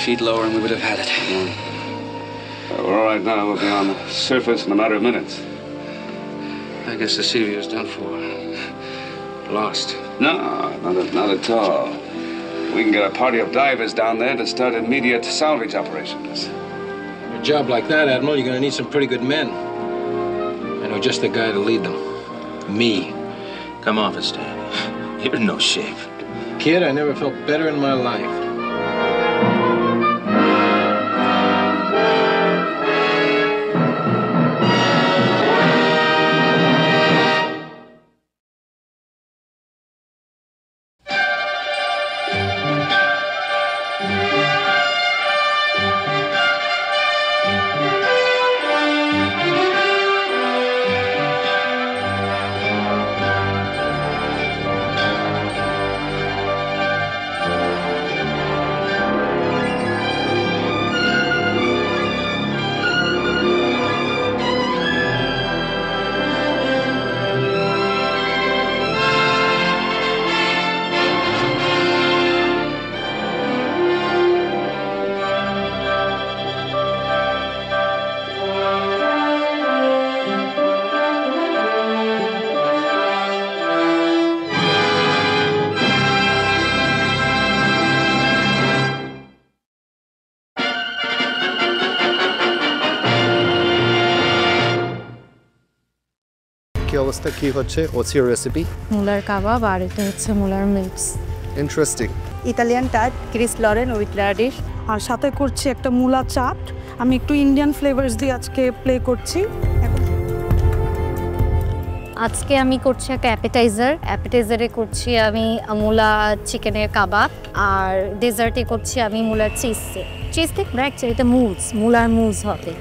Feet lower and we would have had it. We're all right now. We'll be on the surface in a matter of minutes. I guess the sea view is done for. Lost. No, not at all. We can get a party of divers down there to start immediate salvage operations. For a job like that, Admiral, you're gonna need some pretty good men. I know just the guy to lead them. Me. Come off it, Stan. You're in no shape. Kid, I never felt better in my life. অবস্থা কি হচ্ছে? What's your recipe? মুলার কাবাব আর এটা হচ্ছে মুলার mix. Interesting. Italian type Chris Lauren with radish আর সাথে করছি একটা মুলা চাট। আমি একটু ইন্ডিয়ান ফ্লেভারস দিয়ে আজকে প্লে করছি। আজকে আমি করছি একটা অ্যাপেটাইজারে করছি আমি মুলা চিকেনের কাবাব আর ডেজার্টে করছি আমি মুলার চিজ স্টিক না অ্যাকচুয়ালি এটা মুলার মুলস হবে।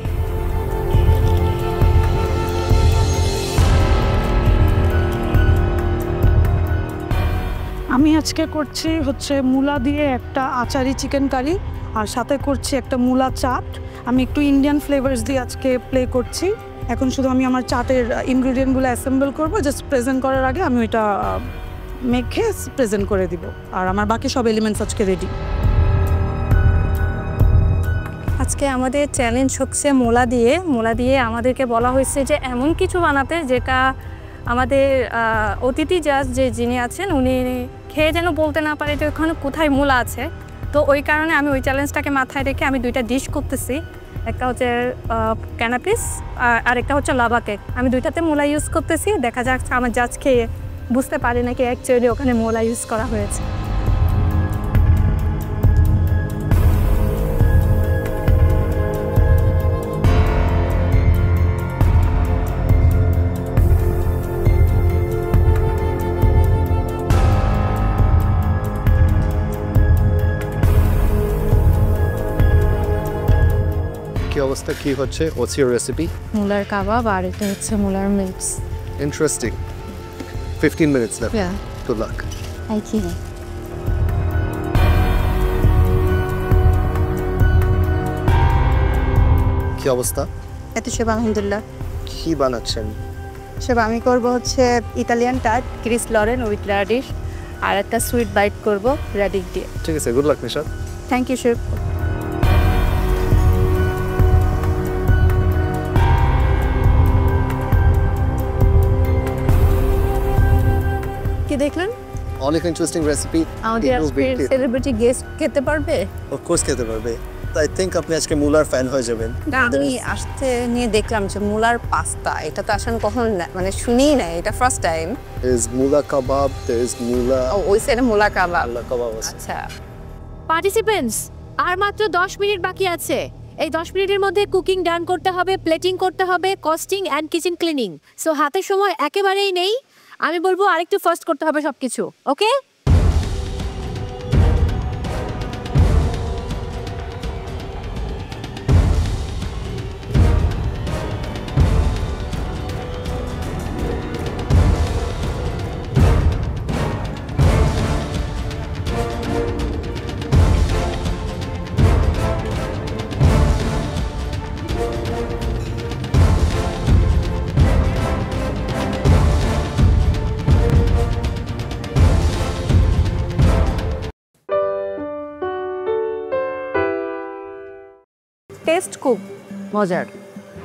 আমি আজকে করছি হচ্ছে মুলা দিয়ে একটা আচারি চিকেন কারি আর সাথে করছি একটা মুলা চাট। আমি একটু ইন্ডিয়ান ফ্লেভারস দিয়ে আজকে প্লে করছি। এখন শুধু আমি আমার চাটের ইনগ্রেডিয়েন্টগুলো অ্যাসেম্বল করব, জাস্ট প্রেজেন্ট করার আগে আমি ওইটা মেখে প্রেজেন্ট করে দিব। আর আমার বাকি সব এলিমেন্টস আজকে রেডি। আজকে আমাদের চ্যালেঞ্জ হচ্ছে মোলা দিয়ে আমাদেরকে বলা হয়েছে যে এমন কিছু বানাতে যেটা আমাদের অতিথি জাজ যিনি আছেন উনি খেয়ে যেন বলতে না পারে যে ওখানে কোথায় মূলা আছে। তো ওই কারণে আমি ওই চ্যালেঞ্জটাকে মাথায় রেখে আমি দুইটা ডিশ করতেছি। একটা হচ্ছে ক্যানাপিস আর একটা হচ্ছে লাভা কেক। আমি দুইটাতে মূলা ইউজ করতেছি, দেখা যাক আমার জাজ খেয়ে বুঝতে পারি নাকি অ্যাকচুয়ালি ওখানে মূলা ইউজ করা হয়েছে। কি অবস্থা, কি হচ্ছে? What's your recipe? মূলার কাবাব আর এটা হচ্ছে মূলার mix. Interesting. 15 minutes left. Yeah. Good luck. Thank you. কি অবস্থা? এত সব আলহামদুলিল্লাহ। কি বানাচ্ছেন? সব আমি করব হচ্ছে Italian type Chris Lauren with radish আর একটা সুইট বাইট করব র্যাডিশ দিয়ে। ঠিক আছে, good luck Nishad. Thank you chef. কি দেখলেন? অনেক ইন্টারেস্টিং রেসিপি। আমাদের আজকের সেলিব্রিটি গেস্ট খেতে পারবে? অফ কোর্স খেতে পারবে। আই থিংক আপনি আজকে মুলার ফ্যান হয়ে যাবেন। আমি আসতে নিয়ে দেখলাম যে মুলার পাস্তা, এটা তো আসলে কখনো মানে শুনিই না, এটা first time. There's mula kebab, there's mula. ওই সাইডে মুলা কাবাব। Mula kebab আছে। আচ্ছা। পার্টিসিপেন্টস, আর মাত্র 10 মিনিট বাকি আছে। এই 10 মিনিটের মধ্যে কুকিং ডান করতে হবে, প্লেটিং করতে হবে, costing and kitchen cleaning. So হাতে সময় একেবারেই নেই। আমি বলবো আরেকটু ফার্স্ট করতে হবে সবকিছু। ওকে? টেস্ট খুব মজার।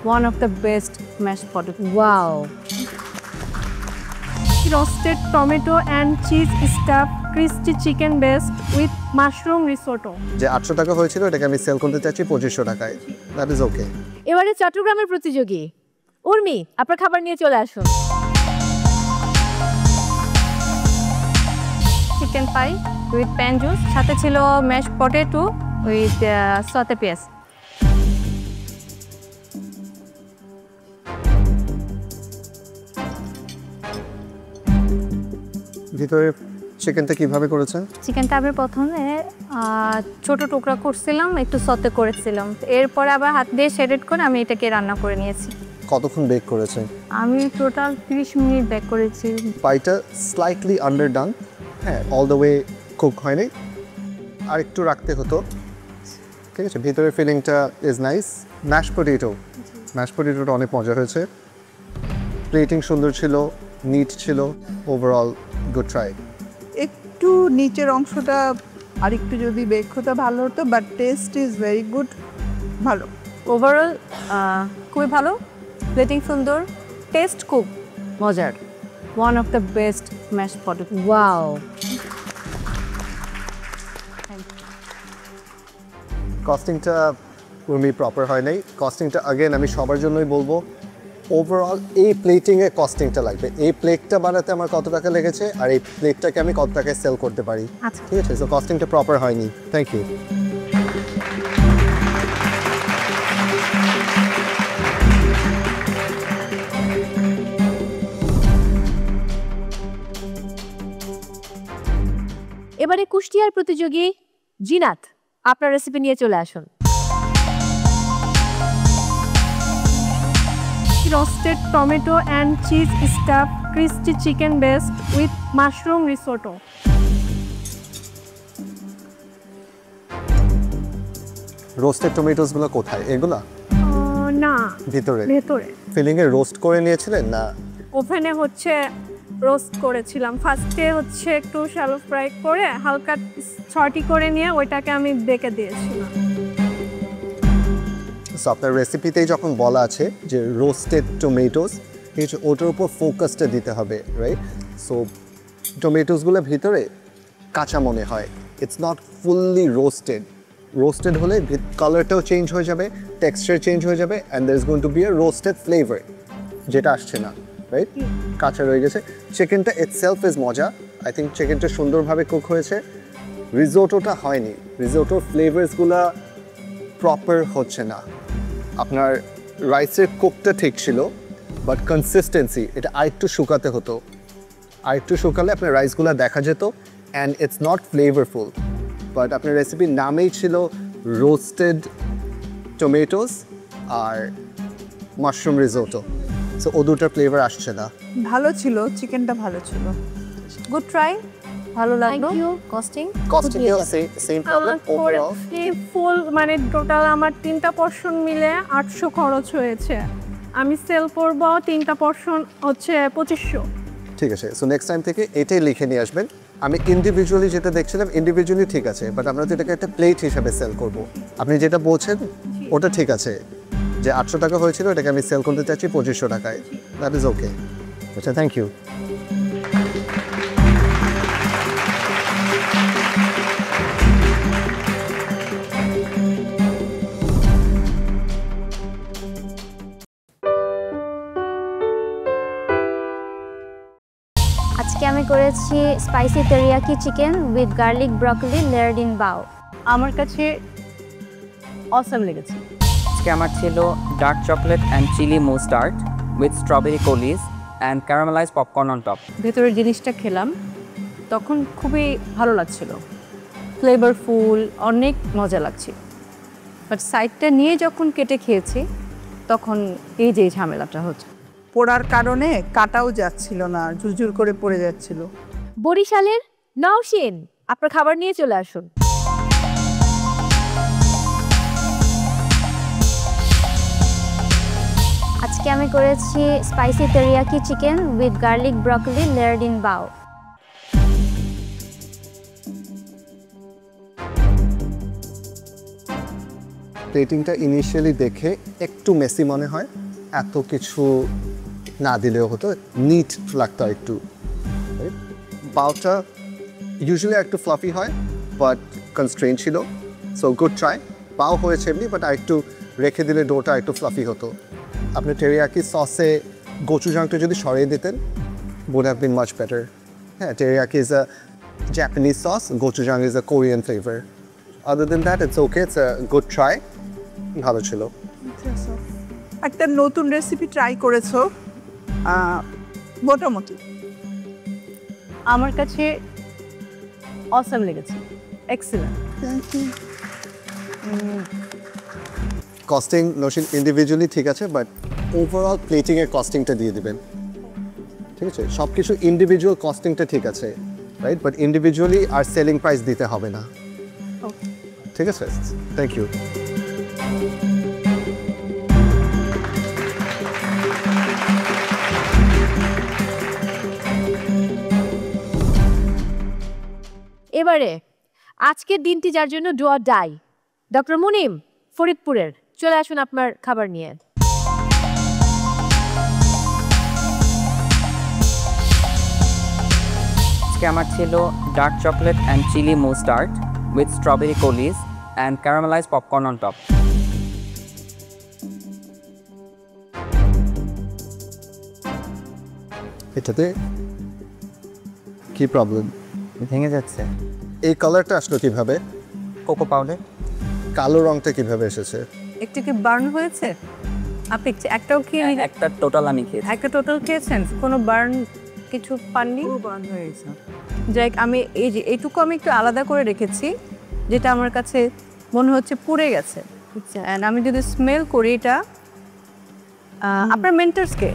One of the best mash potato. Wow. Roasted tomato and cheese stuff crispy chicken best with mushroom risotto. যে 800 টাকা হয়েছিল এটাকে আমি সেল করতে চাচ্ছি 2500 টাকায়। That is okay. এবারে চট্টগ্রামের প্রতিযোগী উর্মি, আপনার খাবার নিয়ে চলে আসুন। Chicken pi with pan juice, সাথে ছিল ম্যাশ পটেটো উইথ সতে পেঁয়াজ। ভিতরে চিকেনটা কিভাবে করেছেন? চিকেনটা আমি প্রথমে ছোট টুকরা করছিলাম, একটু সতে করেছিলাম, এরপর আবার হাত দিয়ে শেডেড করে আমি এটাকে রান্না করে নিয়েছি। কতক্ষণ বেক করেছেন? আমি টোটাল 30 মিনিট বেক করেছি। পাইটা স্লাইটলি আন্ডারডান, হ্যাঁ, অল দ্য ওয়ে কুক হয়নি, আর একটু রাখতে হতো। ঠিক আছে, ভিতরের ফিলিংটা ইজ নাইস। ম্যাশ পটেটোটা অনেক মজা হয়েছে, প্লেটিং সুন্দর ছিল, নিট ছিল, ওভারঅল গুড ট্রাই। একটু নিচের অংশটা আরেকটু যদি বেক হতো ভালো হতো, but taste is very good, ভালো। ওভারঅল খুবই ভালো, প্লেটিং সুন্দর, টেস্ট খুব মজার। One of the best mash potato. Wow. কস্টিংটা উর্মি প্রপার হয় নাই। কস্টিংটা আগেন আমি সবার জন্যই বলবো, ওভারঅল এই প্লেটিংয়ে কস্টিংটা লাগবে। এই প্লেটটা বানাতে আমার কত টাকা লেগেছে আর এই প্লেটটাকে আমি কত টাকায় সেল করতে পারি। ঠিক আছে, সো কস্টিংটা প্রপার হয়নি। Thank you. এবারে কুষ্টিয়ার প্রতিযোগী জিনাত, আপনার রেসিপি নিয়ে চলে আসুন। Roasted tomato and cheese stuff crispy chicken best with mushroom risotto. Roasted টমেটোসগুলো কোথায়? এগুলা না, ভিতরে ভেতরে ফিলিংয়ে রোস্ট করে নিয়েছিলেন না? ওভেনে হচ্ছে রোস্ট করেছিলাম। ফার্স্টে হচ্ছে একটু শ্যালো ফ্রাই করে হালকা ছটি করে নিয়ে ওইটাকে আমি বেকে দিয়েছিলাম। সো আপনার রেসিপিতেই যখন বলা আছে যে রোস্টেড টমেটোস, ঠিক আছে, ওটার উপর ফোকাসটা দিতে হবে, রাইট? সো টমেটোসগুলো ভিতরে কাঁচা মনে হয়, it's not fully roasted, roasted হলে কালারটাও চেঞ্জ হয়ে যাবে, টেক্সচার চেঞ্জ হয়ে যাবে, and there is going to be a roasted flavour, যেটা আসছে না, রাইট? কাঁচা রয়ে গেছে। চিকেনটা ইটসেলফ ইজ মজা, আই থিঙ্ক চিকেনটা সুন্দরভাবে কুক হয়েছে। রিজোটোটা হয়নি, রিজোটোর ফ্লেভার্সগুলো প্রপার হচ্ছে না। আপনার রাইসের কুকটা ঠিক ছিল, বাট কনসিস্টেন্সি এটা আরেকটু শুকাতে হতো, আরেকটু শুকালে আপনার রাইসগুলো দেখা যেত, and it's not flavourful. But আপনার রেসিপির নামেই ছিল রোস্টেড টমেটোস আর মাশরুম রিজোটো, সো ও দুটার ফ্লেভার আসছে না। ভালো ছিল, চিকেনটা ভালো ছিল। গুড ট্রাই, ভালো লাগলো। Thank you. Costing same problem overall. Full মানে টোটাল আমার 3টা পোর্শন মিলে 800 খরচ হয়েছে। আমি সেল করব 3টা পোর্শন হচ্ছে 2500। ঠিক আছে, সো নেক্সট টাইম থেকে এটাই লিখে নিয়ে আসবেন। আমি ইন্ডিভিজুয়ালি যেটা দেখছিলাম ইন্ডিভিজুয়ালি ঠিক আছে, বাট আমরা তো এটাকে একটা প্লেট হিসাবে সেল করব। আপনি যেটা বলছেন ওটা ঠিক আছে, যে 800 টাকা হয়েছিল এটাকে আমি সেল করতে চাচ্ছি 2500 টাকায়, দ্যাট ইজ ওকে। আচ্ছা, থ্যাংক ইউ। আজকে আমি করেছি spicy teriyaki chicken with garlic broccoli layered in bao. আমার কাছে অসাম লেগেছে। আজকে আমার ছিল dark chocolate and chilli mustard with strawberry coulis and caramelise popcorn on top. ভেতরের জিনিসটা খেলাম তখন খুবই ভালো লাগছিল, ফ্লেভারফুল, অনেক মজা লাগছিল। বাট সাইডটা নিয়ে যখন কেটে খেয়েছি তখন এই যে ঝামেলাটা হচ্ছে, পোড়ার কারণে কাটাও যাচ্ছিল না, ঝুরঝুর করে পড়ে যাচ্ছিল। বরিশালের নওশিন, আপনার খাবার নিয়ে চলে আসুন। আজকে আমি করেছি spicy teriyaki chicken with garlic broccoli layered in bao. প্লেটিংটা ইনিশিয়ালি দেখে একটু মেসি মনে হয়, এত কিছু না দিলেও হতো, নিট লাগতো একটু। বাউটা ইউজুয়ালি একটু ফ্লাফি হয়, বাট কনস্ট্রেন ছিল, সো গুড ট্রাই। পাও হয়েছে এমনি, বাট আরেকটু রেখে দিলে ডোটা একটু ফ্লাফি হতো। আপনি টেরিয়াকি সসে গোচুজাংটা যদি সরিয়ে দিতেন, would have been much better. হ্যাঁ, teriyaki is a Japanese sauce, gochujang is a Korean flavor. Other than that, it's okay, it's a good try. ভালো ছিল। একটা নতুন রেসিপি ট্রাই করেছো, মোটামুটি। আমার কাছে অসাম লেগেছে, excellent. Thank you. Costing Naushin individually ঠিক আছে, বাট ওভারঅল প্লেটিংয়ের কস্টিংটা দিয়ে দিবেন, ঠিক আছে? সব কিছু ইন্ডিভিজুয়াল কস্টিংটা ঠিক আছে, রাইট? বাট ইন্ডিভিজুয়ালি আর সেলিং প্রাইস দিতে হবে না, ঠিক আছে? Thank you. এবারে আজকের দিনটি যার জন্য do or die, doctor Munim ফরিদপুরের, চলে আসুন আপনার খাবার নিয়ে। আজকে আমার ছিল dark chocolate and chilli mustard with strawberry coulis and caramelise popcorn on top. এটাতে কি প্রবলেম? ভেঙে যাচ্ছে। এই কালারটা আসলো কিভাবে? Cocoa powder. কালো রংটা কিভাবে এসেছে? একটু কি বার্ন হয়েছে? আপনি একটাও খেয়ে? একটা টোটাল আমি খেয়েছি। একটা টোটাল খেয়েছেন, কোনো বার্ন কিছু পাননি? বার্ন হয়ে গেছে। যাই আমি এই যে এইটুকু আমি একটু আলাদা করে রেখেছি, যেটা আমার কাছে মনে হচ্ছে পুড়ে গেছে। অ্যান্ড আমি যদি স্মেল করি এটা, আপনার মেন্টার্সকে?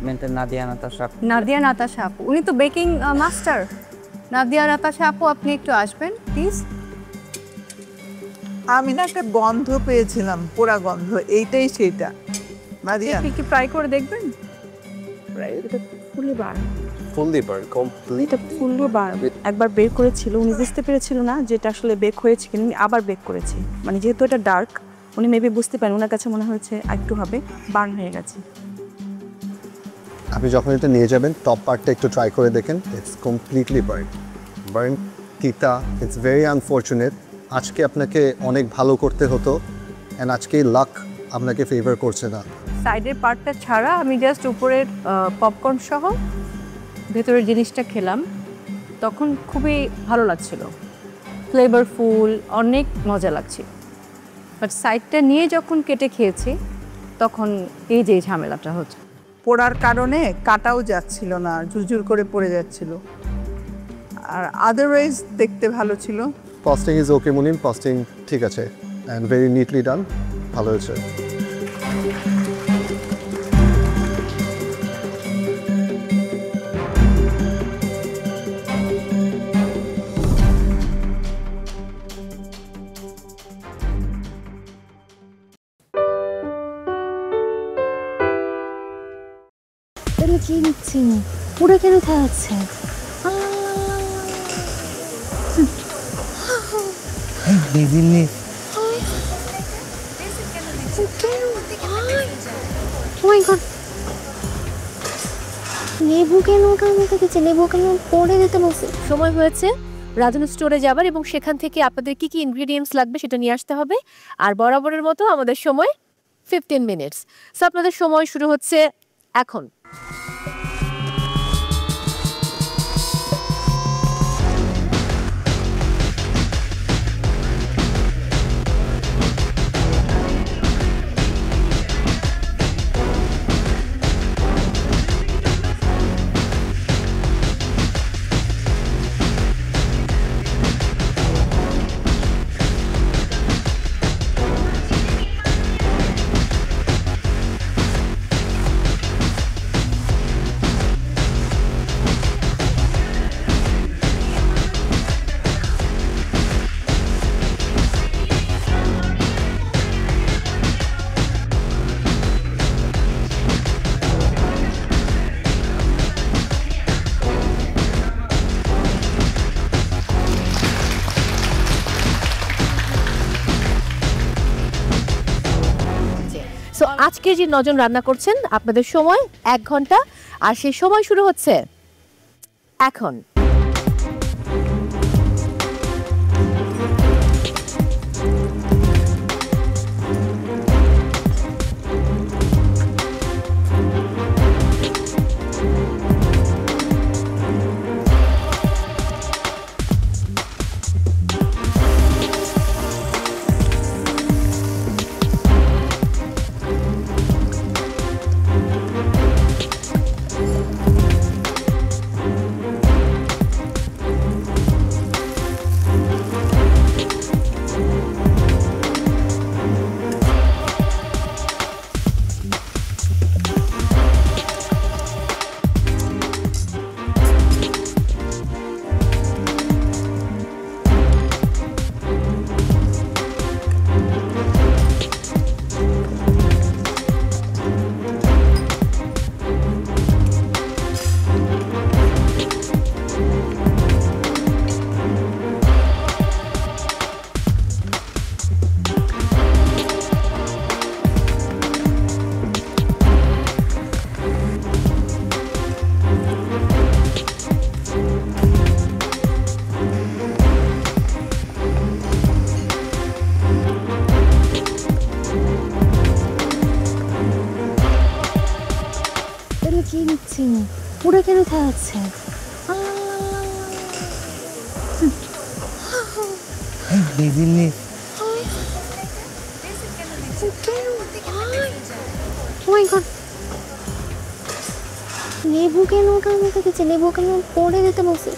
মেন্টার নাদিয়া নাতাশা। নাদিয়া নাতাশা আপু, উনি তো বেকিং মাস্টার। নাদিয়া নাতাশা আপু, আপনি একটু আসবেন প্লিজ। আমি না একটা গন্ধ পেয়েছিলাম, পোড়া গন্ধ, এইটাই সেইটা। নাদিয়া আপনি কি ট্রাই করে দেখবেন? এটা ফুলি বার্ন, ফুললি বার্ন, কমপ্লিট। এটা ফুললি বার্ন। একবার বেক করেছিল, উনি বুঝতে পেরেছিল না যেটা আসলে বেক হয়েছে, কিন্তু আবার বেক করেছি। মানে যেহেতু এটা ডার্ক, উনি মেবি বুঝতে পারেন, ওনার কাছে মনে হয়েছে একটু হবে বার্ন হয়ে গেছে। আপনি যখন এটা নিয়ে যাবেন, টপ পার্টটা একটু ট্রাই করে দেখেন, ইটস কমপ্লিটলি বার্ন। বার্ন তিতা, ইটস ভেরি আনফর্চুনেট, আজকে আপনাকে অনেক ভালো করতে হতো অ্যান্ড আজকে লাক আপনাকে ফেভার করছে না। সাইডের পার্টটা ছাড়া আমি জাস্ট উপরের পপকর্ন সহ ভেতরের জিনিসটা খেলাম, তখন খুবই ভালো লাগছিল, ফ্লেভারফুল, অনেক মজা লাগছিল। বাট সাইডটা নিয়ে যখন কেটে খেয়েছি তখন এই যে ঝামেলাটা হচ্ছে। পোড়ার কারণে কাটাও যাচ্ছিল না, ঝুরঝুর করে পড়ে যাচ্ছিল। আর আদারওয়াইজ দেখতে ভালো ছিল। Costing is okay Munim, costing ঠিক আছে অ্যান্ড ভেরি নিটলি ডান, ভালো হয়েছে। কি নিচ্ছি পুরো কেন খাওয়াচ্ছে? লেবু কেন কামড়ে দিচ্ছে? লেবু কেন পড়ে দিতে বলছে? সময় হয়েছে রাধুনী স্টোরে যাবার এবং সেখান থেকে আপনাদের কি কি ইনগ্রেডিয়েন্টস লাগবে সেটা নিয়ে আসতে হবে। আর বরাবরের মতো আমাদের সময় 15 মিনিটস। সো আপনাদের সময় শুরু হচ্ছে এখন। সো আজকে যে নজন রান্না করছেন আপনাদের সময় 1 ঘন্টা, আর সেই সময় শুরু হচ্ছে এখন। কি নিচ্ছি পুরো কেন খাওয়াচ্ছে? লেবু কেন কামড়ে দিচ্ছে? লেবু কেন পড়ে দিতে বলছে?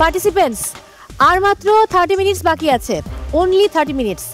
পার্টিসিপেন্টস, আর মাত্র 30 মিনিটস বাকি আছে, only 30 minutes.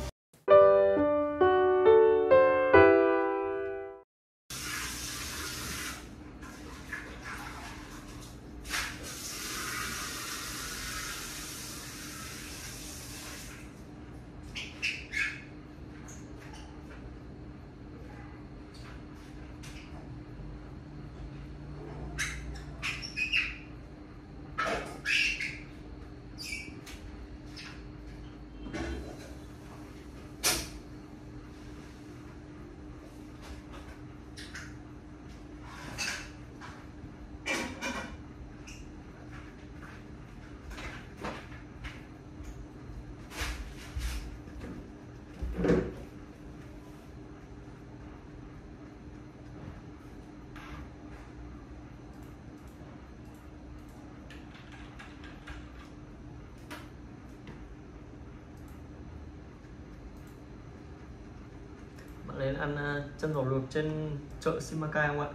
đến ăn chân giò luộc trên chợ Simacai không ạ?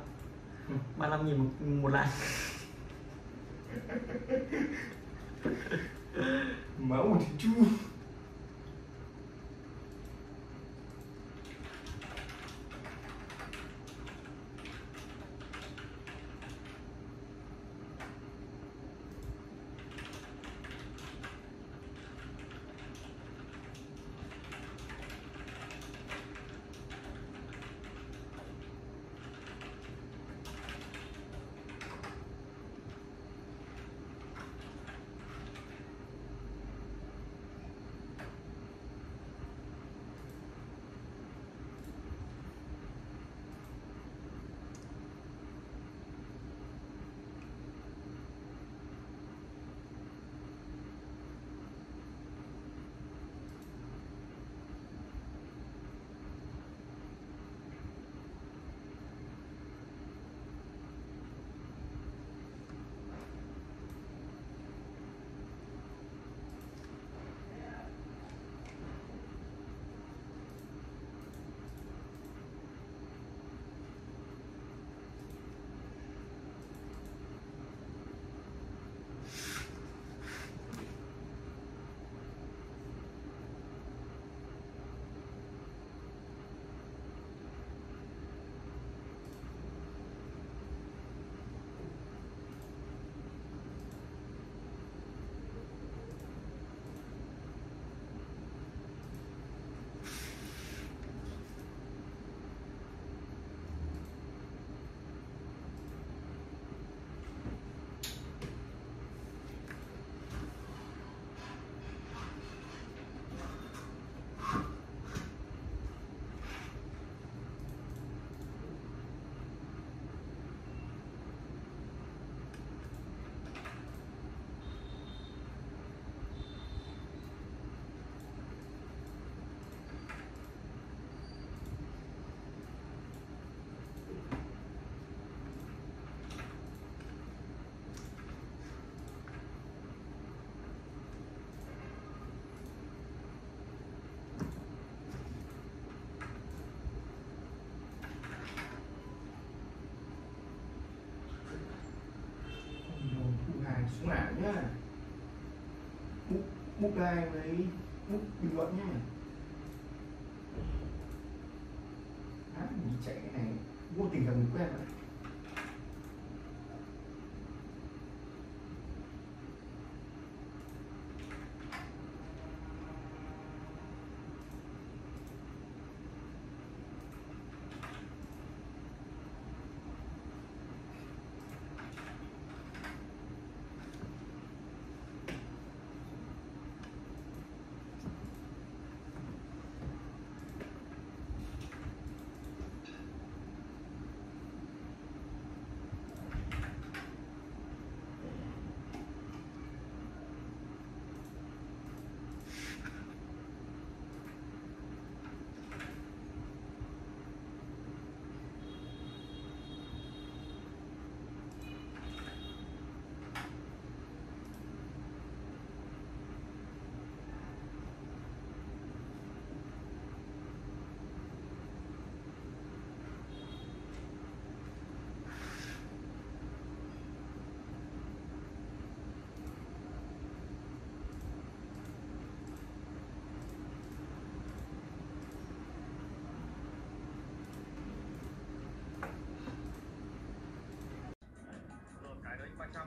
35.000 một lạng. Máu thì chu. Xuống ảo nhá. Book like với book bình luận nhá. Mình chạy cái này vô tình gặp người quen rồi.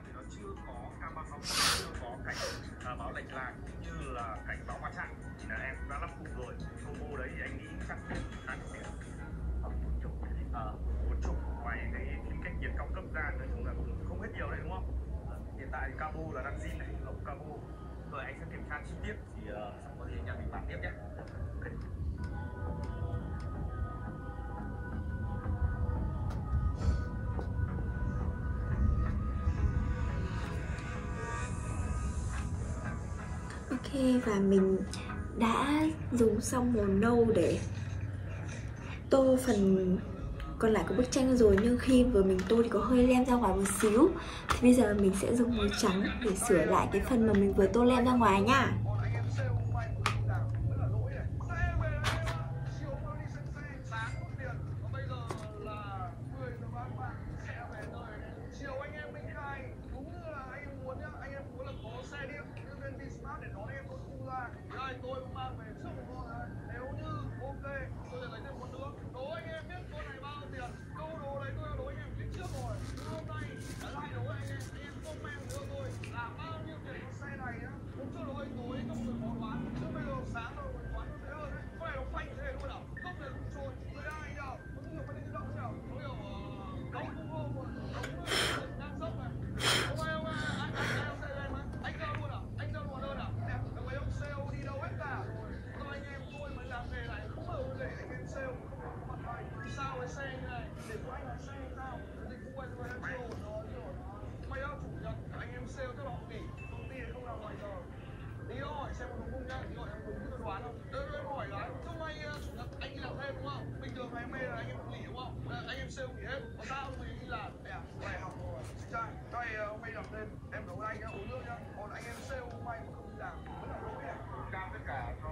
thì nó chưa có cam báo sóng, chưa có cảnh báo lệch lạc cũng như là cảnh báo va chạm, thì là em đã lắp phụ rồi. Combo đấy thì anh nghĩ chắc khá nổi tiếng. Một chục ngoài cái phím cách nhiệt cao cấp ra, nói chung là cũng không hết nhiều đấy đúng không? Hiện tại thì cabo là đang zin này, ống cabo. Rồi anh sẽ kiểm tra chi tiết thì xong có gì anh em mình bàn tiếp nhé. Okay. Ok, và mình đã dùng xong màu nâu để tô phần còn lại của bức tranh rồi, nhưng khi vừa mình tô thì có hơi lem ra ngoài một xíu, thì bây giờ mình sẽ dùng màu trắng để sửa lại cái phần mà mình vừa tô lem ra ngoài nha. đây tôi cũng mang về trước một con này. Nếu như ok tôi sẽ lấy thêm một nữa. Đố anh em biết con này bao nhiêu tiền. Câu đố đấy tôi đã đố anh em biết trước rồi. Hôm nay đã lại đố anh em comment cho tôi là bao nhiêu tiền con xe này nhá. Hôm trước đố anh tối không được khó đoán. Chứ bây giờ sáng rồi mình đoán nó dễ hơn đấy. Con này nó phanh thế luôn à? Không thể lùi trôi. Tôi đã anh nào. Có nhiều phân tích động nào. Có nhiều cấu cung hô một ngang dốc này. Hôm nay anh xe lên mà. Anh ra luôn à? Anh ra luôn đơn à? Mấy ông sale đi đâu hết cả rồi. Còn anh em tôi mới làm nghề này không bao giờ để anh em sale không có mặt hay. Sao cái xe như này? Để của anh là xe sao? Dịch vụ anh em sale của nó rồi. Mày đã chủ nhật anh em sale cho họ nghỉ. Công ty không làm ngoài giờ. Tí nó hỏi xem có đúng không nhá. Tí gọi em đúng cái đoán không? Em hỏi là hôm nay chủ nhật anh đi làm thêm đúng không? Bình thường ngày hôm nay là anh em nghỉ đúng không? Anh em sale nghỉ hết. Còn sao mình đi làm? Bài học rồi. Trai, đây hôm nay làm thêm. Em đố anh nhá, uống nước nhá. Còn anh em sale hôm nay mà không đi làm vẫn là lỗi à? Cam tất cả cho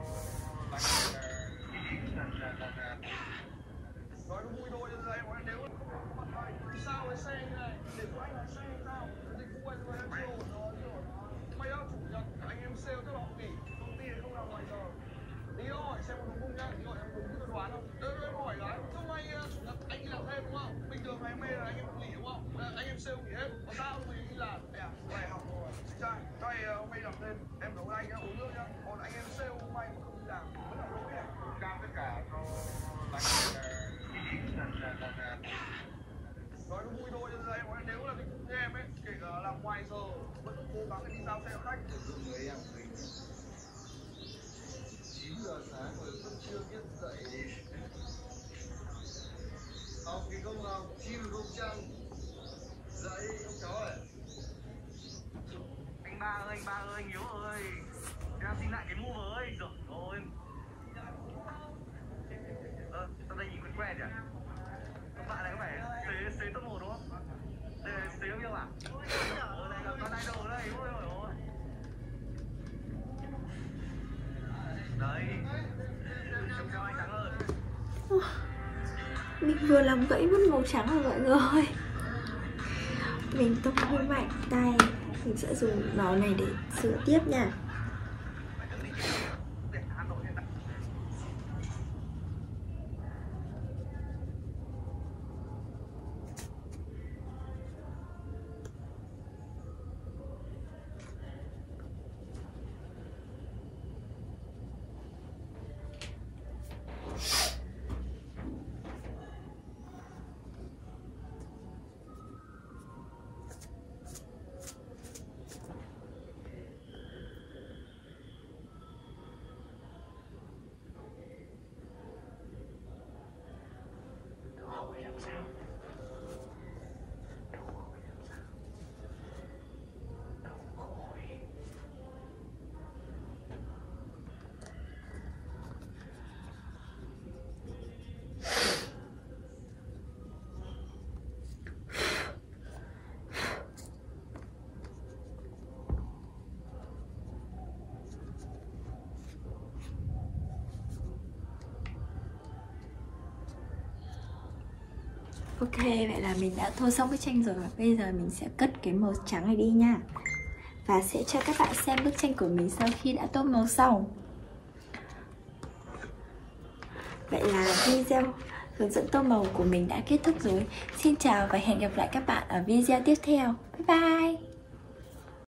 nói nó vui thôi, nhưng em nói nếu không có mặt hay sao cái xe như này để của anh là xe sao? Dịch vụ anh em sale của nó rồi. Mày đã chủ nhật anh em sale cho họ nghỉ. Công ty không làm ngoài giờ. Tí nó hỏi xem có đúng không nhá. Tí gọi em đúng cái đoán không? Em hỏi là hôm nay chủ nhật anh đi làm thêm đúng không? Bình thường ngày hôm nay là anh em nghỉ đúng không? Anh em sale nghỉ hết. Còn sao mình đi làm? Bài học rồi. Trai, đây hôm nay làm thêm. Em đố anh nhá, uống nước nhá. Còn anh em sale hôm nay mà không đi làm vẫn là lỗi à? Cam tất cả cho nói nó vui thôi, nhưng em nói nếu là cái công em ấy, kể cả làm ngoài giờ vẫn cố gắng để đi giao xe khách để giúp người em mình. 9 giờ sáng rồi vẫn chưa biết dậy. Học thì không học, chim không chăng. Dậy ông cháu ơi. Anh ba ơi, anh Hiếu ơi. Em xin lại cái mũ mới. Rồi ôi. Tao đây nhìn quen nhỉ? Các bạn này có phải xế top 1 đúng không? Đây là xế không à? Đây là con idol đây. Ôi ôi ôi. Đấy. Trông cho anh trắng hơn. Mình vừa làm gãy mất màu trắng rồi mọi người. Mình tông hơi mạnh tay. Mình sẽ dùng nó này để sửa tiếp nha. Ok, vậy là mình đã tô xong bức tranh rồi. Bây giờ mình sẽ cất cái màu trắng này đi nha. Và sẽ cho các bạn xem bức tranh của mình sau khi đã tô màu xong. Vậy là video hướng dẫn tô màu của mình đã kết thúc rồi. Xin chào và hẹn gặp lại các bạn ở video tiếp theo. Bye bye!